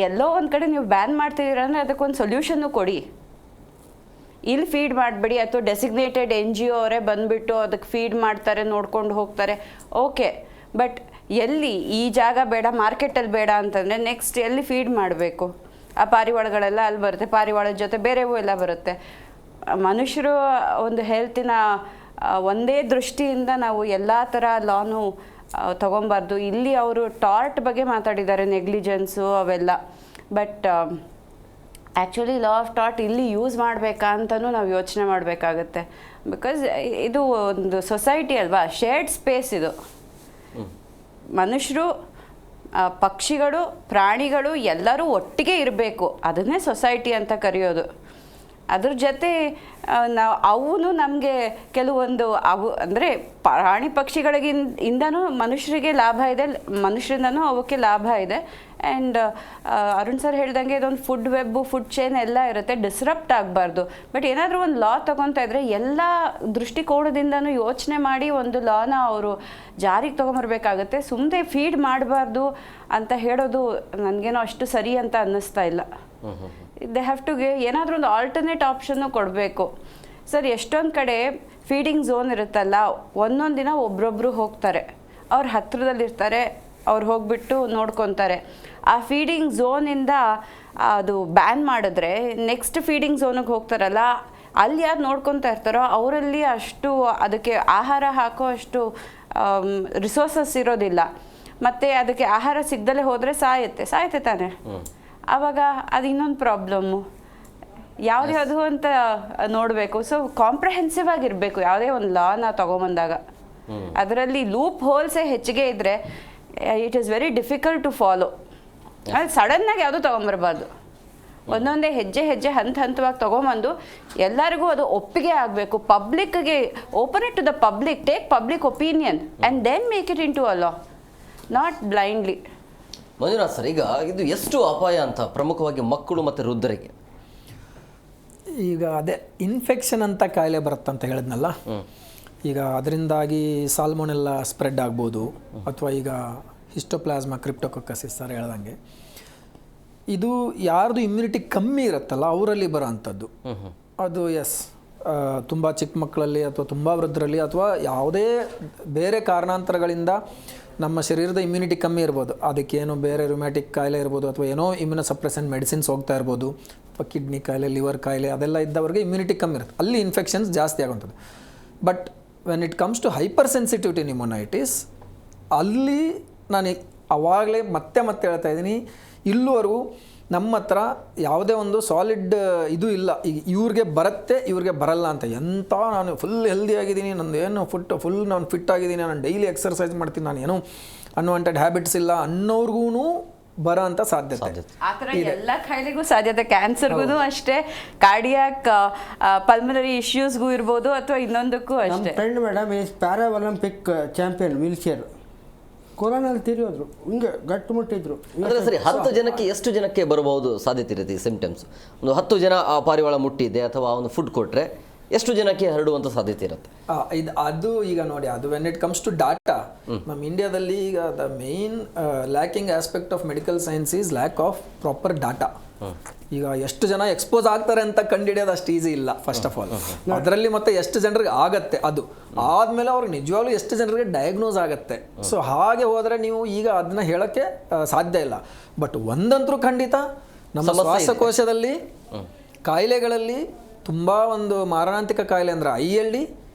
ಎಲ್ಲೋ ಒಂದು ಕಡೆ ನೀವು ಬ್ಯಾನ್ ಮಾಡ್ತಿದ್ದೀರ ಅಂದರೆ ಅದಕ್ಕೊಂದು ಸೊಲ್ಯೂಷನ್ನು ಕೊಡಿ. ಇಲ್ಲಿ ಫೀಡ್ ಮಾಡಬೇಡಿ, ಅಥವಾ ಡೆಸಿಗ್ನೇಟೆಡ್ NGO ಅವರೇ ಬಂದುಬಿಟ್ಟು ಅದಕ್ಕೆ ಫೀಡ್ ಮಾಡ್ತಾರೆ, ನೋಡ್ಕೊಂಡು ಹೋಗ್ತಾರೆ, ಓಕೆ. ಬಟ್ ಎಲ್ಲಿ ಈ ಜಾಗ ಬೇಡ, ಮಾರ್ಕೆಟಲ್ಲಿ ಬೇಡ ಅಂತಂದರೆ ನೆಕ್ಸ್ಟ್ ಎಲ್ಲಿ ಫೀಡ್ ಮಾಡಬೇಕು? ಆ ಪಾರಿವಾಳಗಳೆಲ್ಲ ಅಲ್ಲಿ ಬರುತ್ತೆ, ಪಾರಿವಾಳದ ಜೊತೆ ಬೇರೆವೂ ಎಲ್ಲ ಬರುತ್ತೆ. ಮನುಷ್ಯರು ಒಂದು ಹೆಲ್ತಿನ ಒಂದೇ ದೃಷ್ಟಿಯಿಂದ ನಾವು ಎಲ್ಲ ಥರ ಲಾನು ತೊಗೊಬಾರ್ದು. ಇಲ್ಲಿ ಅವರು ಟಾರ್ಟ್ ಬಗ್ಗೆ ಮಾತಾಡಿದ್ದಾರೆ, ನೆಗ್ಲಿಜೆನ್ಸು ಅವೆಲ್ಲ. But actually law of tort ಇಲ್ಲಿ ಯೂಸ್ ಮಾಡಬೇಕಾ ಅಂತಲೂ ನಾವು ಯೋಚನೆ ಮಾಡಬೇಕಾಗತ್ತೆ. ಬಿಕಾಸ್ ಇದು ಒಂದು ಸೊಸೈಟಿ ಅಲ್ವಾ, ಶೇರ್ಡ್ ಸ್ಪೇಸ್ ಇದು. ಮನುಷ್ಯರು, ಪಕ್ಷಿಗಳು, ಪ್ರಾಣಿಗಳು ಎಲ್ಲರೂ ಒಟ್ಟಿಗೆ ಇರಬೇಕು, ಅದನ್ನೇ ಸೊಸೈಟಿ ಅಂತ ಕರೆಯೋದು. ಅದ್ರ ಜೊತೆ ನಾವು ಅವನು ನಮಗೆ ಕೆಲವೊಂದು ಅವು ಅಂದರೆ ಪ್ರಾಣಿ ಪಕ್ಷಿಗಳಿಗಿಂದನೂ ಮನುಷ್ಯರಿಗೆ ಲಾಭ ಇದೆ, ಮನುಷ್ಯರಿಂದನೂ ಅವಕ್ಕೆ ಲಾಭ ಇದೆ. ಆ್ಯಂಡ್ ಅರುಣ್ ಸರ್ ಹೇಳ್ದಂಗೆ ಇದೊಂದು ಫುಡ್ ವೆಬ್ಬು, ಫುಡ್ ಚೈನ್ ಎಲ್ಲ ಇರುತ್ತೆ, ಡಿಸ್ರಪ್ಟ್ ಆಗಬಾರ್ದು. ಬಟ್ ಏನಾದರೂ ಒಂದು ಲಾ ತೊಗೊತಾ ಇದ್ದರೆ ಎಲ್ಲ ದೃಷ್ಟಿಕೋನದಿಂದನೂ ಯೋಚನೆ ಮಾಡಿ ಒಂದು ಲಾನ ಅವರು ಜಾರಿಗೆ ತೊಗೊಂಬರ್ಬೇಕಾಗತ್ತೆ. ಸುಮ್ಮನೆ ಫೀಡ್ ಮಾಡಬಾರ್ದು ಅಂತ ಹೇಳೋದು ನನಗೇನೋ ಅಷ್ಟು ಸರಿ ಅಂತ ಅನ್ನಿಸ್ತಾ ಇಲ್ಲ. ದೇ ಹ್ಯಾವ್ ಟು ಏನಾದರೂ ಒಂದು ಆಲ್ಟರ್ನೇಟ್ ಆಪ್ಷನ್ನು ಕೊಡಬೇಕು. ಸರ್, ಎಷ್ಟೊಂದು ಕಡೆ ಫೀಡಿಂಗ್ ಝೋನ್ ಇರುತ್ತಲ್ಲ, ಒಂದೊಂದು ದಿನ ಒಬ್ರೊಬ್ರು ಹೋಗ್ತಾರೆ, ಅವ್ರು ಹತ್ರದಲ್ಲಿರ್ತಾರೆ, ಅವ್ರು ಹೋಗಿಬಿಟ್ಟು ನೋಡ್ಕೊತಾರೆ. ಆ ಫೀಡಿಂಗ್ ಝೋನಿಂದ ಅದು ಬ್ಯಾನ್ ಮಾಡಿದ್ರೆ ನೆಕ್ಸ್ಟ್ ಫೀಡಿಂಗ್ ಝೋನಿಗೆ ಹೋಗ್ತಾರಲ್ಲ, ಅಲ್ಲಿ ಯಾರು ನೋಡ್ಕೊತಾ ಇರ್ತಾರೋ ಅವರಲ್ಲಿ ಅಷ್ಟು ಅದಕ್ಕೆ ಆಹಾರ ಹಾಕೋ ಅಷ್ಟು ರಿಸೋರ್ಸಸ್ ಇರೋದಿಲ್ಲ. ಮತ್ತು ಅದಕ್ಕೆ ಆಹಾರ ಸಿಗ್ದಲೇ ಹೋದರೆ ಸಾಯುತ್ತೆ ತಾನೆ. ಆವಾಗ ಅದು ಇನ್ನೊಂದು ಪ್ರಾಬ್ಲಮ್ಮು. ಯಾವುದು ಅಂತ ನೋಡಬೇಕು. ಸೊ ಕಾಂಪ್ರಹೆನ್ಸಿವ್ ಆಗಿರಬೇಕು ಯಾವುದೇ ಒಂದು ಲಾನ ತೊಗೊಂಬಂದಾಗ. ಅದರಲ್ಲಿ ಲೂಪ್ ಹೋಲ್ಸೇ ಹೆಚ್ಚಿಗೆ ಇದ್ದರೆ it is very difficult to follow. ಅದು ಸಡನ್ನಾಗಿ ಯಾವುದೂ ತೊಗೊಂಬರ್ಬಾರ್ದು. ಒಂದೊಂದೇ ಹೆಜ್ಜೆ ಹಂತವಾಗಿ ತೊಗೊಂಬಂದು ಎಲ್ಲರಿಗೂ ಅದು ಒಪ್ಪಿಗೆ ಆಗಬೇಕು. ಪಬ್ಲಿಕ್ಗೆ open it to the public, take public opinion and then make it into a law, not blindly. Manjunath sir, ಈಗ ಇದು ಎಷ್ಟು ಅಪಾಯ ಅಂತ ಪ್ರಮುಖವಾಗಿ ಮಕ್ಕಳು ಮತ್ತು ವೃದ್ಧರಿಗೆ? ಈಗ ಅದೇ ಇನ್ಫೆಕ್ಷನ್ ಅಂತ ಕಾಯಿಲೆ ಬರುತ್ತಂತ ಹೇಳಿದ್ನಲ್ಲ, ಈಗ ಅದರಿಂದಾಗಿ ಸಾಲ್ಮೊನೆಲ್ಲ ಸ್ಪ್ರೆಡ್ ಆಗ್ಬೋದು, ಅಥವಾ ಈಗ ಹಿಸ್ಟೋಪ್ಲಾಸ್ಮಾ ಕ್ರಿಪ್ಟೋಕೊಕಸಿಸ್ ಸರ್ ಹೇಳ್ದಂಗೆ ಇದು ಯಾರ್ದು ಇಮ್ಯುನಿಟಿ ಕಮ್ಮಿ ಇರುತ್ತಲ್ಲ ಅವರಲ್ಲಿ ಬರೋ ಅಂಥದ್ದು. ಅದು ತುಂಬ ಚಿಕ್ಕ ಮಕ್ಕಳಲ್ಲಿ ಅಥವಾ ತುಂಬ ವೃದ್ಧರಲ್ಲಿ ಅಥವಾ ಯಾವುದೇ ಬೇರೆ ಕಾರಣಾಂತರಗಳಿಂದ ನಮ್ಮ ಶರೀರದ ಇಮ್ಯುನಿಟಿ ಕಮ್ಮಿ ಇರ್ಬೋದು. ಅದಕ್ಕೇನೋ ಬೇರೆ ರುಮ್ಯಾಟಿಕ್ ಕಾಯಿಲೆ ಇರ್ಬೋದು, ಅಥವಾ ಏನೋ ಇಮ್ಯುನೋಸಪ್ರೆಸೆಂಟ್ ಮೆಡಿಸಿನ್ಸ್ ಹೋಗ್ತಾ ಇರ್ಬೋದು, ಅಥವಾ ಕಿಡ್ನಿ ಕಾಯಿಲೆ, ಲಿವರ್ ಕಾಯಿಲೆ ಅದೆಲ್ಲ ಇದ್ದವ್ರಿಗೆ ಇಮ್ಯುನಿಟಿ ಕಮ್ಮಿ ಇರುತ್ತೆ, ಅಲ್ಲಿ ಇನ್ಫೆಕ್ಷನ್ಸ್ ಜಾಸ್ತಿ ಆಗುವಂಥದ್ದು. But when it comes to hyper sensitivity pneumonitis, ಅಲ್ಲಿ ನಾನು ಆವಾಗಲೇ ಮತ್ತೆ ಹೇಳ್ತಾ ಇದ್ದೀನಿ, ಇಲ್ಲಿವರೆಗೂ ನಮ್ಮ ಹತ್ರ ಯಾವುದೇ ಒಂದು ಸಾಲಿಡ್ ಇದು ಇಲ್ಲ. ಈಗ ಇವ್ರಿಗೆ ಬರುತ್ತೆ, ಇವ್ರಿಗೆ ಬರಲ್ಲ ಅಂತ. ಎಂಥ ನಾನು ಫುಲ್ ಹೆಲ್ದಿ ಆಗಿದ್ದೀನಿ, ನಂದು ಏನು ಫುಲ್ ನಾನು ಫಿಟ್ ಆಗಿದ್ದೀನಿ, ನಾನು ಡೈಲಿ ಎಕ್ಸರ್ಸೈಸ್ ಮಾಡ್ತೀನಿ, ನಾನು ಏನೋ ಅನ್ವಾಂಟೆಡ್ ಹ್ಯಾಬಿಟ್ಸ್ ಇಲ್ಲ ಅನ್ನೋರ್ಗೂ ಬರೋ ಅಂಥ ಸಾಧ್ಯತೆ. ಆ ಥರ ಎಲ್ಲ ಕಾಯಿಲೆಗೂ ಸಾಧ್ಯತೆ, ಕ್ಯಾನ್ಸರ್ಗೂ ಅಷ್ಟೇ, ಕಾರ್ಡಿಯಾಕ್ ಪಲ್ಮನರಿ ಇಶ್ಯೂಸ್ಗೂ ಇರ್ಬೋದು, ಅಥವಾ ಇನ್ನೊಂದಕ್ಕೂ ಅಷ್ಟೇ. Friend madam is para Olympic champion wheelchair, ಕೊರೋನಲ್ಲಿ ತೀರಿಯೋದ್ರು, ಹಿಂಗೆ ಗಟ್ಟು ಮುಟ್ಟಿದ್ರು. ಅಂದರೆ ಸರಿ, 10 ಜನಕ್ಕೆ ಎಷ್ಟು ಜನಕ್ಕೆ ಬರಬಹುದು ಸಾಧ್ಯತೆ ಇರುತ್ತೆ ಈ ಸಿಂಪ್ಟಮ್ಸ್? ಒಂದು 10 ಜನ ಆ ಪಾರಿವಾಳ ಮುಟ್ಟಿದೆ ಅಥವಾ ಒಂದು ಫುಡ್ ಕೊಟ್ಟರೆ ಎಷ್ಟು ಜನಕ್ಕೆ ಹರಡುವಂಥ ಸಾಧ್ಯತೆ ಇರುತ್ತೆ? ಅದು ಈಗ ನೋಡಿ, ಅದು when it comes to data, ನಮ್ಮ ಇಂಡಿಯಾದಲ್ಲಿ ಈಗ the main lacking aspect of medical science is lack of proper data. ಈಗ ಎಷ್ಟು ಜನ ಎಕ್ಸ್ಪೋಸ್ ಆಗ್ತಾರೆ ಅಂತ ಕಂಡುಹಿಡಿಯೋದು ಅಷ್ಟು ಈಸಿ ಇಲ್ಲ ಫಸ್ಟ್ ಆಫ್ ಆಲ್. ಅದರಲ್ಲಿ ಮತ್ತೆ ಎಷ್ಟು ಜನರಿಗೆ ಆಗತ್ತೆ, ಅದು ಆದಮೇಲೆ ಅವ್ರಿಗೆ ನಿಜವಾಗ್ಲೂ ಎಷ್ಟು ಜನರಿಗೆ ಡಯಾಗ್ನೋಸ್ ಆಗುತ್ತೆ. ಸೊ ಹಾಗೆ ಹೋದರೆ ನೀವು ಈಗ ಅದನ್ನ ಹೇಳೋಕ್ಕೆ ಸಾಧ್ಯ ಇಲ್ಲ. ಬಟ್ ಒಂದಂತರೂ ಖಂಡಿತ, ನಮ್ಮ ಶ್ವಾಸಕೋಶದಲ್ಲಿ ಕಾಯಿಲೆಗಳಲ್ಲಿ ತುಂಬ ಒಂದು ಮಾರಣಾಂತಿಕ ಕಾಯಿಲೆ ಅಂದರೆ ILD.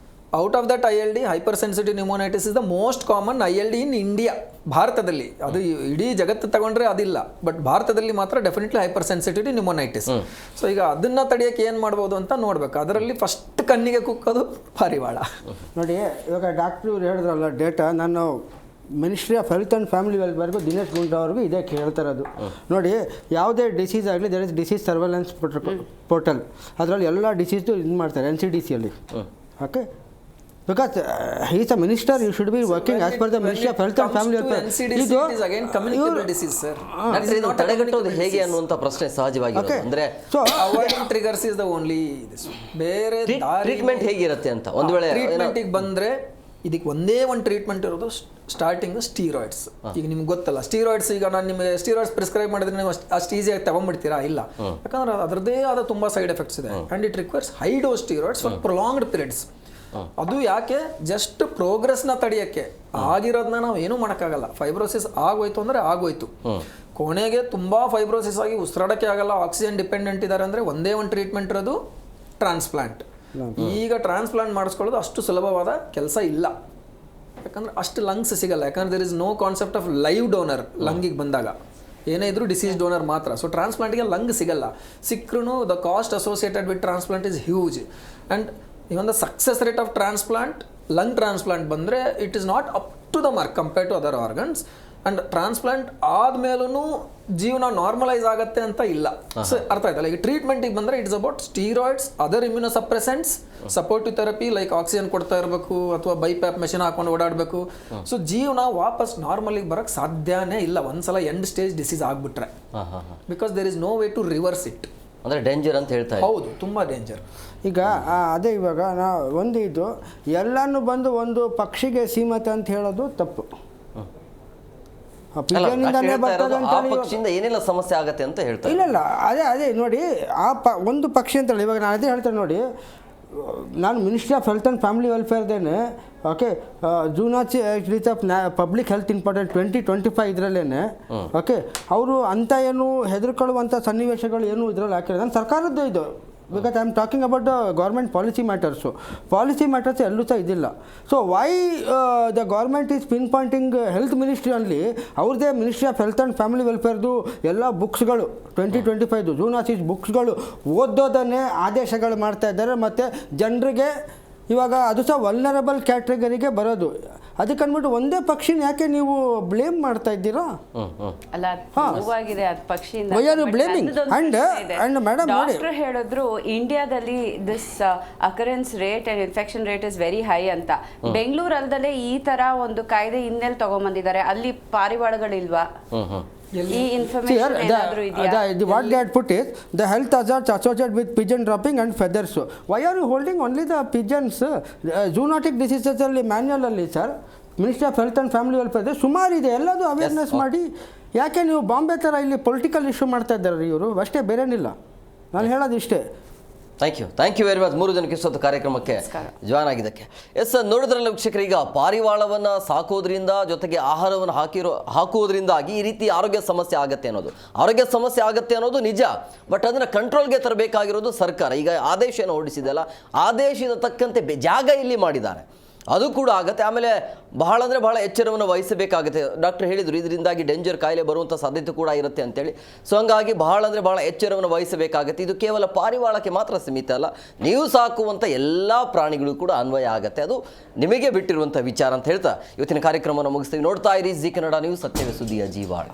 Out of that ILD, hyper sensitive pneumonitis is the most common ILD in India, ಭಾರತದಲ್ಲಿ. ಅದು ಇಡೀ ಜಗತ್ತು ತಗೊಂಡ್ರೆ ಅದಿಲ್ಲ, ಬಟ್ ಭಾರತದಲ್ಲಿ ಮಾತ್ರ definitely hyper sensitive pneumonitis. So ಈಗ ಅದನ್ನು ತಡೆಯೋಕ್ಕೆ ಏನು ಮಾಡ್ಬೋದು ಅಂತ ನೋಡ್ಬೇಕು. ಅದರಲ್ಲಿ ಫಸ್ಟ್ ಕಣ್ಣಿಗೆ ಕುಕ್ಕೋದು ಪಾರಿವಾಳ. ನೋಡಿ, ಇವಾಗ ಡಾಕ್ಟ್ರು ಇವ್ರು ಹೇಳಿದ್ರಲ್ಲ ಡೇಟಾ, ನಾನು ministry of health and family ವೆಲ್ಫೇರ್ಗೂ ದಿನೇಶ್ ಗುಂಡೂರಾವ್ರಿಗೂ ಇದೇ ಕೇಳ್ತಾ ಇರೋದು. ನೋಡಿ, ಯಾವುದೇ ಡಿಸೀಸ್ ಆಗಲಿ there is disease surveillance portal, ಅದರಲ್ಲಿ ಎಲ್ಲ ಡಿಸೀಸ್ದು ಇದು ಮಾಡ್ತಾರೆ NCDCಯಲ್ಲಿ. Okay, because he is a minister, you should be working as per the Ministry of Health and Family Welfare. NCDC is again communicable disease, sir. ಇದನ್ನು ತಡೆಗಟ್ಟೋದು ಹೇಗೆ ಅನ್ನುವಂಥ ಪ್ರಶ್ನೆ ಸಹಜವಾಗಿರುತ್ತೆ. ಅಂದರೆ avoiding triggers is the only ಬೇರೆ ಟ್ರೀಟ್ಮೆಂಟ್ ಹೇಗಿರುತ್ತೆ ಅಂತ ಒಂದು ವೇಳೆ ಟ್ರೀಟ್ಮೆಂಟಿಗೆ ಬಂದರೆ ಇದಕ್ಕೆ ಒಂದೇ ಒಂದು ಟ್ರೀಟ್ಮೆಂಟ್ ಇರೋದು ಸ್ಟಾರ್ಟಿಂಗ್ ಸ್ಟೀರಾಯ್ಡ್ಸ್. ಈಗ ನಿಮ್ಗೆ ಗೊತ್ತಲ್ಲ ಸ್ಟೀರಾಯ್ಡ್ಸ್, ಈಗ ನಾನು ನಿಮಗೆ ಸ್ಟೀರಾಯ್ಡ್ಸ್ ಪ್ರಿಸ್ಕ್ರೈಬ್ ಮಾಡಿದ್ರೆ ನೀವು ಅಷ್ಟು ಈಸಿಯಾಗಿ ತಗೊಂಡ್ಬಿಡ್ತೀರಾ? ಇಲ್ಲ, ಯಾಕಂದ್ರೆ ಅದರದ್ದೇ ಆದ ತುಂಬ ಸೈಡ್ ಎಫೆಕ್ಟ್ಸ್ ಇದೆ. And it requires high dose steroids for prolonged periods. ಅದು ಯಾಕೆ? ಜಸ್ಟ್ ಪ್ರೋಗ್ರೆಸ್ನ ತಡೆಯೋಕ್ಕೆ. ಆಗಿರೋದನ್ನ ನಾವು ಏನೂ ಮಾಡೋಕ್ಕಾಗಲ್ಲ. ಫೈಬ್ರೋಸಿಸ್ ಆಗೋಯ್ತು ಅಂದರೆ ಆಗೋಯ್ತು. ಕೊನೆಗೆ ತುಂಬ ಫೈಬ್ರೋಸಿಸ್ ಆಗಿ ಉಸಿರಾಡೋಕ್ಕೆ ಆಗಲ್ಲ, ಆಕ್ಸಿಜನ್ ಡಿಪೆಂಡೆಂಟ್ ಇದ್ದಾರೆ ಅಂದರೆ ಒಂದೇ ಒಂದು ಟ್ರೀಟ್ಮೆಂಟ್ ಇರೋದು ಟ್ರಾನ್ಸ್ಪ್ಲಾಂಟ್. ಈಗ ಟ್ರಾನ್ಸ್ಪ್ಲಾಂಟ್ ಮಾಡಿಸ್ಕೊಳ್ಳೋದು ಅಷ್ಟು ಸುಲಭವಾದ ಕೆಲಸ ಇಲ್ಲ, ಯಾಕಂದ್ರೆ ಅಷ್ಟು ಲಂಗ್ಸ್ ಸಿಗಲ್ಲ. ಯಾಕಂದ್ರೆ there is no concept of live donor ಲಂಗಿಗೆ ಬಂದಾಗ, ಏನೇ ಇದ್ರೂ ಡಿಸೀಸ್ ಡೋನರ್ ಮಾತ್ರ. ಸೊ ಟ್ರಾನ್ಸ್ಪ್ಲಾಂಟ್ಗೆ ಲಂಗ್ ಸಿಗಲ್ಲ, ಸಿಕ್ಕರೂ the cost associated with transplant is huge. And even the success rate of transplant, lung transplant ಬಂದರೆ it is not up to the mark compared to other organs. And transplant ಆದಮೇಲೂ ಜೀವನ normalise ಆಗುತ್ತೆ ಅಂತ ಇಲ್ಲ. So ಅರ್ಥ ಆಯ್ತಲ್ಲ. ಈಗ ಟ್ರೀಟ್ಮೆಂಟಿಗೆ ಬಂದರೆ it's about steroids, other immunosuppressants, supportive therapy like oxygen ಕೊಡ್ತಾ ಇರಬೇಕು ಅಥವಾ ಬೈಪ್ಯಾಪ್ ಮೆಷಿನ್ ಹಾಕೊಂಡು ಓಡಾಡಬೇಕು. ಸೊ ಜೀವನ ವಾಪಸ್ ನಾರ್ಮಲಿಗೆ ಬರೋಕ್ಕೆ ಸಾಧ್ಯನೇ ಇಲ್ಲ ಒಂದ್ಸಲ ಎಂಡ್ ಸ್ಟೇಜ್ ಡಿಸೀಸ್ ಆಗಿಬಿಟ್ರೆ, because there is no way to reverse it. ಅಂದರೆ ಡೇಂಜರ್ ಅಂತ ಹೇಳ್ತಾ ಹೌದು, ತುಂಬ ಡೇಂಜರ್. ಈಗ ಅದೇ ಇವಾಗ ಒಂದು ಇದು ಎಲ್ಲನೂ ಬಂದು ಒಂದು ಪಕ್ಷಿಗೆ ಸೀಮಿತ ಅಂತ ಹೇಳೋದು ತಪ್ಪು. ಪಿಜನ್ನಿಂದನೇ ಬರ್ತದೆ ಅಂತ ಪಕ್ಷಿಯಿಂದ ಏನೆಲ್ಲ ಸಮಸ್ಯೆ ಆಗತ್ತೆ ಅಂತ ಹೇಳ್ತಾರೆ. ಇಲ್ಲ ಅದೇ ನೋಡಿ, ಒಂದು ಪಕ್ಷಿ ಅಂತೇಳಿ ಇವಾಗ ನಾನು ಅದೇ ಹೇಳ್ತೇನೆ ನೋಡಿ. ನಾನು ministry of health and family ವೆಲ್ಫೇರ್ದೇನೆ ಓಕೆ ಜೂನಾಚಿ ರೀತಿ ಆಫ್ ಪಬ್ಲಿಕ್ ಹೆಲ್ತ್ ಇಂಪಾರ್ಟೆಂಟ್ 2025 ಇದರಲ್ಲೇ ಓಕೆ ಅವರು ಅಂಥ ಏನು ಹೆದರ್ಕೊಳ್ಳುವಂಥ ಸನ್ನಿವೇಶಗಳು ಏನು ಇದರಲ್ಲಿ ಹಾಕಿರೋದು ನಾನು ಸರ್ಕಾರದ್ದು ಇದು. Because I am talking about the government policy matters ಎಲ್ಲೂ ಸಹ ಇದಿಲ್ಲ. So why the government is pinpointing health ministry ಅಲ್ಲಿ ಅವ್ರದ್ದೇ ministry of health and family ವೆಲ್ಫೇರ್ದು ಎಲ್ಲ ಬುಕ್ಸ್ಗಳು 2025 ಜೂನಾಸಿಸ್ ಬುಕ್ಸ್ಗಳು ಓದೋದನ್ನೇ ಆದೇಶಗಳು ಮಾಡ್ತಾ ಇದ್ದಾರೆ. ಮತ್ತು ಜನರಿಗೆ ಇವಾಗ ಅದು ಸಹ ವಲ್ನರಬಲ್ ಕ್ಯಾಟಗರಿಗೆ ಬರೋದು. ಅದಕ್ಕೆ ಅಂದ್ಬಿಟ್ಟು ಒಂದೇ ಪಕ್ಷಿನ ಯಾಕೆ ನೀವು ಬ್ಲೇಮ್ ಮಾಡ್ತಾ ಇದ್ದೀರಾ? ಅಲ್ಲ, ನೋವಾಗಿದೆ ಅದು ಪಕ್ಷಿಯಿಂದ. ಡಾಕ್ಟರ್ ಹೇಳಿದ್ರು ಇಂಡಿಯಾದಲ್ಲಿ this occurrence rate and infection rate is very high ಅಂತ. ಬೆಂಗಳೂರಲ್ಲದೆ ಈ ತರ ಒಂದು ಕಾಯ್ದೆ ಇನ್ನೆಲ್ಲಿ ತಗೊಂಡ್ಬಂದಿದ್ದಾರೆ? ಅಲ್ಲಿ ಪಾರಿವಾಳಗಳಿಲ್ವಾ? ಈ ಇನ್ಫಾರ್ಮೇಷನ್ ಏನಾದರೂ ಇದೆಯಾ? What they had put is the health hazards associated with pigeon dropping and feathers. Why are you holding only the pigeons? Zoonotic diseases ಅಲ್ಲಿ ಮ್ಯಾನ್ಯಲ್ ಅಲ್ಲಿ sir ministry of health and family welfare ಸುಮಾರಿದೆ, ಎಲ್ಲದೂ awareness ಮಾಡಿ. ಯಾಕೆ ನೀವು ಬಾಂಬೆ ಥರ ಇಲ್ಲಿ political issue ಮಾಡ್ತಾ ಇದ್ದಾರೆ ಇವರು? ಅಷ್ಟೇ, ಬೇರೇನಿಲ್ಲ. ನಾನು ಹೇಳೋದು ಇಷ್ಟೇ. ಥ್ಯಾಂಕ್ ಯು ವೆರಿ ಮಚ್ 3 ಜನಕ್ಕೆ ಇಷ್ಟೊತ್ತು ಕಾರ್ಯಕ್ರಮಕ್ಕೆ ಜಾಯ್ನ್ ಆಗಿದ್ದಕ್ಕೆ. ಎಸ್, ನೋಡಿದ್ರಲ್ಲ ವೀಕ್ಷಕರು, ಈಗ ಪಾರಿವಾಳವನ್ನು ಸಾಕೋದ್ರಿಂದ ಜೊತೆಗೆ ಆಹಾರವನ್ನು ಹಾಕುವುದರಿಂದಾಗಿ ಈ ರೀತಿ ಆರೋಗ್ಯ ಸಮಸ್ಯೆ ಆಗುತ್ತೆ ಅನ್ನೋದು ನಿಜ. ಬಟ್ ಅದನ್ನು ಕಂಟ್ರೋಲ್ಗೆ ತರಬೇಕಾಗಿರೋದು ಸರ್ಕಾರ. ಈಗ ಆದೇಶನ ಹೊರಡಿಸಿದೆಲ್ಲ, ಆದೇಶದ ತಕ್ಕಂತೆ ಜಾಗ ಇಲ್ಲಿ ಮಾಡಿದ್ದಾರೆ, ಅದು ಕೂಡ ಆಗುತ್ತೆ. ಆಮೇಲೆ ಬಹಳ ಎಚ್ಚರವನ್ನು ವಹಿಸಬೇಕಾಗುತ್ತೆ. ಡಾಕ್ಟರ್ ಹೇಳಿದರು ಇದರಿಂದಾಗಿ ಡೇಂಜರ್ ಕಾಯಿಲೆ ಬರುವಂಥ ಸಾಧ್ಯತೆ ಕೂಡ ಇರುತ್ತೆ ಅಂತೇಳಿ. ಸೊ ಹಂಗಾಗಿ ಬಹಳ ಎಚ್ಚರವನ್ನು ವಹಿಸಬೇಕಾಗುತ್ತೆ. ಇದು ಕೇವಲ ಪಾರಿವಾಳಕ್ಕೆ ಮಾತ್ರ ಸೀಮಿತ ಅಲ್ಲ, ನೀವು ಸಾಕುವಂಥ ಎಲ್ಲ ಪ್ರಾಣಿಗಳು ಕೂಡ ಅನ್ವಯ ಆಗುತ್ತೆ. ಅದು ನಿಮಗೆ ಬಿಟ್ಟಿರುವಂಥ ವಿಚಾರ ಅಂತ ಹೇಳ್ತಾ ಇವತ್ತಿನ ಕಾರ್ಯಕ್ರಮವನ್ನು ಮುಗಿಸ್ತೀವಿ. ನೋಡ್ತಾ ಇರಿ ಜಿ ಕನ್ನಡ ನ್ಯೂಸ್, ಸತ್ಯವೇ ಸುದ್ದಿಯ ಜೀವಾಳ.